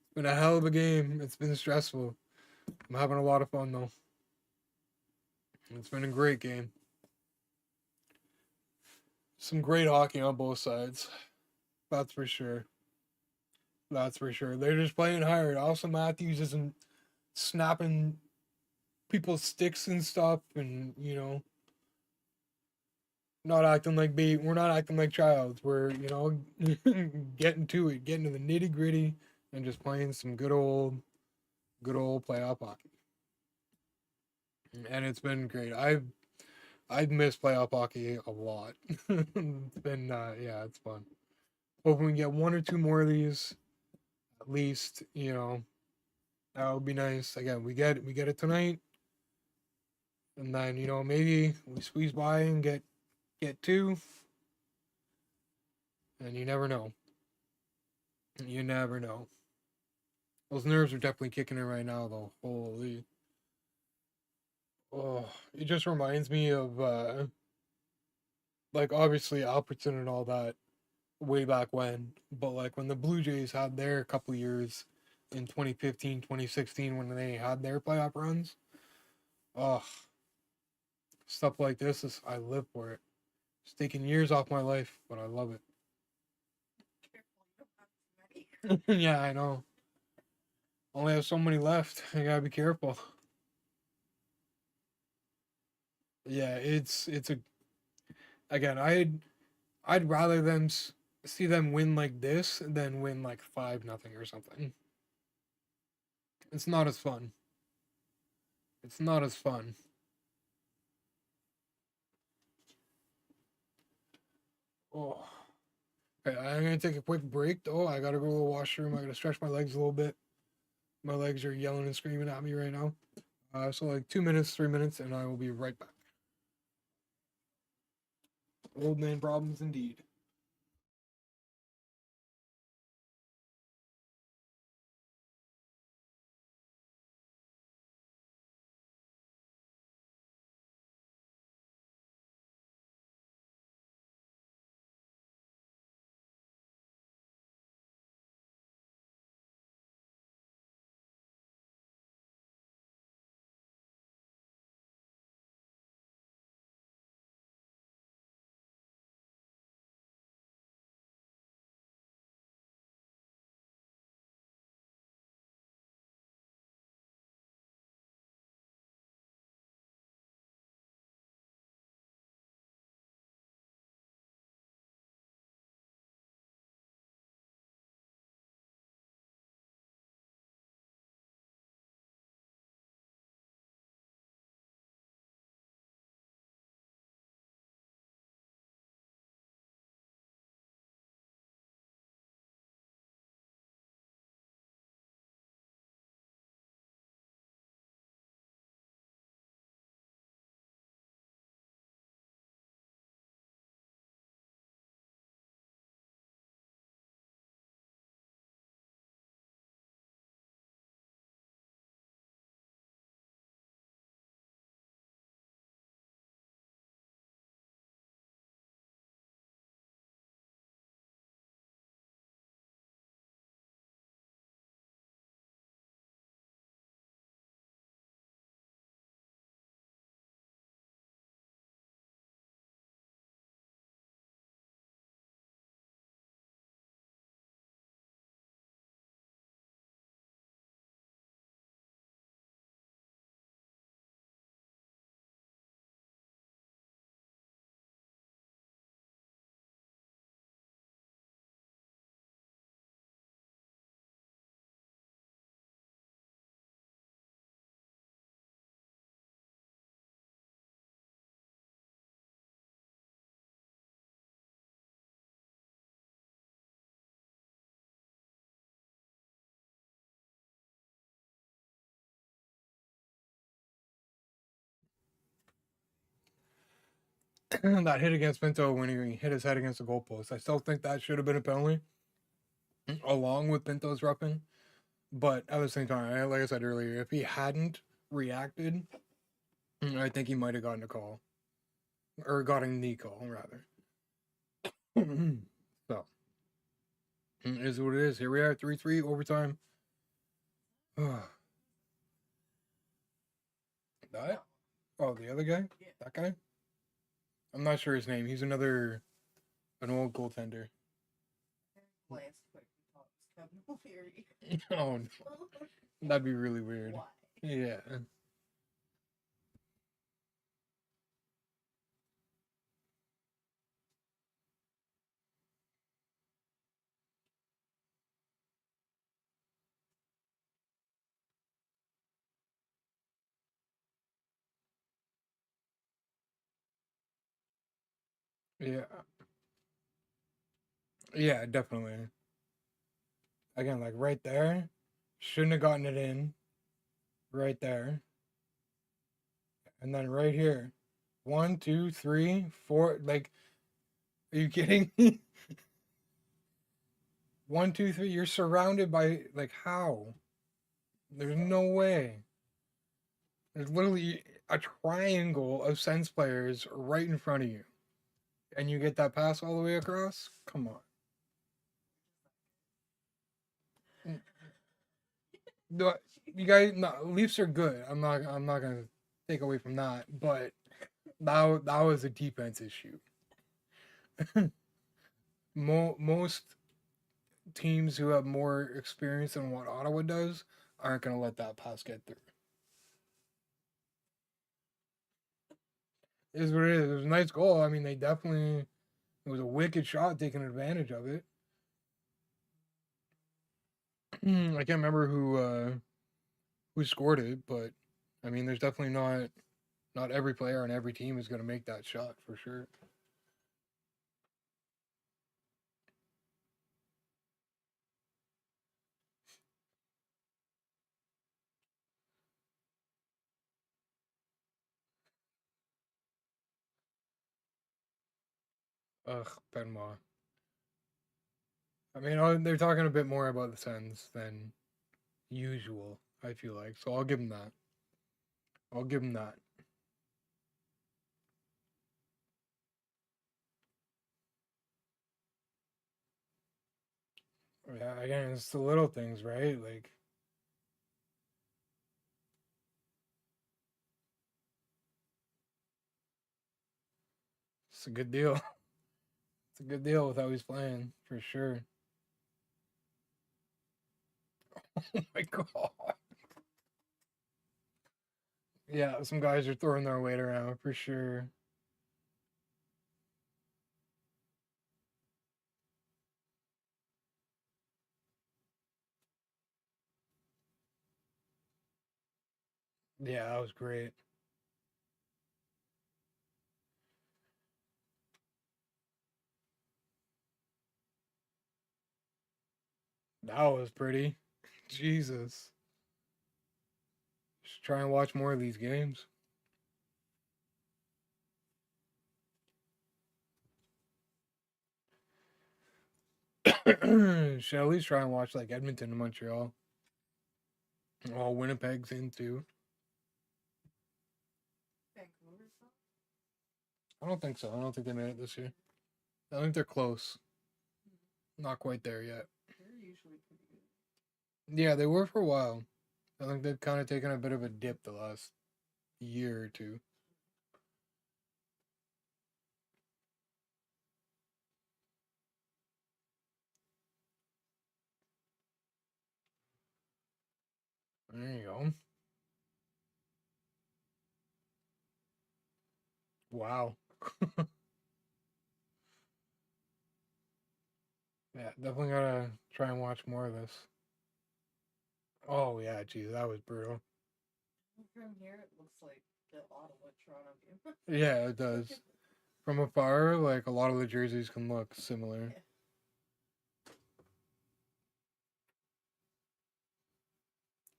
It's been a hell of a game. It's been stressful. I'm having a lot of fun though. It's been a great game. Some great hockey on both sides. That's for sure. That's for sure. They're just playing hard. Also, Matthews isn't snapping people's sticks and stuff, and not acting like we're not acting like childs. We're getting to it, getting to the nitty gritty, and just playing some good old playoff hockey. And it's been great. I've missed playoff hockey a lot. It's been yeah, it's fun. Hoping we can get 1 or 2 more of these, at least. That would be nice. Again, we get it tonight, and then maybe we squeeze by and get 2, and you never know. You never know. Those nerves are definitely kicking in right now, though. Holy. Oh, it just reminds me of like obviously Alperton and all that way back when, but like when the Blue Jays had their couple years in 2015, 2016 when they had their playoff runs. Oh, stuff like this is I live for it. It's taking years off my life, but I love it. Yeah, I know. Only have so many left. I gotta be careful. Yeah, it's a again. I'd rather them see them win like this than win like 5-0 or something. It's not as fun. It's not as fun. Oh, okay. I'm gonna take a quick break though. I gotta go to the washroom. I gotta stretch my legs a little bit. My legs are yelling and screaming at me right now. So like 2 minutes, 3 minutes, and I will be right back. Old man problems indeed. that hit against Pinto when he hit his head against the goalpost. I still think that should have been a penalty, along with Pinto's roughing. But at the same time, like I said earlier, if he hadn't reacted, I think he might have gotten a call. Or gotten the call, rather. So, it is what it is. Here we are, 3-3, overtime. That? Oh, the other guy? Yeah. That guy? I'm not sure his name. He's an old goaltender. Last quick, we thought it was Kevin O'Leary. Oh, no. That'd be really weird. Why? Yeah. Yeah. Yeah, definitely. Again, like right there, shouldn't have gotten it in. Right there. And then right here. 1, 2, 3, 4. Like, are you kidding me? 1, 2, 3. You're surrounded by, like, how? There's no way. There's literally a triangle of Sens players right in front of you. And you get that pass all the way across? Come on. You guys, no, Leafs are good. I'm not gonna take away from that, but that was a defense issue. Most teams who have more experience than what Ottawa does aren't gonna let that pass get through. It is what it is. It was a nice goal. I mean, they definitely, it was a wicked shot, taking advantage of it. I can't remember who scored it, but I mean, there's definitely not every player on every team is going to make that shot for sure. Ugh, Benoit. I mean, they're talking a bit more about the Sens than usual, I feel like. So I'll give them that. I'll give them that. Yeah, again, it's the little things, right? Like, it's a good deal. It's a good deal with how he's playing, for sure. Oh my god. Yeah, some guys are throwing their weight around, for sure. Yeah, that was great. That was pretty. Jesus. Just try and watch more of these games. Should at least try and watch like Edmonton and Montreal. Oh, Winnipeg's in too. Vancouver stuff? I don't think so. I don't think they made it this year. I think they're close. Not quite there yet. They're usually pretty good. Yeah, they were for a while. I think they've kind of taken a bit of a dip the last year or two. There you go. Wow. Yeah, definitely gotta try and watch more of this. Oh yeah, geez, that was brutal. From here, it looks like the Ottawa Toronto game. Yeah, it does. From afar, like a lot of the jerseys can look similar. Yeah.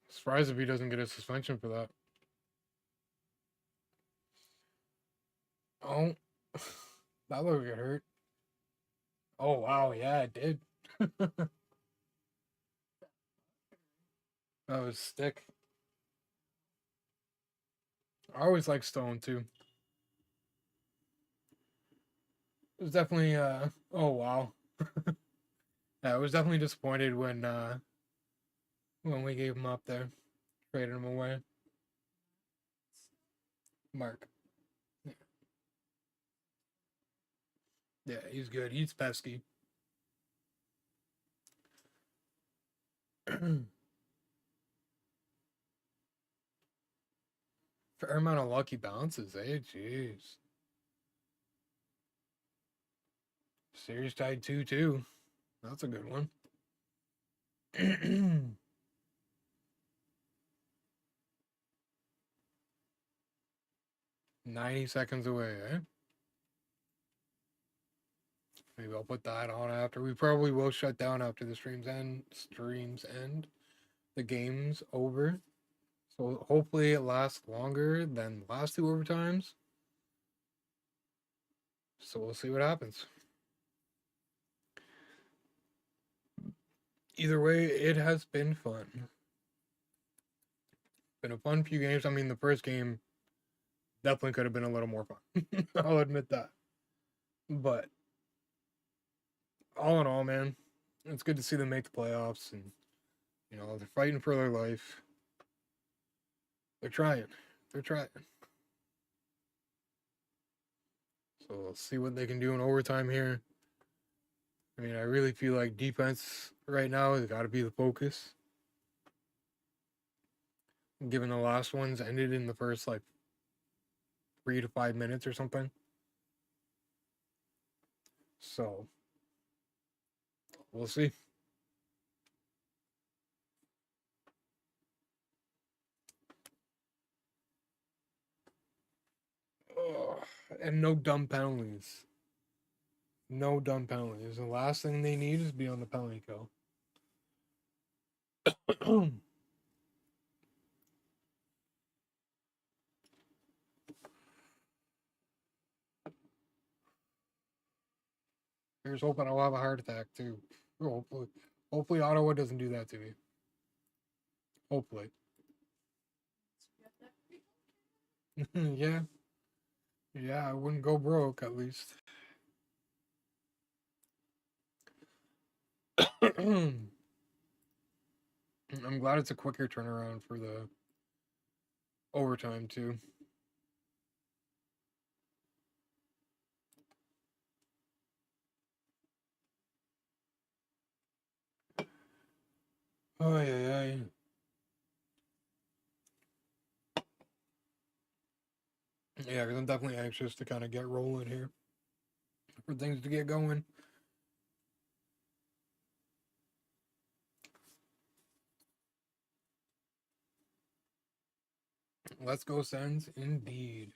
Surprised if he doesn't get a suspension for that. Oh. That looked like it hurt. Oh, wow. Yeah, it did. That was stick. I always like Stone, too. It was definitely, oh, wow. Yeah, I was definitely disappointed when we gave him up there. Traded him away. Mark. Yeah, he's good. He's pesky. Fair amount of lucky bounces, eh? Jeez. Series tied 2-2. That's a good one. 90 seconds away, eh? Maybe I'll put that on after. We probably will shut down after the streams end. The game's over. So hopefully it lasts longer than the last two overtimes. So we'll see what happens. Either way, it has been fun. Been a fun few games. I mean, the first game definitely could have been a little more fun. I'll admit that. But all in all, man, it's good to see them make the playoffs, and they're fighting for their life. They're trying. They're trying. So we'll see what they can do in overtime here. I mean, I really feel like defense right now has got to be the focus. Given the last ones ended in the first 3 to 5 minutes or something. So we'll see. Ugh. And no dumb penalties. No dumb penalties. The last thing they need is be on the penalty kill. Here's hoping I'll have a heart attack too. Hopefully Ottawa doesn't do that to me. Hopefully. Yeah. Yeah, I wouldn't go broke at least. I'm glad it's a quicker turnaround for the overtime too. Oh yeah. Yeah, because I'm definitely anxious to kind of get rolling here for things to get going. Let's go, Sens, indeed.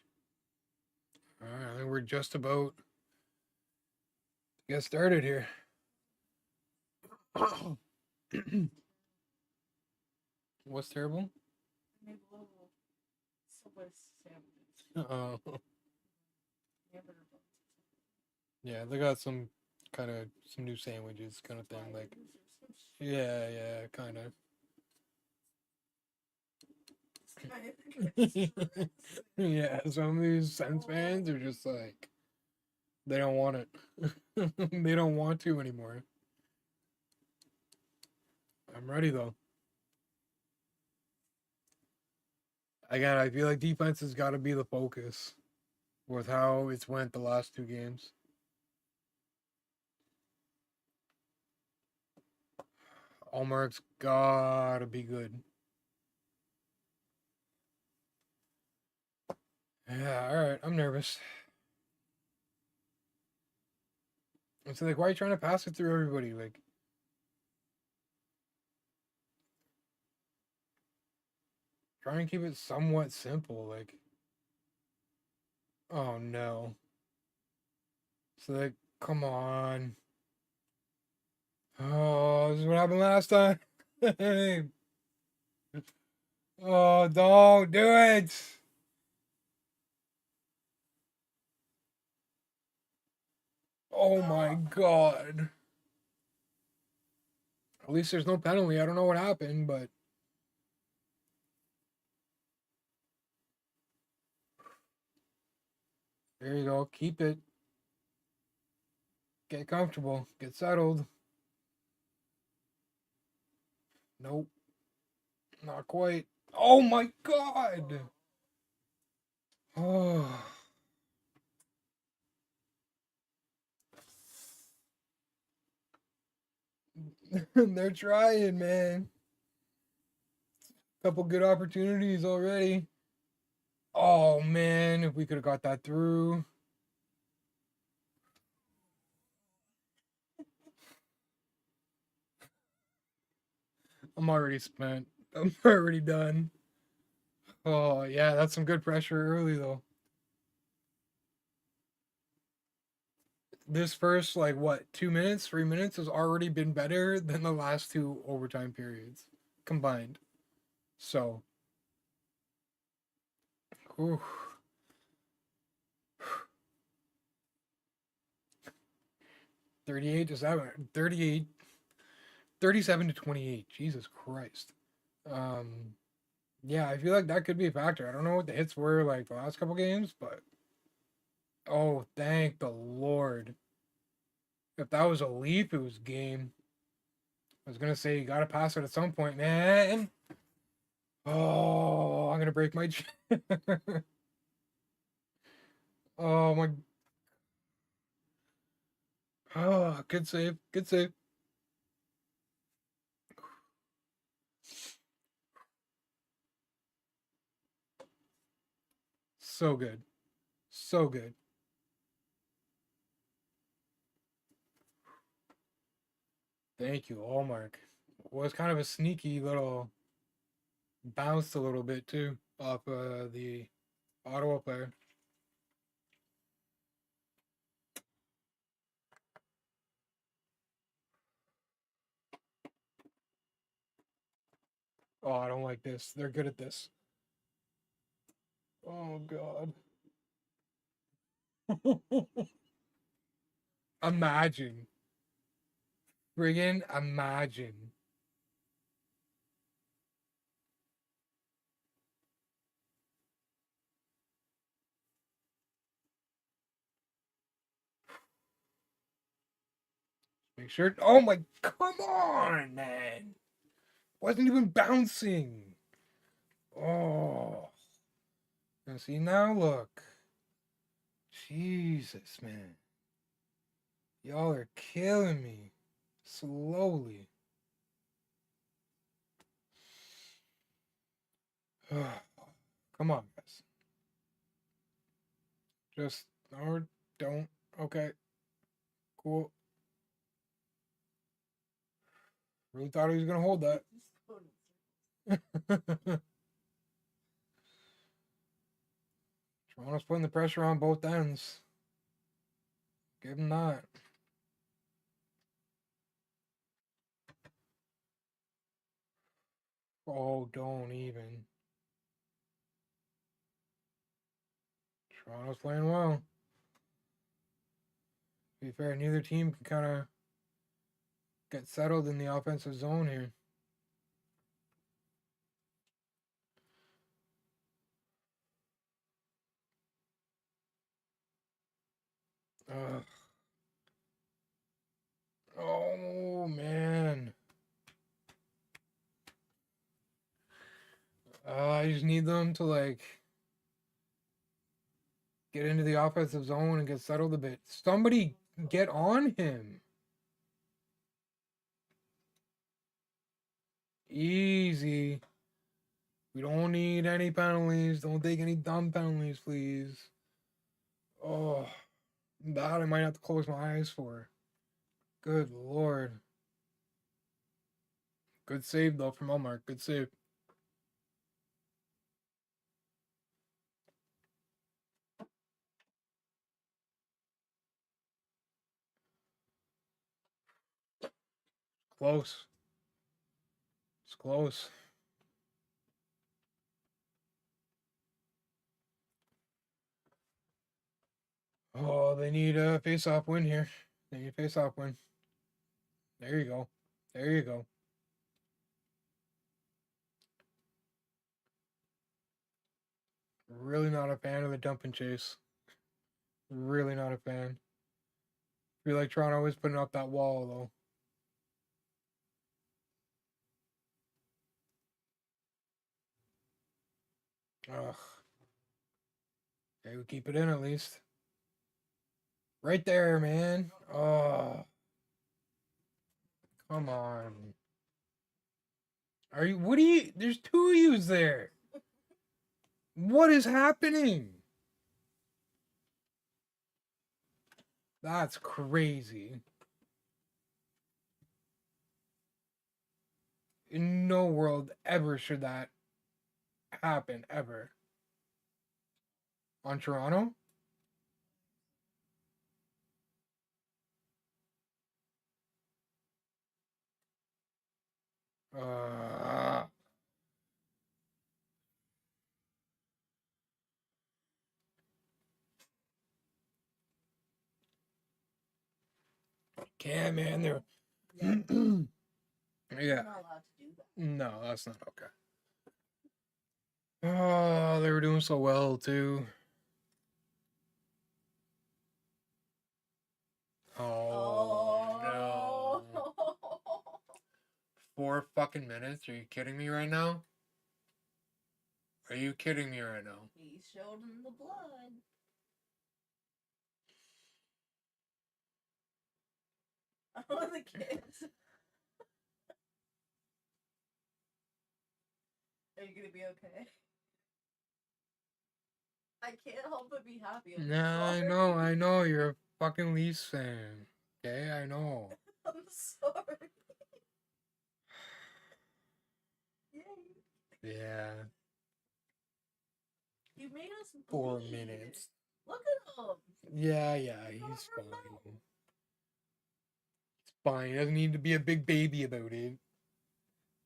All right, we're just about to get started here. What's terrible? I made little Subway sandwiches. Oh. Yeah, they got some new sandwiches kind of thing. Like, yeah, kind of. Yeah, some of these Sens fans are just like, they don't want it. They don't want to anymore. I'm ready though. Again, I feel like defense has got to be the focus with how it's went the last two games. Allmark's gotta be good. Yeah, alright, I'm nervous. It's like, why are you trying to pass it through everybody? Like, try and keep it somewhat simple. Like, oh no. So, like, come on. Oh, this is what happened last time. Oh, don't do it. Oh my god. At least there's no penalty. I don't know what happened, but there you go. Keep it. Get comfortable. Get settled. Nope. Not quite. Oh my god. Oh. They're trying, man. Couple good opportunities already. Oh man, if we could have got that through. I'm already spent. I'm already done. Oh yeah, that's some good pressure early though. This first like what 2 minutes, 3 minutes has already been better than the last two overtime periods combined. So, whew. 38 to 7, 38, 37 to 28. Jesus Christ. Um, yeah, I feel like that could be a factor. I don't know what the hits were like the last couple games, but oh, thank the Lord. If that was a leap, it was game. I was gonna say you gotta pass it at some point, man. Oh, I'm gonna break my. Oh my. Oh, good save. Good save. So good. So good. Thank you, Allmark. Was kind of a sneaky little bounced a little bit too off the Ottawa player. Oh, I don't like this. They're good at this. Oh God. Imagine. Friggin' imagine. Make sure. Oh my. Come on, man. Wasn't even bouncing. Oh. Now see now look. Jesus, man. Y'all are killing me. Slowly. Come on, guys. Just or don't. Okay. Cool. Really thought he was gonna hold that. Toronto's putting the pressure on both ends. Give him that. Oh, don't even. Toronto's playing well. To be fair, neither team can kind of get settled in the offensive zone here. Ugh. Oh man. I just need them to like get into the offensive zone and get settled a bit. Somebody get on him. Easy. We don't need any penalties. Don't take any dumb penalties, please. Oh, that I might have to close my eyes for. Good lord. Good save though from Elmark. Good save. Close. It's close. Oh, they need a face-off win here. Then you face off win. There you go. There you go. Really not a fan of the dump and chase. Really not a fan. Feel like Toronto is putting up that wall though. Ugh. Okay, we keep it in at least. Right there, man. Oh, come on. Are you? What are you? There's two of yous there. What is happening? That's crazy. In no world ever should that happen ever. On Toronto? Uh, can't, man. They're Yeah. yeah. You're not allowed to do that. No, that's not okay. Oh, they were doing so well too. Oh no. Oh. 4 fucking minutes? Are you kidding me right now? Are you kidding me right now? He showed him the blood. Oh, the kids. Are you gonna be okay? I can't help but be happy. Nah, I know. You're a fucking Leafs fan. Okay, I know. I'm sorry. Yay. Yeah. You made us 4 bleed. minutes. Look at him. Yeah, he's fine. It's fine. He doesn't need to be a big baby about it.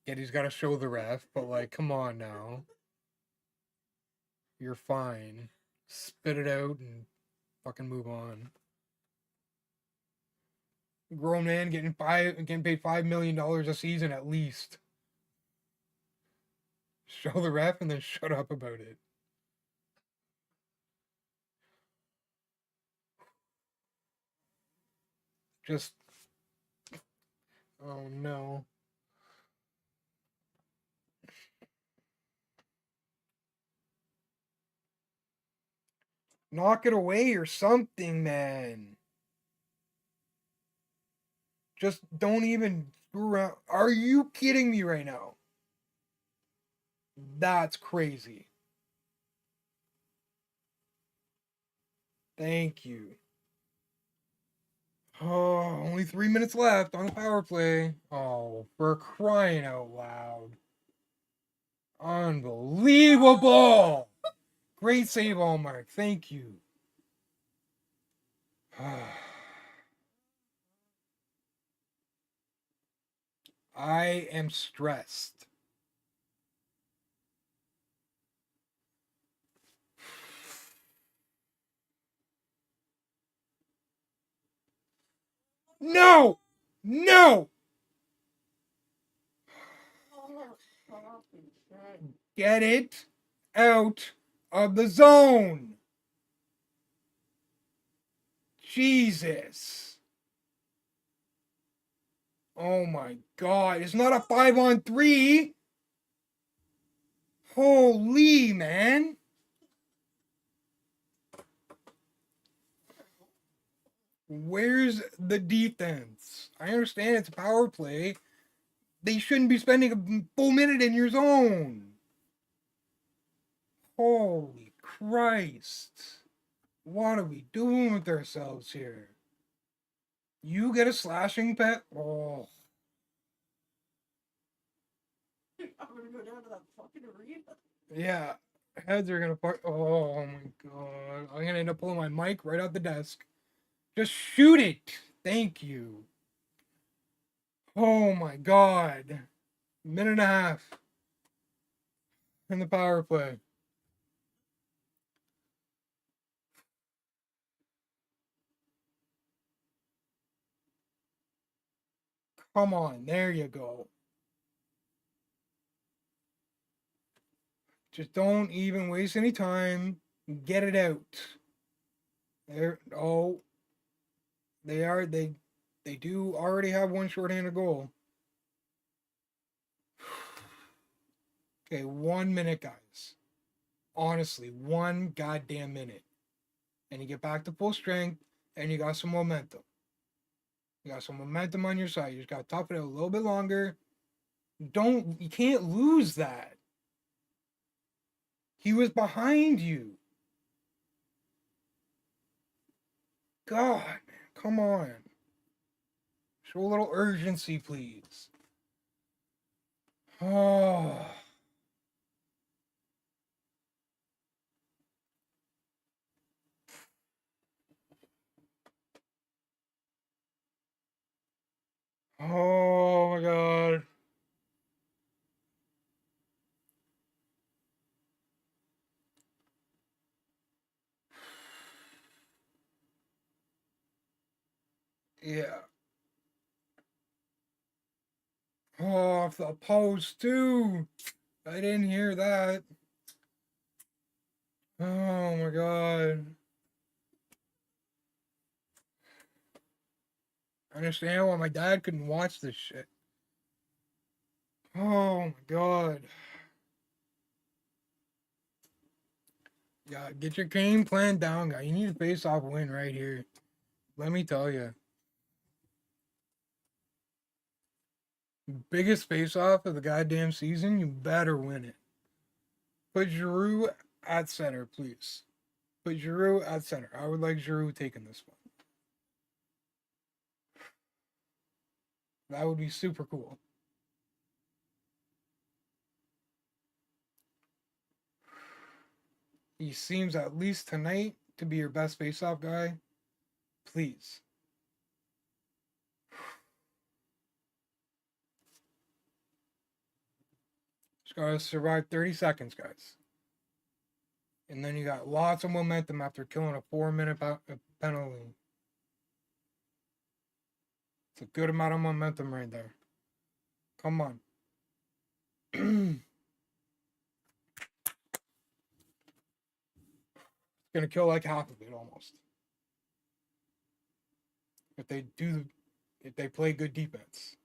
Yet he's got to show the ref, but like, come on now. You're fine. Spit it out and fucking move on. Grown man getting paid $5 million a season at least. Show the ref and then shut up about it. Just, oh no. Knock it away or something, man. Just don't even screw around. Are you kidding me right now? That's crazy. Thank you. Oh, only 3 minutes left on the power play. Oh, for crying out loud. Unbelievable. Great save, Allmark. Thank you. I am stressed. No! No! Get it out of the zone. Jesus. Oh my god. It's not a 5-on-3. Holy, man. Where's the defense? I understand it's a power play. They shouldn't be spending a full minute in your zone. Holy Christ. What are we doing with ourselves here? You get a slashing pet? Oh. I'm gonna go down to that fucking arena. Yeah. Heads are gonna fuck. Oh my god. I'm gonna end up pulling my mic right out the desk. Just shoot it. Thank you. Oh my god. Minute and a half in the power play. Come on, there you go. Just don't even waste any time. Get it out. There. Oh, they do already have one shorthanded goal. Okay, 1 minute, guys. Honestly, 1 goddamn minute. And you get back to full strength, and you got some momentum. You got some momentum on your side. You just got to tough it out a little bit longer. You can't lose that. He was behind you. God, man, come on. Show a little urgency, please. Oh. Oh my God. Yeah. Oh, off the post too. I didn't hear that. Oh my God. I understand why my dad couldn't watch this shit. Oh my God. Yeah, get your game plan down, guy. You need a face-off win right here. Let me tell you. Biggest face-off of the goddamn season, you better win it. Put Giroux at center, please. Put Giroux at center. I would like Giroux taking this one. That would be super cool. He seems, at least tonight, to be your best face-off guy. Please. Just gotta survive 30 seconds, guys. And then you got lots of momentum after killing a 4-minute penalty. It's a good amount of momentum right there. Come on. It's gonna kill like half of it almost. If they play good defense.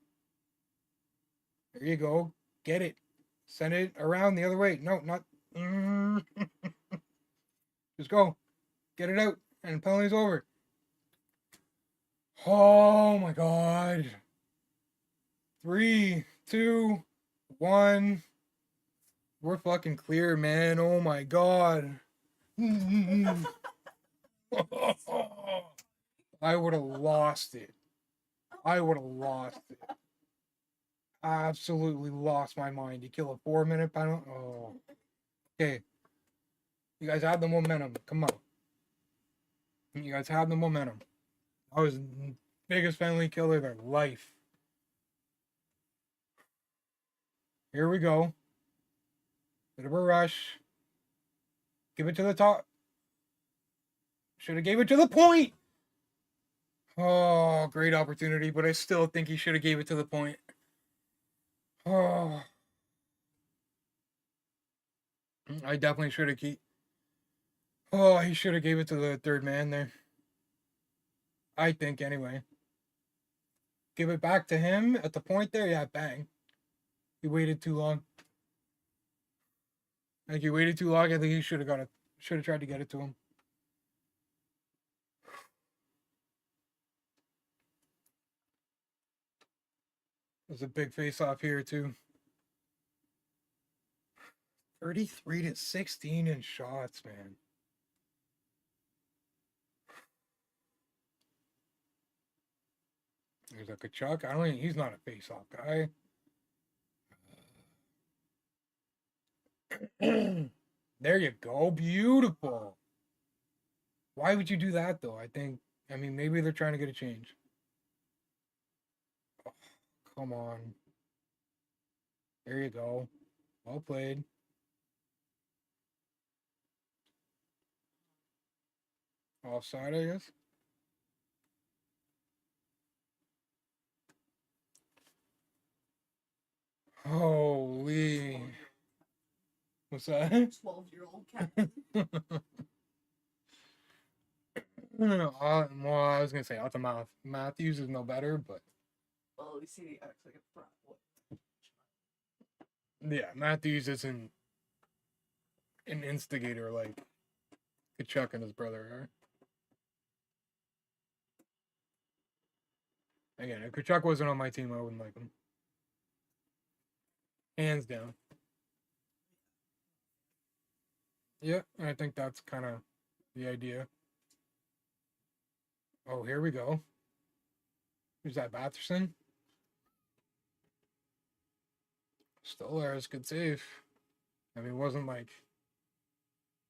There you go. Get it. Send it around the other way. No, not. Just go. Get it out. And penalty's over. Oh my God. 3, 2, 1. We're fucking clear, man. Oh my God. I would have lost it. I would have lost it. Absolutely lost my mind. You kill a 4-minute penalty. Oh. Okay. You guys have the momentum. Come on. You guys have the momentum. I was the biggest penalty killer of their life. Here we go. Bit of a rush. Give it to the top. Should have gave it to the point. Oh, great opportunity, but I still think he should have gave it to the point. Oh. I definitely should have Oh, he should have gave it to the third man there. I think anyway. Give it back to him at the point there. Yeah, bang. He waited too long. I think he waited too long. I think he should have tried to get it to him. There's a big face off here too. 33-16 in shots, man. There's a Kachuk. He's not a face off guy. There you go. Beautiful. Why would you do that though? I mean, maybe they're trying to get a change. Oh, come on. There you go. Well played. Offside, I guess. Holy. 12-year-old What's that? 12-year-old cat. Well, I was gonna say Automath Matthews is no better, but Well, we see he acts like a frat boy. yeah, Matthews isn't an instigator like Kachuk and his brother are. Again, if Kachuk wasn't on my team, I wouldn't like him. Hands down. Yeah, I think that's kind of the idea. Oh, here we go. Who's that, Batherson? Stolar's good save. I mean, it wasn't like...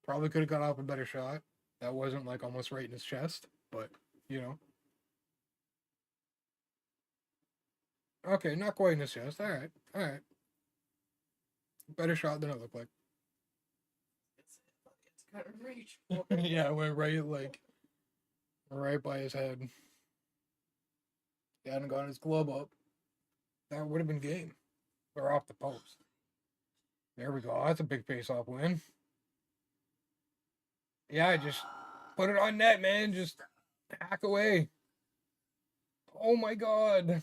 Probably could have got off a better shot. That wasn't like almost right in his chest, but, you know. Okay, not quite in his chest. Alright, alright. Better shot than it looked like. It's kind of reach. Yeah, it went right, like, right by his head. He hadn't got his glove up. That would have been game. Or off the post. There we go. That's a big face-off win. Yeah, just put it on net, man. Just hack away. Oh my god.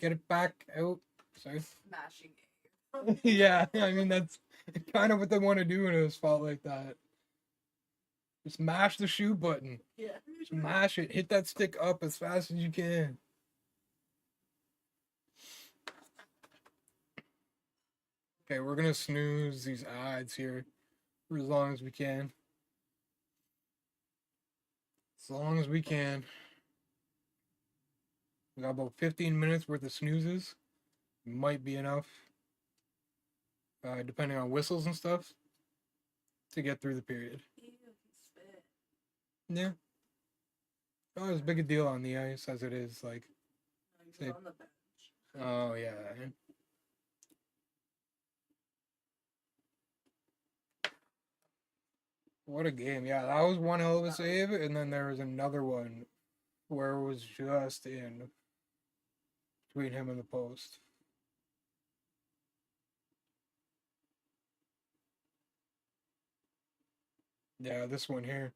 Get it back out. Sorry. Smashing Yeah, I mean, that's kind of what they want to do in a spot like that. Just mash the shoot button. Yeah. Just mash it. Hit that stick up as fast as you can. Okay, we're going to snooze these ads here for as long as we can. As long as we can. We got about 15 minutes worth of snoozes. Might be enough. Depending on whistles and stuff. To get through the period. Ew, he spit. Yeah. Not as big a deal on the ice as it is, like... No, he was on the bench. Oh, yeah. What a game. Yeah, that was one hell of a save. And then there was another one where it was just in between him and the post. Yeah, this one here.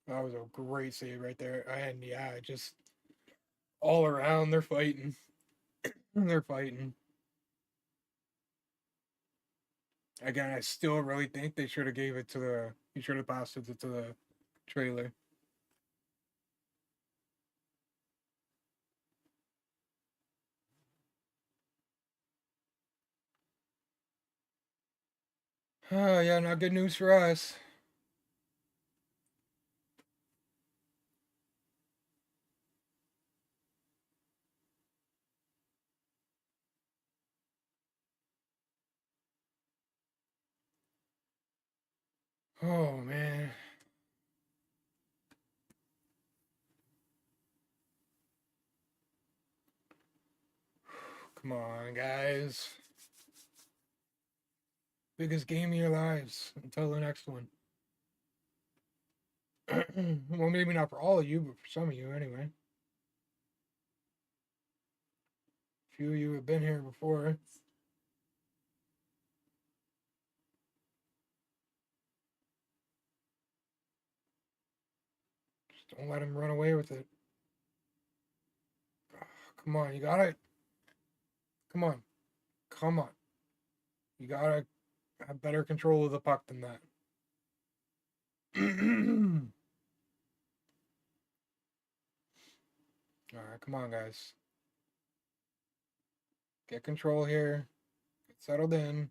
That was a great save right there. And yeah, just all around, they're fighting. They're fighting. Again, I still really think they should have gave it to the... He should have passed it to the trailer. Oh, yeah, not good news for us. Oh, man. Come on, guys. Biggest game of your lives until the next one. Well, maybe not for all of you, but for some of you anyway. A few of you have been here before. Just don't let him run away with it. Oh, come on, you got it. Come on. Come on. You gotta have better control of the puck than that. Alright, come on, guys. Get control here. Get settled in.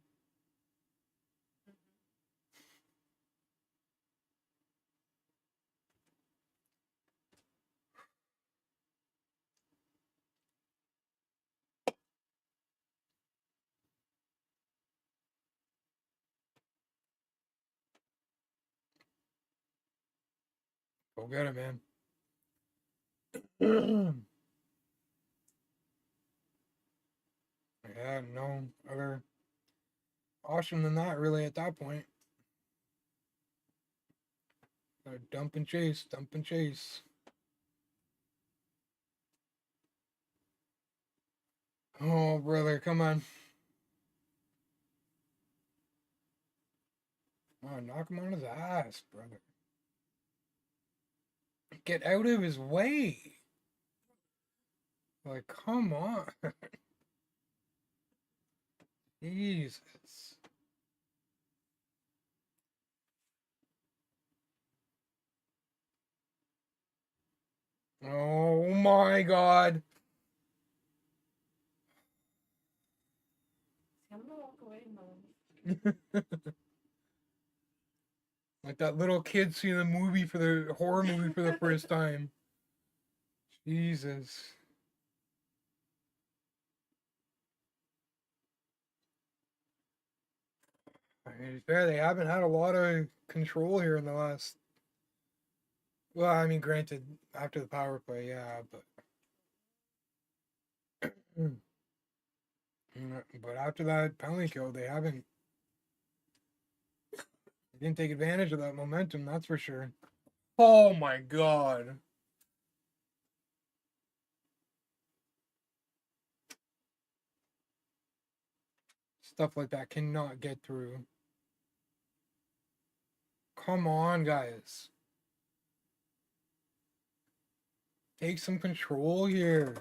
Go get it, man. Yeah, no other option than that, really, at that point. Dump and chase, dump and chase. Oh, brother, come on. Oh, knock him on his ass, brother. Get out of his way. Like, come on. Jesus. Oh my god. I'm gonna walk away now. Like that little kid seeing the movie for the horror movie for the first time. Jesus. I mean, it's fair, they haven't had a lot of control here in the last. Well, I mean, granted, after the power play, yeah, but. But after that penalty kill, they haven't. They didn't take advantage of that momentum, that's for sure. Oh my god. Stuff like that cannot get through. Come on, guys. Take some control here.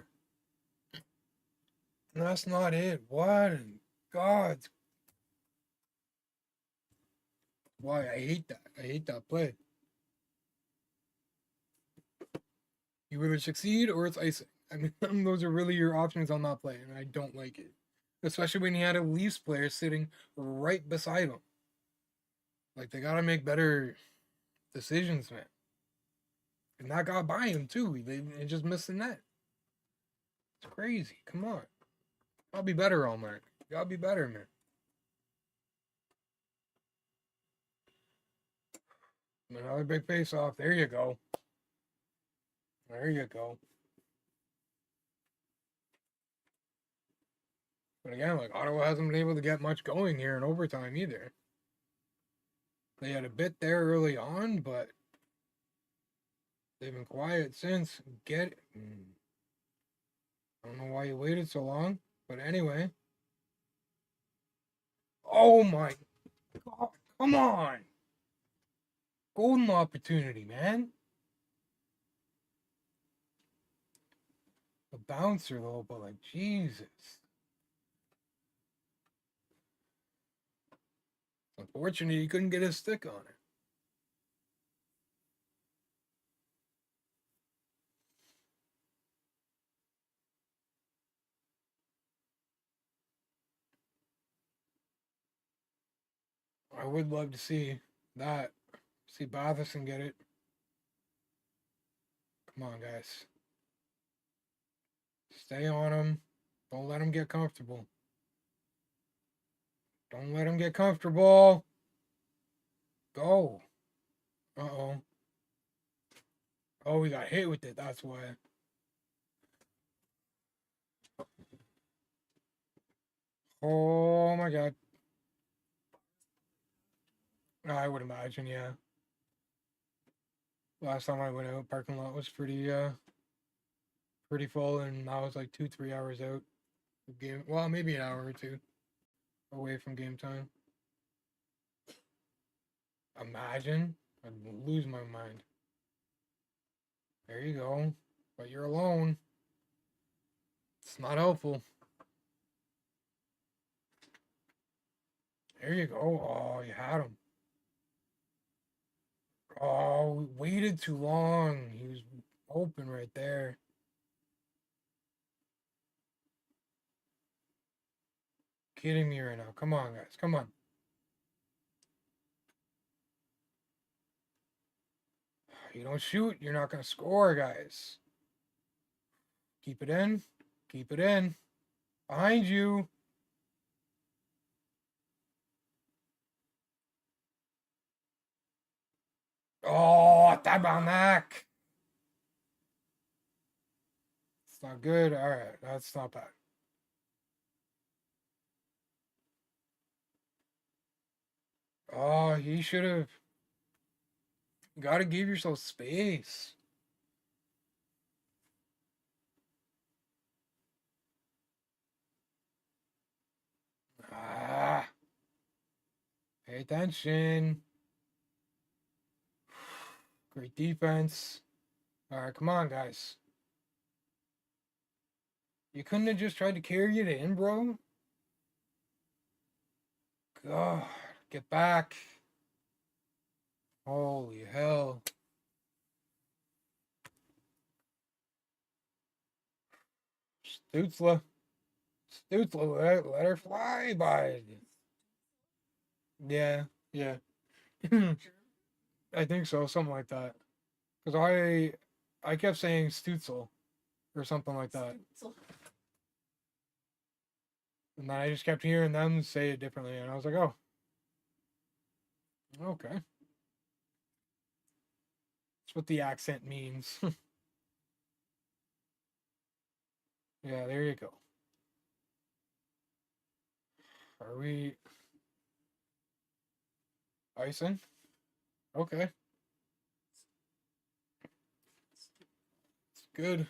That's not it. What in God's. Why? I hate that. I hate that play. You either succeed or it's icing. I mean, those are really your options on that play, and I don't like it. Especially when you had a Leafs player sitting right beside him. Like, they gotta make better decisions, man. And that got by him, too. They just missed the net. It's crazy. Come on. I'll be better on that. Gotta be better, man. Another big face off. There you go. There you go. But again, like, Ottawa hasn't been able to get much going here in overtime either. They had a bit there early on, but they've been quiet since. Get it. I don't know why you waited so long, but anyway. Oh my god, come on. Golden opportunity, man. The bouncer though, but like, Jesus. Unfortunately, he couldn't get his stick on it. I would love to see that. See Batherson get it. Come on, guys. Stay on him. Don't let him get comfortable. Don't let him get comfortable. Go. Uh-oh. Oh, we got hit with it. That's why. Oh my god. I would imagine, yeah. Last time I went out, parking lot was pretty full, and I was like 2-3 hours out of game. Well, maybe an hour or two away from game time. Imagine, I'd lose my mind. There you go, but you're alone. It's not helpful. There you go. Oh, you had him. Oh, we waited too long. He was open right there. Kidding me right now. Come on, guys. Come on. You don't shoot, you're not going to score, guys. Keep it in. Keep it in. Behind you. Oh, tabarnak. It's not good. All right, that's not bad. Oh, he should have. Got to give yourself space. Ah, pay attention. Great defense. All right, come on, guys. You couldn't have just tried to carry it in, bro? God, get back. Holy hell. Stutzla. Let her fly by. Yeah, yeah. I think so, something like that. Because I kept saying Stutzel or something like that. And then I just kept hearing them say it differently, and I was like, oh, okay. That's what the accent means. Yeah, there you go. Are we icing? Okay, it's good.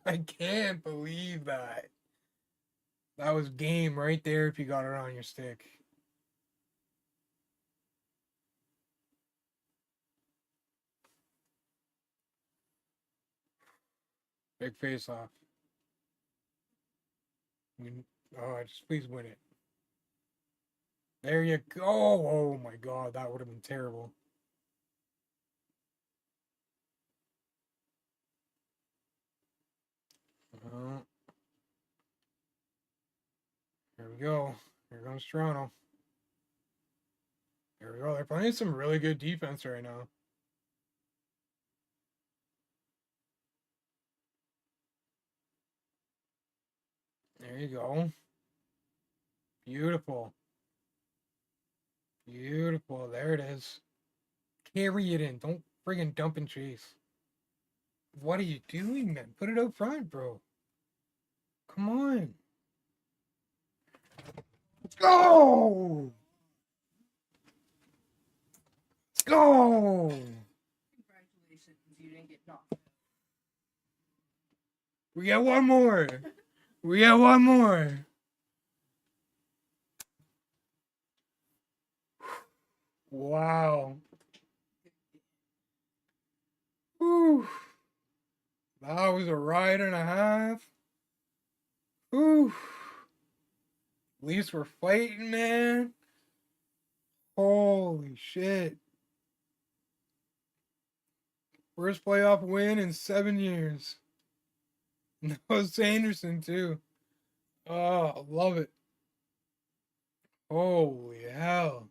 I can't believe that. That was game right there if you got it on your stick. Big face off. Oh, just please win it. There you go. Oh my god, that would have been terrible. Uh, Here we go. Here comes Toronto. There we go. They're playing some really good defense right now. There you go. Beautiful. Beautiful. There it is. Carry it in. Don't friggin' dump and chase. What are you doing, man? Put it up front, bro. Come on. Let's go! Let's go! Congratulations, you didn't get knocked. We got one more. We got one more. Wow. Whew. That was a ride and a half. Whew. Leafs were fighting, man. Holy shit. First playoff win in 7 years. Noah Sanderson, too. Oh, I love it. Holy hell.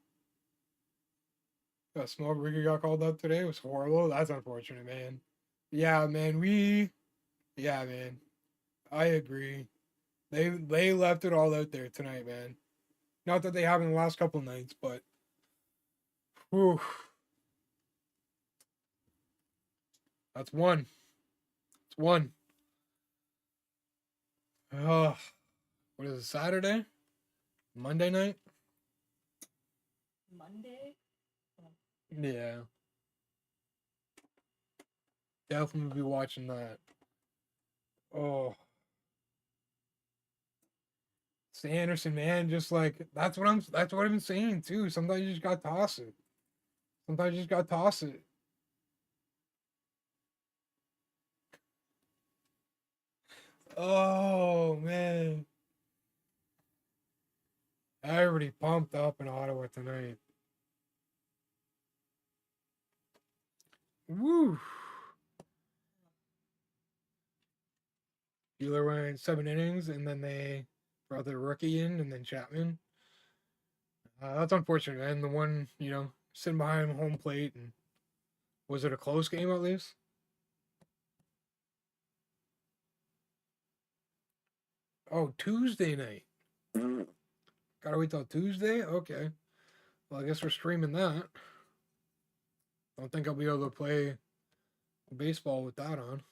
That small rigger got called up today. It was horrible. That's unfortunate, man. Yeah, man. Yeah, man. I agree. They left it all out there tonight, man. Not that they have in the last couple nights, but whew. That's one. It's one. Oh, what is it, Saturday? Monday night? Monday? Yeah. Definitely be watching that. Oh. Sanderson, man, just like that's what I've been saying too. Sometimes you just gotta toss it. Sometimes you just gotta toss it. Oh man. Everybody pumped up in Ottawa tonight. Woo. Bueller went 7 innings and then they brought the rookie in and then Chapman. That's unfortunate, man. The one, sitting behind home plate, and was it a close game at least? Oh, Tuesday night. Gotta wait till Tuesday? Okay. Well, I guess we're streaming that. Don't think I'll be able to play baseball with that on.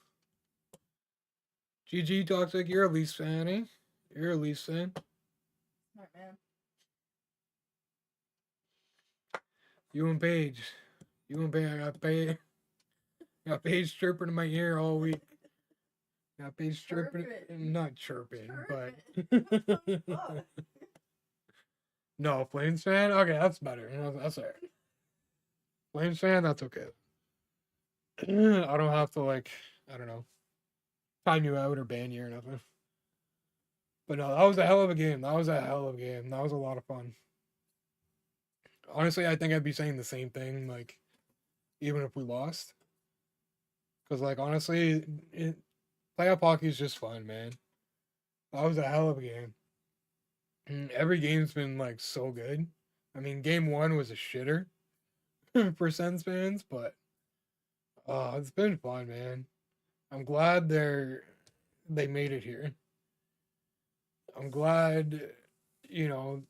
GG Toxic, you're a Leafs fan, eh? You're a Leafs fan. Smart man. You and Paige. I got Paige chirping in my ear all week. Happy's chirping, Chirping. not chirping, but Fuck. no, Flames fan. Okay, that's better. That's alright. Flames fan, that's okay. I don't have to like, I don't know, time you out or ban you or nothing. But no, that was a hell of a game. That was a hell of a game. That was a lot of fun. Honestly, I think I'd be saying the same thing, like, even if we lost. Because, like, honestly, playoff hockey is just fun, man. That was a hell of a game. And every game's been, like, so good. I mean, game one was a shitter for Sens fans, but it's been fun, man. I'm glad they made it here. I'm glad, you know,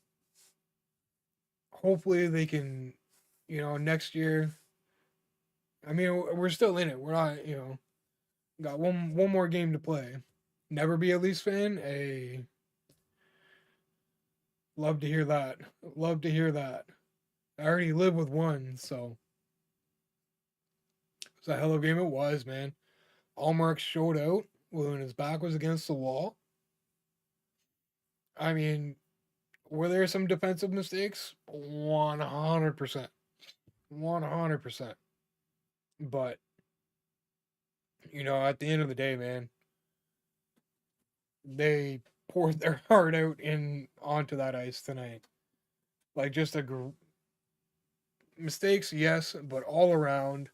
hopefully they can, next year. I mean, we're still in it. We're not, got one more game to play. Never be a Leafs fan. Love to hear that. Love to hear that. I already live with one, so it's a hell of a game it was, man. Allmark showed out when his back was against the wall. I mean, were there some defensive mistakes? 100%. 100%. But, at the end of the day, man, they poured their heart out in onto that ice tonight. Like just mistakes, yes, but all around,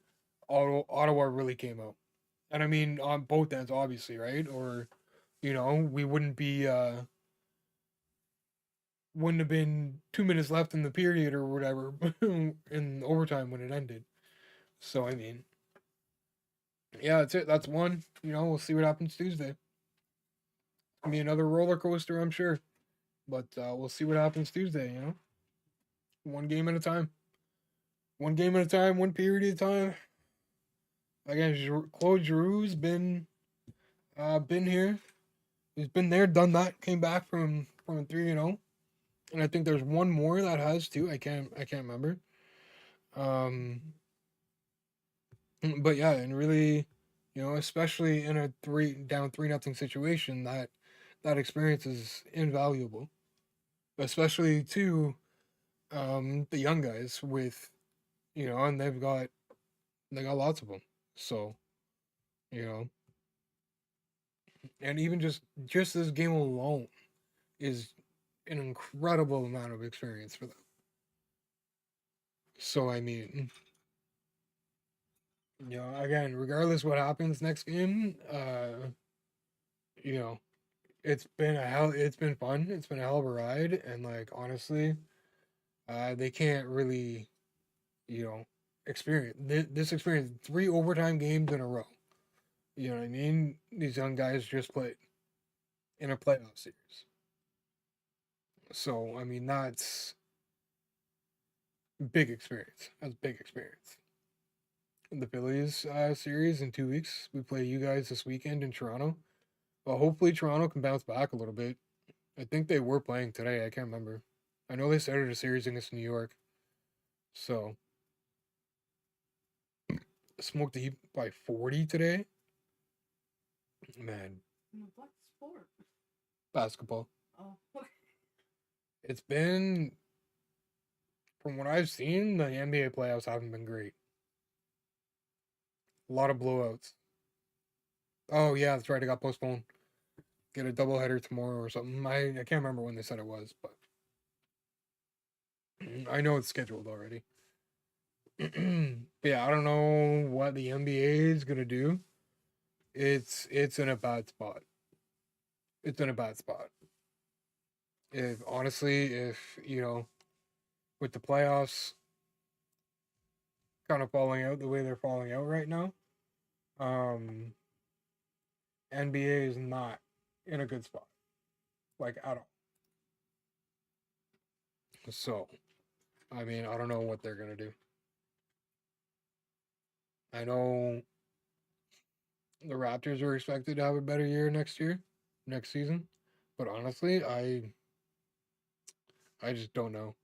Ottawa really came out. And I mean on both ends, obviously, right? Or we wouldn't have been 2 minutes left in the period or whatever in overtime when it ended. So I mean, yeah, that's it. That's one. We'll see what happens Tuesday. Gonna be another roller coaster, I'm sure. But we'll see what happens Tuesday. One game at a time. One game at a time. One period at a time. Again, Claude Giroux's been here. He's been there, done that. Came back from 3-0, and I think there's one more that has too. I can't remember. Um, but yeah, and really, especially in a 3-0 situation, that experience is invaluable, especially to the young guys with and they got lots of them. So you know, and even just this game alone is an incredible amount of experience for them. So I mean, again, regardless what happens next game, you know, it's been fun. It's been a hell of a ride, and like honestly, they can't really, you know, experience this experience 3 overtime games in a row. You know what I mean? These young guys just played in a playoff series. So I mean, that's big experience. That's big experience. The Phillies series in 2 weeks. We play you guys this weekend in Toronto. Well, hopefully Toronto can bounce back a little bit. I think they were playing today. I can't remember. I know they started a series against New York. So smoked the Heat by 40 today. Man, What sport? basketball. Oh. It's been, from what I've seen, the NBA playoffs haven't been great. A lot of blowouts. Oh yeah, that's right. It got postponed. Get a doubleheader tomorrow or something. I can't remember when they said it was, but I know it's scheduled already. Yeah, I don't know what the NBA is gonna do. It's in a bad spot. It's in a bad spot. If honestly, if with the playoffs kind of falling out the way they're falling out right now, um, NBA is not in a good spot, like at all. So, I mean, I don't know what they're gonna do. I know the Raptors are expected to have a better year next season, but honestly, I just don't know.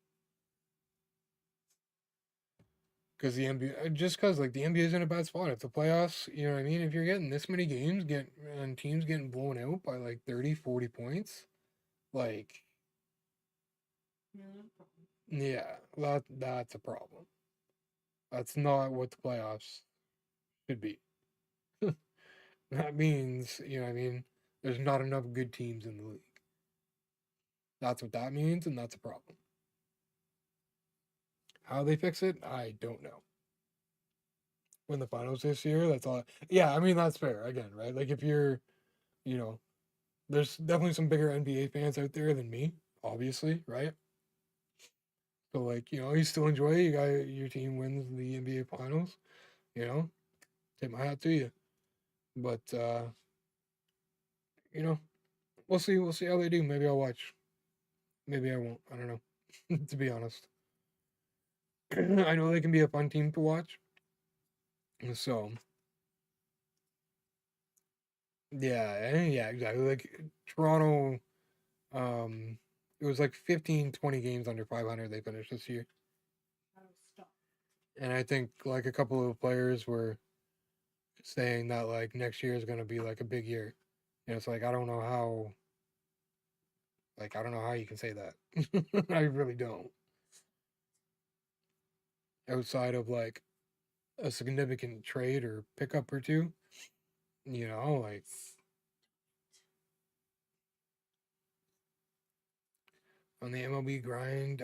Because the NBA, just because like the NBA is in a bad spot. If the playoffs, you know what I mean? If you're getting this many games, and teams getting blown out by like 30, 40 points, like, yeah, that's a problem. That's not what the playoffs should be. That means, you know what I mean? There's not enough good teams in the league. That's what that means, and that's a problem. How they fix it, I don't know. Win the finals this year, that's all. Yeah, I mean, that's fair, again, right? Like, if you're, you know, there's definitely some bigger NBA fans out there than me, obviously, right? So, like, you know, you still enjoy it. You got your team wins the NBA finals, you know, take my hat to you. But, you know, we'll see. We'll see how they do. Maybe I'll watch. Maybe I won't. I don't know, to be honest. I know they can be a fun team to watch. So, yeah, exactly. Like Toronto, um, it was like 15, 20 games under 500 they finished this year. And I think like a couple of players were saying that like next year is going to be like a big year. And it's like, I don't know how you can say that. I really don't. Outside of like a significant trade or pickup or two, you know, like on the MLB grind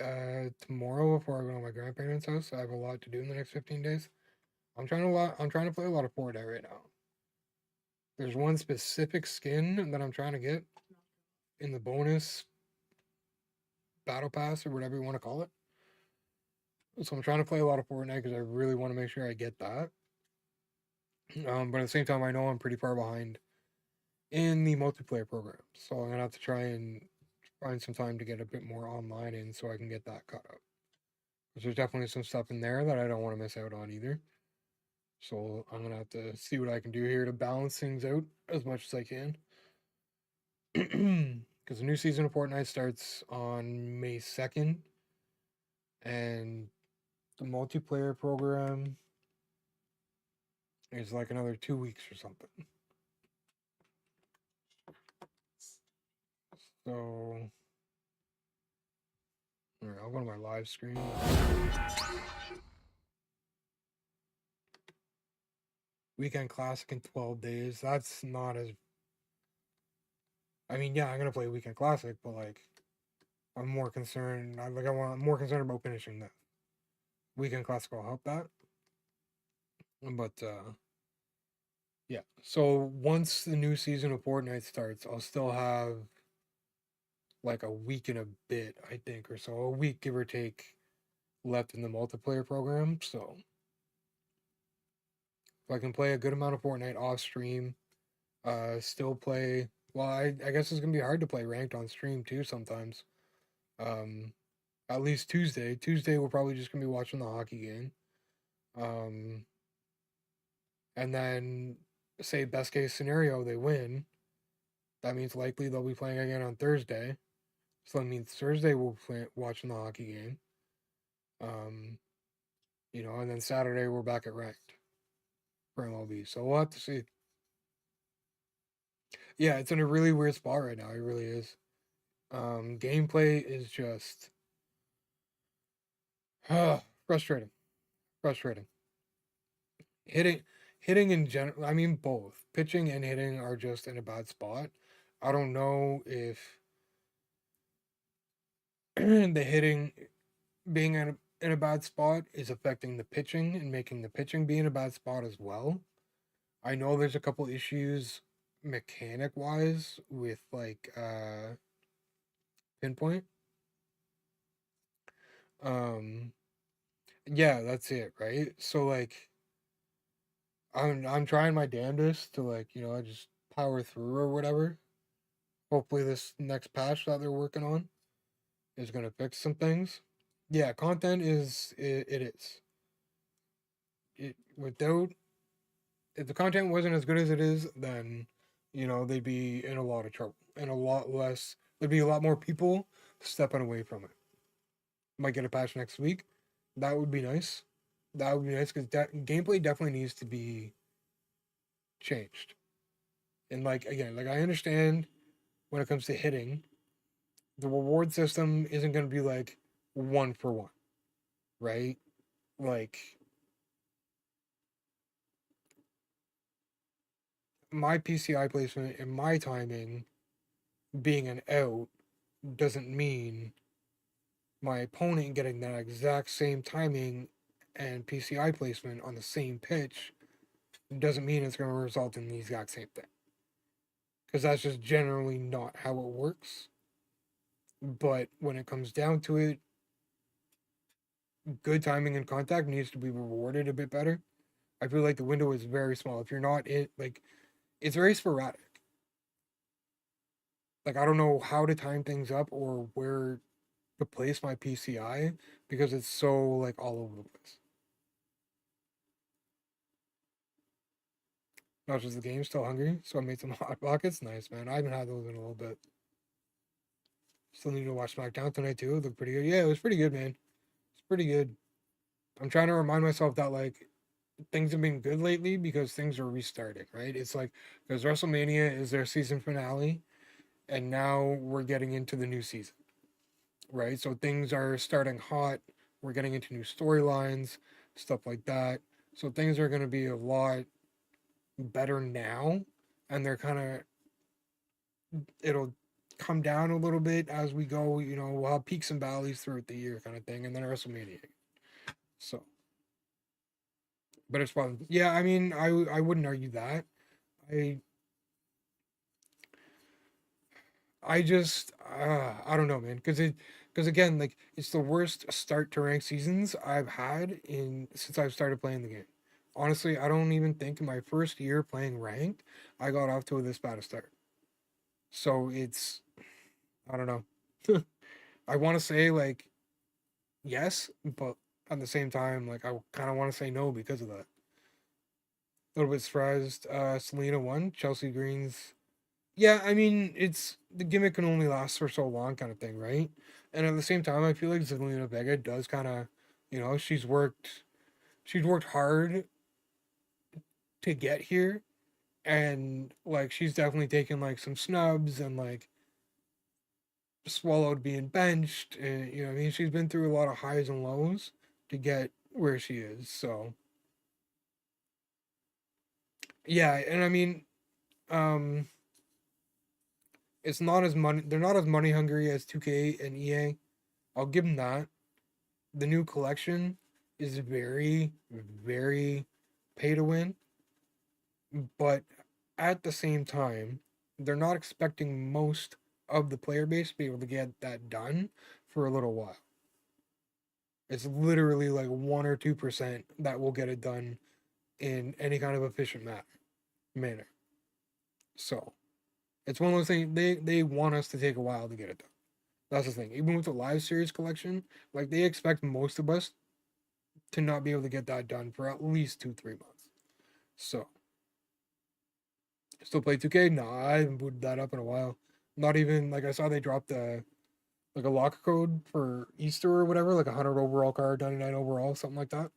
tomorrow before I go to my grandparents' house. I have a lot to do in the next 15 days. I'm trying to play a lot of Fortnite right now. There's one specific skin that I'm trying to get in the bonus battle pass or whatever you want to call it. So I'm trying to play a lot of Fortnite because I really want to make sure I get that. But at the same time, I know I'm pretty far behind in the multiplayer program, so I'm gonna have to try and find some time to get a bit more online in so I can get that caught up. There's definitely some stuff in there that I don't want to miss out on either. So I'm gonna have to see what I can do here to balance things out as much as I can. Because the new season of Fortnite starts on May 2nd, and the multiplayer program is like another 2 weeks or something. So, all right, I'll go to my live screen. Weekend Classic in 12 days. That's not as. I mean, yeah, I'm gonna play Weekend Classic, but like, I'm more concerned. I'm more concerned about finishing that. Weekend Classic will help that, but yeah. So once the new season of Fortnite starts, I'll still have like a week and a bit, I think, or so, a week give or take, left in the multiplayer program. So if I can play a good amount of Fortnite off stream, still play. Well, I guess it's gonna be hard to play ranked on stream too sometimes. Um, at least Tuesday. Tuesday we're probably just gonna be watching the hockey game. Um, and then say best case scenario they win. That means likely they'll be playing again on Thursday. So that means Thursday we'll play watching the hockey game. Um, you know, and then Saturday we're back at ranked for MLB. So we'll have to see. Yeah, it's in a really weird spot right now. It really is. Gameplay is just frustrating. Frustrating. Hitting hitting in general, I mean both. Pitching and hitting are just in a bad spot. I don't know if the hitting being in a bad spot is affecting the pitching and making the pitching be in a bad spot as well. I know there's a couple issues mechanic wise with like pinpoint. Um yeah, that's it, right? So like I'm trying my damnedest to like, you know, just power through or whatever. Hopefully this next patch that they're working on is going to fix some things. Yeah, content is it is. It without if the content wasn't as good as it is, then you know they'd be in a lot of trouble and a lot less. There'd be a lot more people stepping away from it. Might get a patch next week. That would be nice. That would be nice because gameplay definitely needs to be changed. And like again, like I understand when it comes to hitting, the reward system isn't going to be like one for one, right? Like my PCI placement and my timing being an out doesn't mean my opponent getting that exact same timing and PCI placement on the same pitch doesn't mean it's going to result in the exact same thing. Because that's just generally not how it works. But when it comes down to it, good timing and contact needs to be rewarded a bit better. I feel like the window is very small. If you're not in, like, it's very sporadic. Like, I don't know how to time things up or where to place my PCI because it's so, like, all over the place. Not just the game, still hungry, so I made some hot pockets. Nice, man. I haven't had those in a little bit. Still need to watch SmackDown tonight, too. It looked pretty good. Yeah, it was pretty good, man. It's pretty good. I'm trying to remind myself that, like, things have been good lately because things are restarting, right? It's like because WrestleMania is their season finale, and now we're getting into the new season, right? So things are starting hot. We're getting into new storylines, stuff like that. So things are going to be a lot better now, and they're kind of it'll come down a little bit as we go. You know, we'll have peaks and valleys throughout the year, kind of thing, and then WrestleMania. So, but it's fun. Yeah, I mean, I wouldn't argue that. I I just I don't know, man, because again, like it's the worst start to rank seasons I've had in since I've started playing the game. Honestly, I don't even think in my first year playing ranked I got off to this bad a start. So it's I don't know. I want to say like yes, but at the same time, like I kind of want to say no because of that. A little bit surprised. Selena won. Chelsea Green's. Yeah, I mean, it's the gimmick can only last for so long, kind of thing, right? And at the same time, I feel like Zelina Vega does kind of, she's worked hard to get here, and like she's definitely taken like some snubs and like swallowed being benched, and I mean, she's been through a lot of highs and lows to get where she is. So yeah, and I mean, um, it's not as money. They're not as money hungry as 2K and EA. I'll give them that. The new collection is very, very pay to win, but at the same time, they're not expecting most of the player base to be able to get that done for a little while. It's literally like 1 or 2% that will get it done in any kind of efficient manner. So it's one of those things they want us to take a while to get it done. That's the thing. Even with the live series collection, like they expect most of us to not be able to get that done for at least 2-3 months. So, still play 2K? No, I haven't booted that up in a while. Not even like I saw they dropped a locker code for Easter or whatever, like 100 overall card, 99 overall, something like that.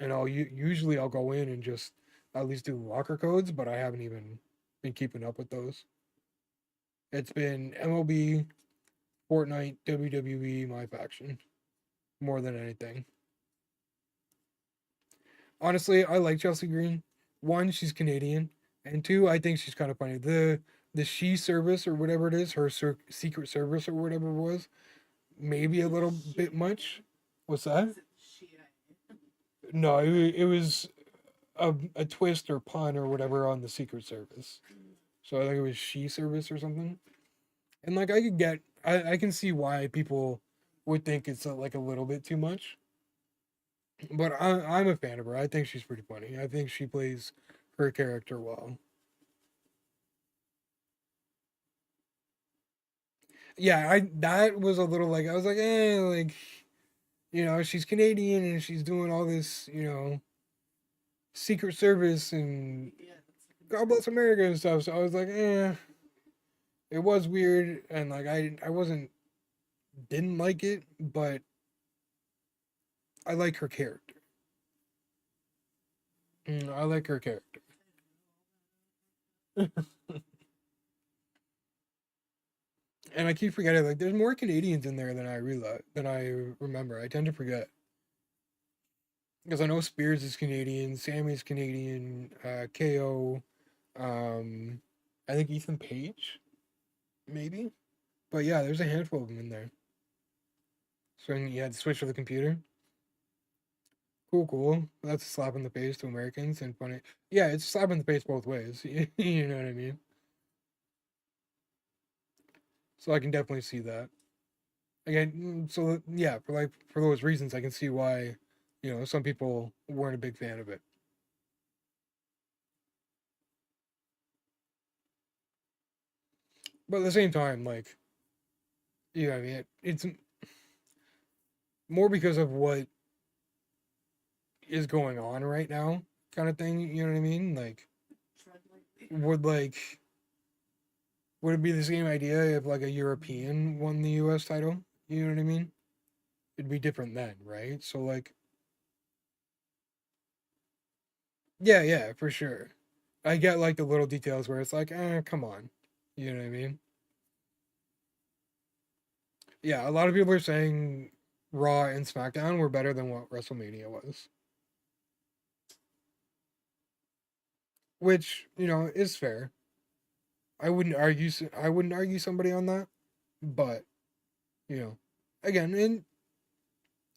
And usually I'll go in and just at least do locker codes, but I haven't even been keeping up with those. It's been MLB, Fortnite, WWE, my faction, more than anything. Honestly, I like Chelsea Green. One, she's Canadian, and two, I think she's kind of funny. The she service or whatever it is, her secret service or whatever it was, maybe a little bit much. What's that? No, it was a twist or pun or whatever on the secret service. So I think it was she service or something. And like I can see why people would think it's like a little bit too much. But I'm a fan of her. I think she's pretty funny. I think she plays her character well. Yeah, I that was a little like I was like, like she's Canadian and she's doing all this, Secret Service and God bless America and stuff. So I was like, it was weird and like I wasn't didn't like it, but I like her character. I like her character. And I keep forgetting, like, there's more Canadians in there than I realize, than I remember. I tend to forget. Because I know Spears is Canadian, Sammy's Canadian, KO, um, I think Ethan Page, maybe? But yeah, there's a handful of them in there. So you had to switch to the computer. Cool, cool. That's a slap in the face to Americans and funny. Yeah, it's a slap in the face both ways. You know what I mean? So I can definitely see that. Again, so yeah, for those reasons, I can see why, some people weren't a big fan of it. But at the same time, like, I mean, it's more because of what is going on right now, kind of thing. You know what I mean? Like, would like would it be the same idea if like a European won the U.S. title? You know what I mean? It'd be different then, right? So like, yeah, yeah, for sure. I get like the little details where it's like, come on, you know what I mean? Yeah, a lot of people are saying Raw and SmackDown were better than what WrestleMania was, which is fair. I wouldn't argue somebody on that, but you know, again, and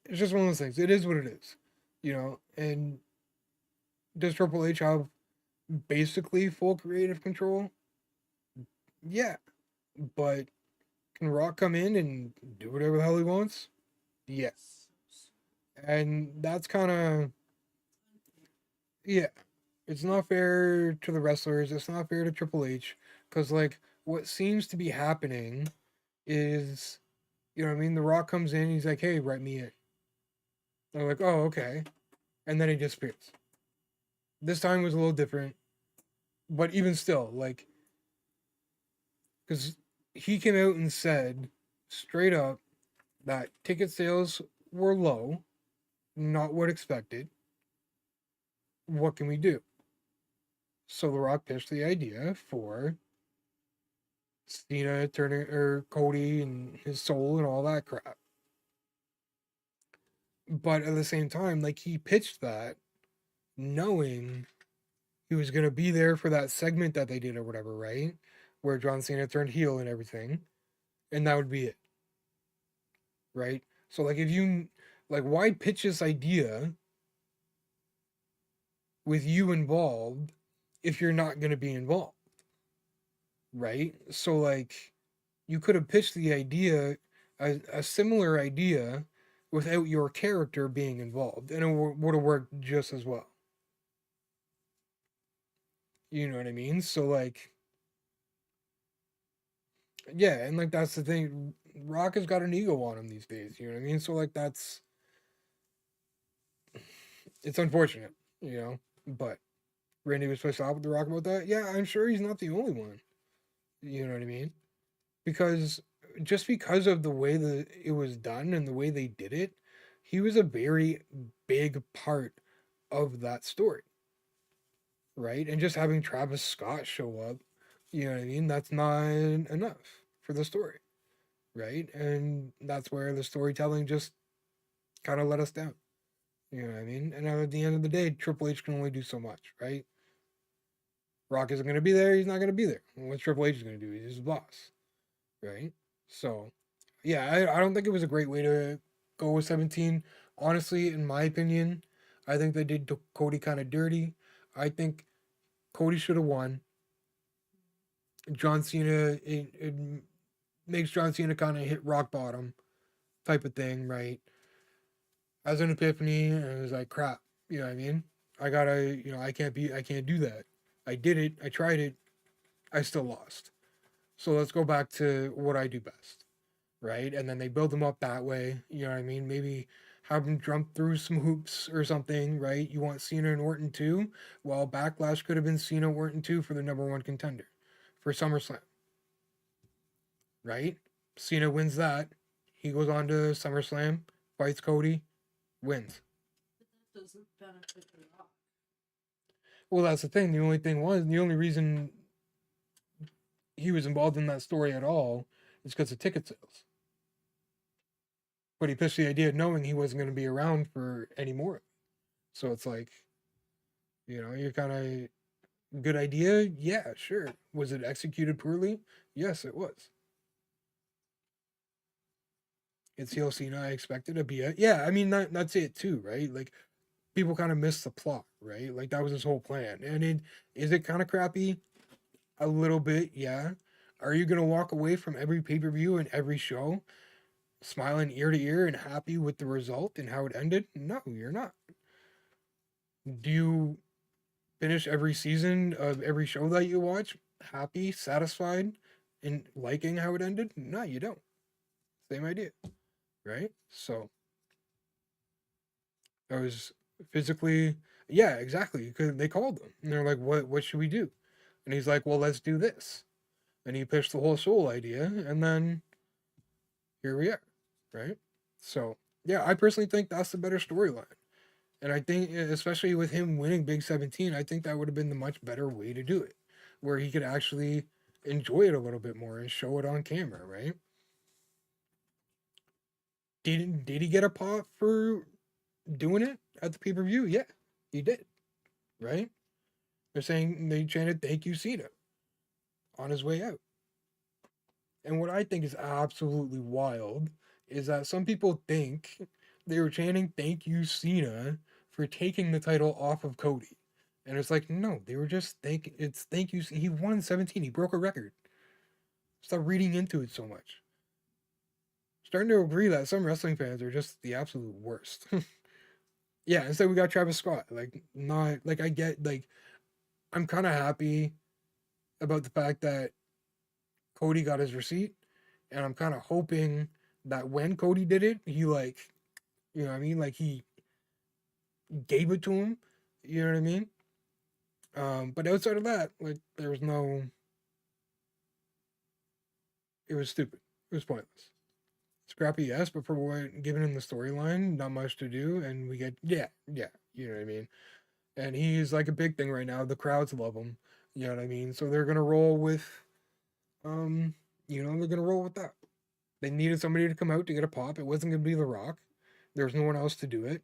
it's just one of those things. It is what it is, And does Triple H have basically full creative control? Yeah, but can Rock come in and do whatever the hell he wants? Yes, and that's kind of yeah. It's not fair to the wrestlers. It's not fair to Triple H because like what seems to be happening is what I mean. The Rock comes in. He's like, "Hey, write me in." They're like, "Oh, okay," and then he disappears. This time was a little different, but even still, like, because he came out and said straight up that ticket sales were low, not what expected. What can we do? So The Rock pitched the idea for Cena turning or Cody and his soul and all that crap. But at the same time, like he pitched that knowing he was gonna be there for that segment that they did or whatever, right? Where John Cena turned heel and everything, and that would be it, right? So like if you like why pitch this idea with you involved if you're not gonna be involved, right? So like you could have pitched the idea, a similar idea, without your character being involved, and it would have worked just as well. You know what I mean? So like, yeah, and like that's the thing. Rock has got an ego on him these days. You know what I mean? So like that's it's unfortunate, But Randy was supposed to stop with the Rock about that. Yeah, I'm sure he's not the only one. You know what I mean? Because just because of the way that it was done and the way they did it, he was a very big part of that story, right? And just having Travis Scott show up, you know what I mean? That's not enough for the story, right? And that's where the storytelling just kind of let us down. You know what I mean? And at the end of the day, Triple H can only do so much, right? Rock isn't going to be there. He's not going to be there. What Triple H is going to do? He's his boss, right? So, yeah, I don't think it was a great way to go with 17. Honestly, in my opinion, I think they did Cody kind of dirty. I think Cody should have won. John Cena, it makes John Cena kind of hit rock bottom type of thing, right? As an epiphany, and it was like, crap, you know what I mean? I gotta, I can't do that. I did it, I tried it, I still lost. So let's go back to what I do best, right? And then they build them up that way, you know what I mean? Maybe have them jump through some hoops or something, right? You want Cena and Orton too? Well, Backlash could have been Cena Orton too for the number one contender for SummerSlam, right? Cena wins that. He goes on to SummerSlam, fights Cody, wins. But that doesn't benefit the Rock. Well, that's the thing. The only reason he was involved in that story at all is because of ticket sales. But he pitched the idea knowing he wasn't going to be around for any more. So it's like, you're kind of good idea. Yeah, sure. Was it executed poorly? Yes, it was. It's the Cena I expected to be. Yeah, I mean that's it too, right? Like people kind of miss the plot, right? Like that was his whole plan. And it kind of crappy a little bit, yeah. Are you gonna walk away from every pay-per-view and every show smiling ear to ear and happy with the result and how it ended? No, you're not. Do you finish every season of every show that you watch happy, satisfied, and liking how it ended? No, you don't. Same idea, right? So I was physically, yeah, exactly. Because they called him and they're like, "What should we do?" And he's like, "Well, let's do this." And he pitched the whole soul idea, and then here we are, right? So yeah, I personally think that's the better storyline. And I think, especially with him winning Big 17, I think that would have been the much better way to do it, where he could actually enjoy it a little bit more and show it on camera, right? Did he get a pop for doing it at the pay per view? Yeah, he did, right? They're saying they chanted "Thank you, Cena" on his way out. And what I think is absolutely wild is that some people think they were chanting "Thank you, Cena" for taking the title off of Cody. And it's like, no, they were just thank you. He won 17. He broke a record. Stop reading into it so much. Starting to agree that some wrestling fans are just the absolute worst. Yeah, instead we got Travis Scott. Like, not like I get like I'm kind of happy about the fact that Cody got his receipt, and I'm kind of hoping that when Cody did it, he like, you know what I mean, like he gave it to him. You know what I mean? But outside of that, like there was no. It was stupid. It was pointless. Scrappy, yes, but for what given in the storyline, not much to do, and we get yeah, you know what I mean. And he's like a big thing right now. The crowds love him. You know what I mean? So they're gonna roll with, um, they're gonna roll with that. They needed somebody to come out to get a pop. It wasn't gonna be The Rock. There's no one else to do it.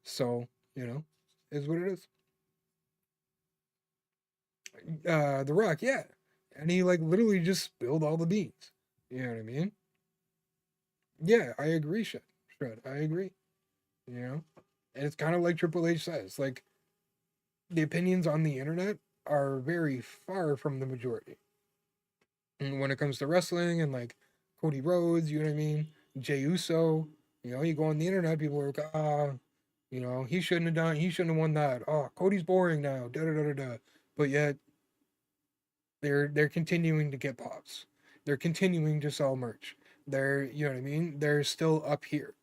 So is what it is. The Rock, yeah, and he like literally just spilled all the beans. You know what I mean? Yeah, I agree, Shred. I agree. You know, and it's kind of like Triple H says, like the opinions on the internet are very far from the majority. And when it comes to wrestling and like Cody Rhodes, you know what I mean? Jey Uso, you go on the internet, people are like, he shouldn't have won that. Oh, Cody's boring now, da da da da da. But yet they're continuing to get pops. They're continuing to sell merch. They're you know what I mean? They're still up here,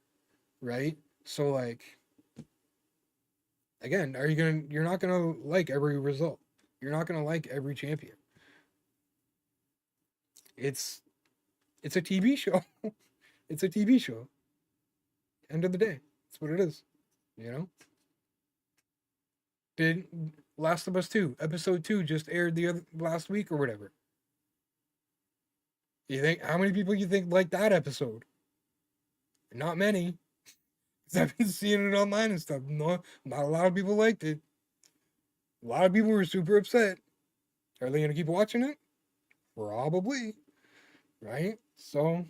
right? So like again, you're not gonna like every result. You're not gonna like every champion. It's it's a TV show. It's a TV show. End of the day. That's what it is. You know? Did Last of Us 2, episode 2 just aired the other last week or whatever. You think how many people you think like that episode? Not many. Cause I've been seeing it online and stuff. No, not a lot of people liked it. A lot of people were super upset. Are they gonna keep watching it? Probably. Right? So,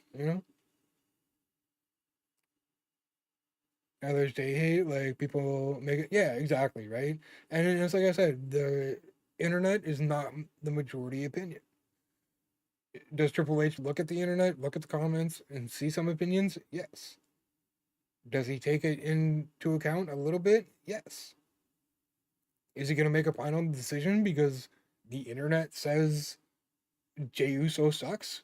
others they hate, like people make it yeah, exactly, right? And it's like I said, the internet is not the majority opinion. Does Triple H look at the internet, look at the comments, and see some opinions? Yes. Does he take it into account a little bit? Yes. Is he going to make a final decision because the internet says Jey Uso sucks?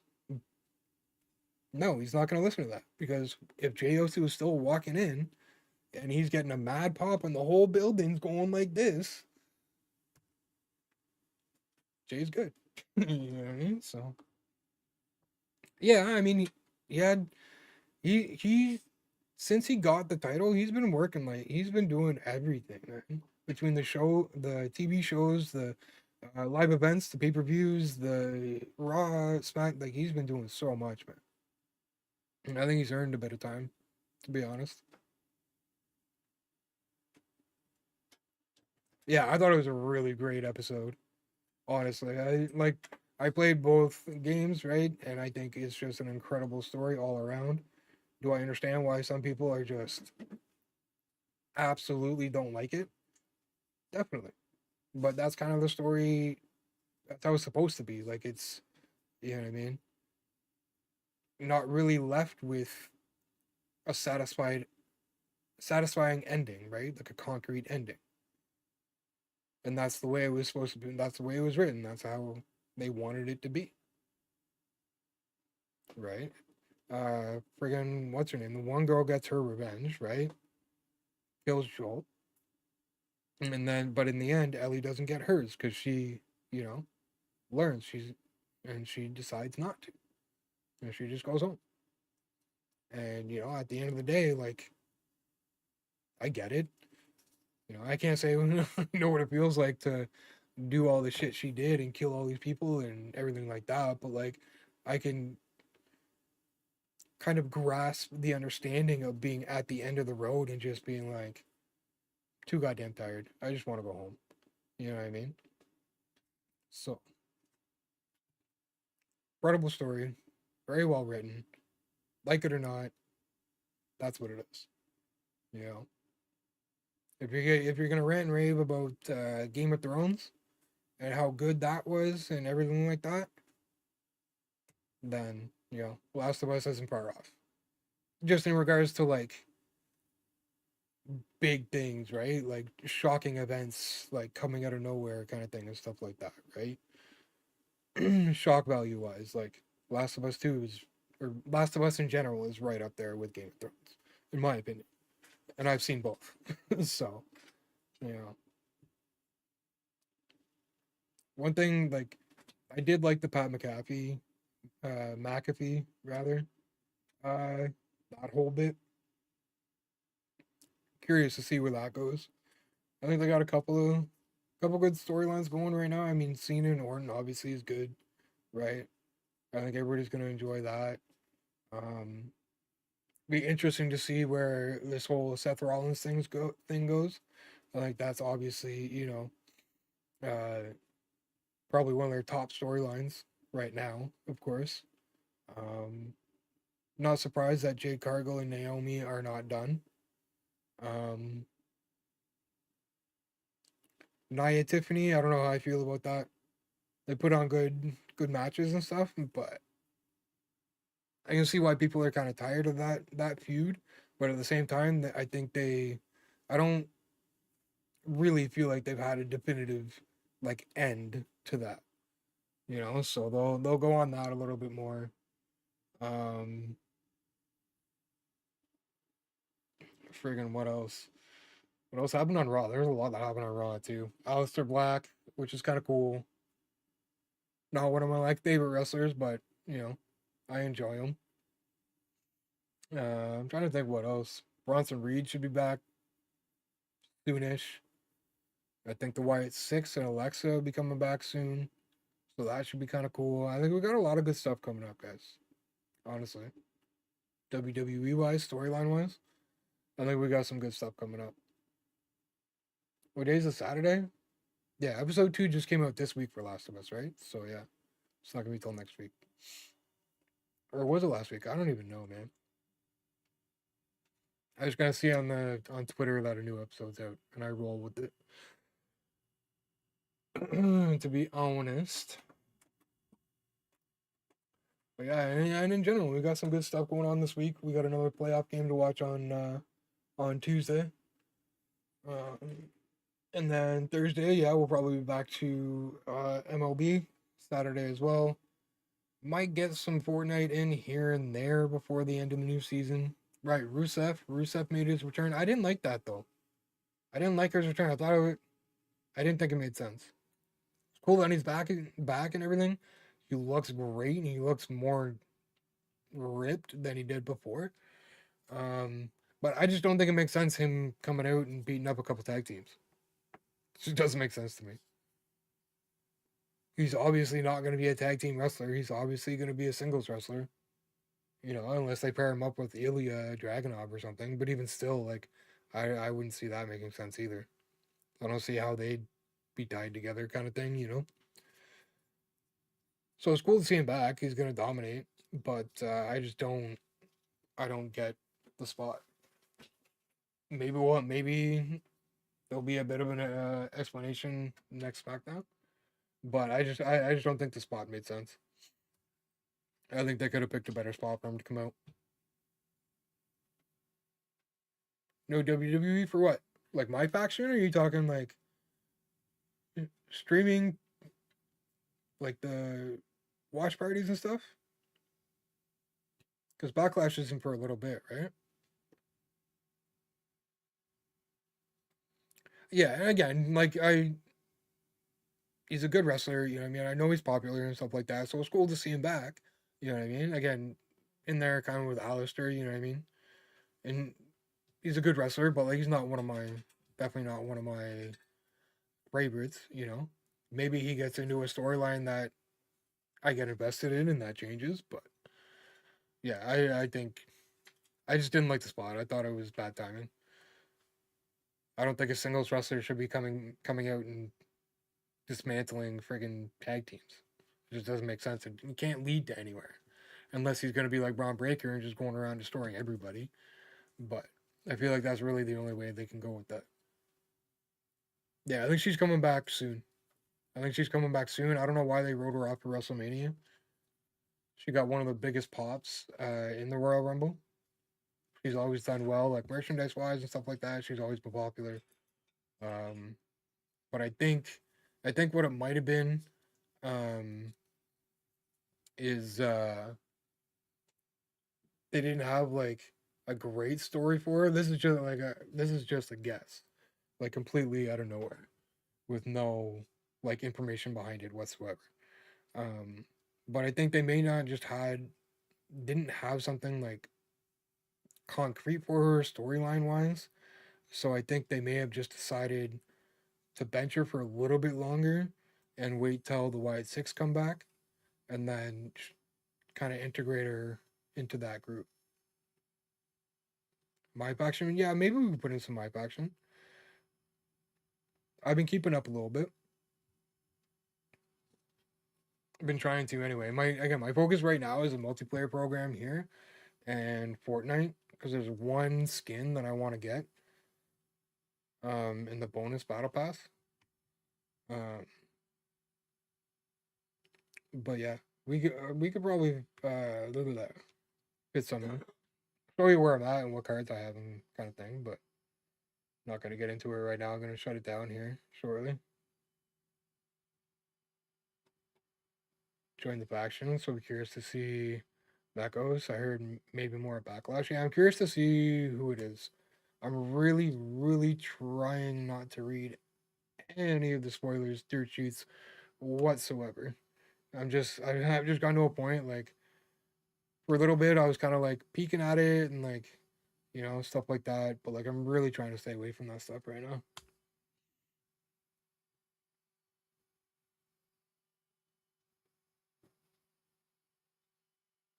No, he's not going to listen to that because if Jey Uso is still walking in and he's getting a mad pop and the whole building's going like this, Jay's good. You know what I mean? So yeah, I mean he had he since he got the title, he's been working like he's been doing everything, man. between the show, the TV shows, the live events, the pay-per-views, the Raw, Smack. Like he's been doing so much, man. And I think he's earned a bit of time, to be honest. Yeah, I thought it was a really great episode. Honestly, I played both games, right? And I think it's just an incredible story all around. Do I understand why some people are just absolutely don't like it? Definitely. But that's kind of the story. That's how it's supposed to be. Like it's, you know what I mean? Not really left with a satisfying ending, right? Like a concrete ending. And that's the way it was supposed to be. That's the way it was written. That's how they wanted it to be, right? Friggin' what's her name? The one girl gets her revenge, right? Kills Joel, and then but in the end, Ellie doesn't get hers because she, you know, learns she decides not to, and she just goes home. And at the end of the day, like I get it. I can't say what it feels like to do all the shit she did and kill all these people and everything like that, but like I can kind of grasp the understanding of being at the end of the road and just being like too goddamn tired. I just want to go home. You know what I mean? So, incredible story, very well written. Like it or not, that's what it is. You know, if you're gonna rant and rave about Game of Thrones and how good that was and everything like that, then Last of Us isn't far off. Just in regards to like big things, right? Like shocking events, like coming out of nowhere, kind of thing, and stuff like that, right? Shock value wise, like Last of Us 2 is, or Last of Us in general is right up there with Game of Thrones, in my opinion. And I've seen both. So, you know, one thing, like, I did like the Pat McAfee, rather, uh, that whole bit. Curious to see where that goes. I think they got a couple good storylines going right now. I mean, Cena and Orton obviously is good, right? I think everybody's gonna enjoy that. Um, be interesting to see where this whole Seth Rollins thing goes. I think that's obviously probably one of their top storylines right now, of course. Um, Not surprised that Jade Cargill and Naomi are not done. Um, Nia Tiffany, I don't know how I feel about that. They put on good matches and stuff, but I can see why people are kind of tired of that feud. But at the same time, I think I don't really feel like they've had a definitive like end to that. So they'll go on that a little bit more. Um, Friggin' what else? What else happened on Raw? There's a lot that happened on Raw too. Aleister Black, which is kind of cool. Not one of my like favorite wrestlers, but I enjoy him. I'm trying to think what else. Bronson Reed should be back soonish. I think the Wyatt Six and Alexa will be coming back soon, so that should be kind of cool. I think we got a lot of good stuff coming up, guys. Honestly, WWE wise, storyline wise, I think we got some good stuff coming up. What day is it? Saturday? Yeah, episode 2 just came out this week for Last of Us, right? So yeah, it's not gonna be till next week. Or was it last week? I don't even know, man. I just gotta see on Twitter that a new episode's out, and I roll with it. To be honest, but yeah, and in general, we got some good stuff going on this week. We got another playoff game to watch on Tuesday, and then Thursday, yeah, we'll probably be back to MLB Saturday as well. Might get some Fortnite in here and there before the end of the new season. Right, Rusev made his return. I didn't like that though. I didn't like his return. I didn't think it made sense. It's cool that he's back and everything. He looks great and he looks more ripped than he did before. Um, but I just don't think it makes sense him coming out and beating up a couple tag teams. just doesn't make sense to me. He's obviously not going to be a tag team wrestler. He's obviously going to be a singles wrestler. You know, unless they pair him up with Ilya Dragunov or something. But even still, like, I wouldn't see that making sense either. I don't see how they'd be tied together, kind of thing. You know. So it's cool to see him back. He's going to dominate, but I just don't. I don't get the spot. Maybe there'll be a bit of an explanation next SmackDown, but I just don't think the spot made sense. I think they could have picked a better spot for him to come out. No WWE for what? Like my faction? Or are you talking like streaming, like the watch parties and stuff? Because Backlash isn't for a little bit, right? Yeah, and again, he's a good wrestler. You know what I mean? I know he's popular and stuff like that, so it's cool to see him back. You know what I mean? Again, in there kind of with Alistair. You know what I mean? And he's a good wrestler, but like he's not one of my definitely not one of my favorites. You know, maybe he gets into a storyline that I get invested in, and that changes. But yeah, I think I just didn't like the spot. I thought it was bad timing. I don't think a singles wrestler should be coming out and dismantling friggin' tag teams. It just doesn't make sense. It can't lead to anywhere unless he's going to be like Braun Breaker and just going around destroying everybody. But I feel like that's really the only way they can go with that. Yeah, I think she's coming back soon. I think she's coming back soon. I don't know why they wrote her off for WrestleMania. She got one of the biggest pops in the Royal Rumble. She's always done well, like merchandise wise and stuff like that. She's always been popular. Um, but I think what it might have been um, is they didn't have like a great story for her. This is just a guess, like completely out of nowhere, with no like information behind it whatsoever. Um, but I think they may not just had didn't have something like concrete for her storyline wise. So I think they may have just decided to bench her for a little bit longer and wait till the Wyatt Six come back, and then kind of integrate her into that group. My faction, yeah, maybe we can put in some my faction. I've been keeping up a little bit. I've been trying to anyway. My focus right now is a multiplayer program here and Fortnite because there's one skin that I want to get in the bonus battle pass. Um, but yeah, we could probably look at that fit something. Show you where I'm at and what cards I have and kind of thing. But not gonna get into it right now. I'm gonna shut it down here shortly. Join the faction, so we're curious to see that goes. I heard maybe more backlash. Yeah, I'm curious to see who it is. I'm really trying not to read any of the spoilers, dirt sheets, whatsoever. I've just gotten to a point like for a little bit I was kind of like peeking at it and like you know stuff like that, but like I'm really trying to stay away from that stuff right now.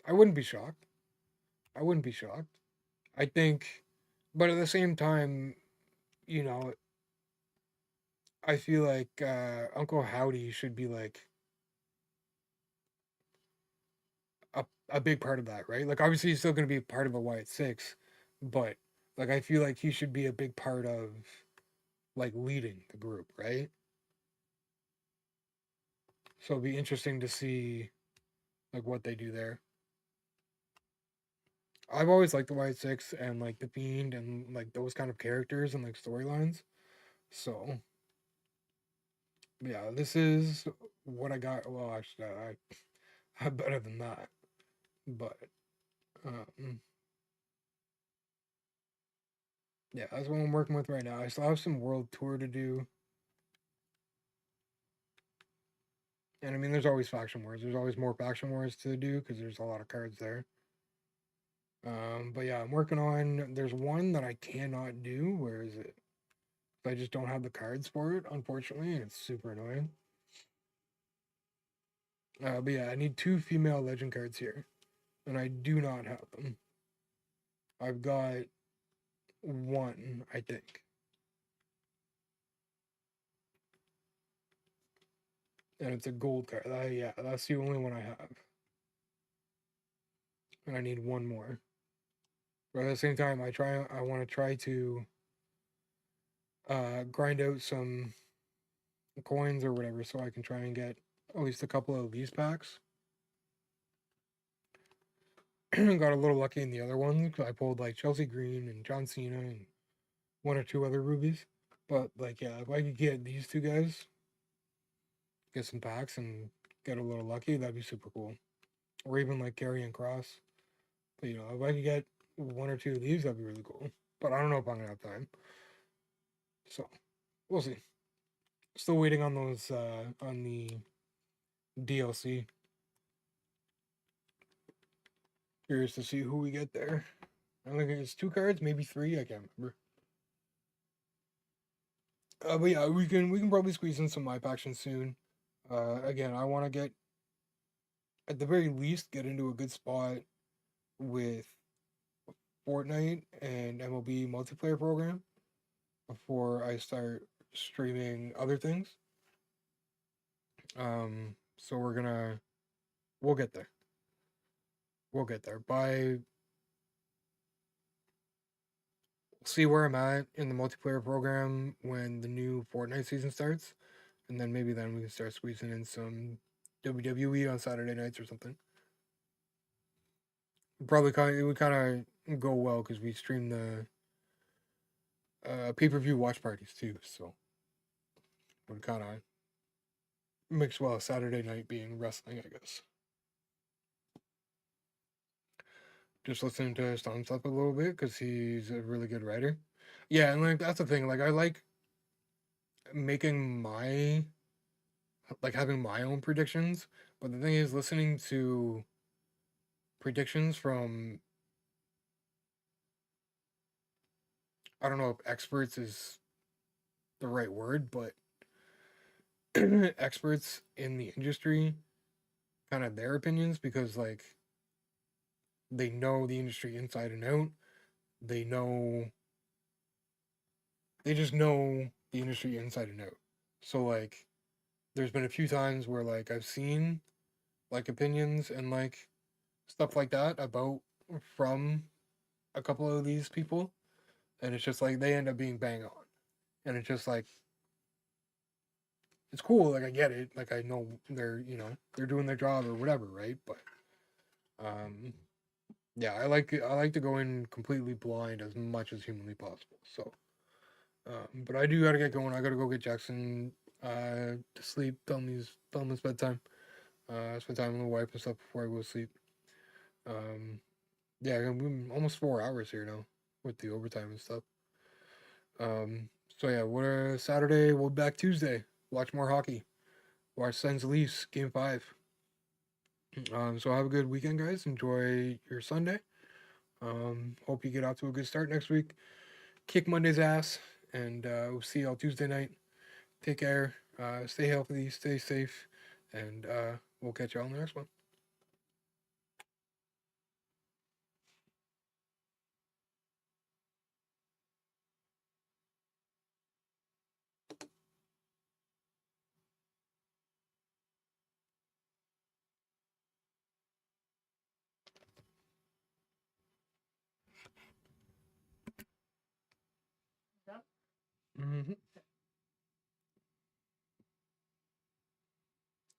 I wouldn't be shocked. I wouldn't be shocked. I think, but at the same time, you know, I feel like Uncle Howdy should be like a big part of that, right? Like obviously he's still going to be part of a Wyatt Six, but like I feel like he should be a big part of like leading the group, right? So it'd be interesting to see like what they do there. I've always liked the Wyatt Six and like the Fiend and like those kind of characters and like storylines. So yeah, this is what I got. Well, actually, I'm better than that, but um, yeah, that's what I'm working with right now. I still have some world tour to do. And I mean, there's always faction wars. There's always more faction wars to do because there's a lot of cards there. But yeah, I'm working on. There's one that I cannot do. Where is it? I just don't have the cards for it, unfortunately, and it's super annoying. But yeah, I need 2 female legend cards here, and I do not have them. I've got 1, I think. And it's a gold card. Yeah, that's the only one I have. And I need 1 more. But at the same time, I want to try to grind out some coins or whatever so I can try and get at least a couple of these packs. Got a little lucky in the other ones. I pulled like Chelsea Green and John Cena and 1 or 2 other rubies. But like, yeah, if I could get these 2 guys, get some packs and get a little lucky, that'd be super cool. Or even like Carry and Cross. But you know, if I could get 1 or 2 of these, that'd be really cool. But I don't know if I'm gonna have time. So we'll see. Still waiting on those on the DLC. Curious to see who we get there. I think it's 2 cards, maybe 3. I can't remember. But yeah, we can probably squeeze in some my actions soon. Again, I want to get at the very least get into a good spot with Fortnite and MLB multiplayer program before I start streaming other things. So we'll get there. We'll get there. See where I'm at in the multiplayer program when the new Fortnite season starts, and then maybe then we can start squeezing in some WWE on Saturday nights or something. Probably it would kind of go well because we stream the pay-per-view watch parties too, so it would kind of mix well Saturday night being wrestling, I guess. Just listening to his thumbs up a little bit because he's a really good writer. Yeah, and like that's the thing. Like I like making my like having my own predictions, but the thing is listening to predictions from I don't know if experts is the right word, but experts in the industry, kind of their opinions because like they know the industry inside and out. They know they just know the industry inside and out. So like there's been a few times where like I've seen like opinions and like stuff like that about from a couple of these people and it's just like they end up being bang on. And it's just like it's cool, like I get it, like I know they're they're doing their job or whatever, right? But um yeah, I like to go in completely blind as much as humanly possible. So but I do gotta get going. I gotta go get Jackson to sleep, tell him it's bedtime. Spend time with the wife and stuff before I go to sleep. Um yeah, I'm almost 4 hours here now with the overtime and stuff. So yeah, what Saturday, we'll be back Tuesday. Watch more hockey. Watch Sens Leafs game 5. So have a good weekend, guys. Enjoy your Sunday. Hope you get out to a good start next week. Kick Monday's ass, and we'll see y'all Tuesday night. Take care. Stay healthy. Stay safe, and we'll catch y'all in the next one.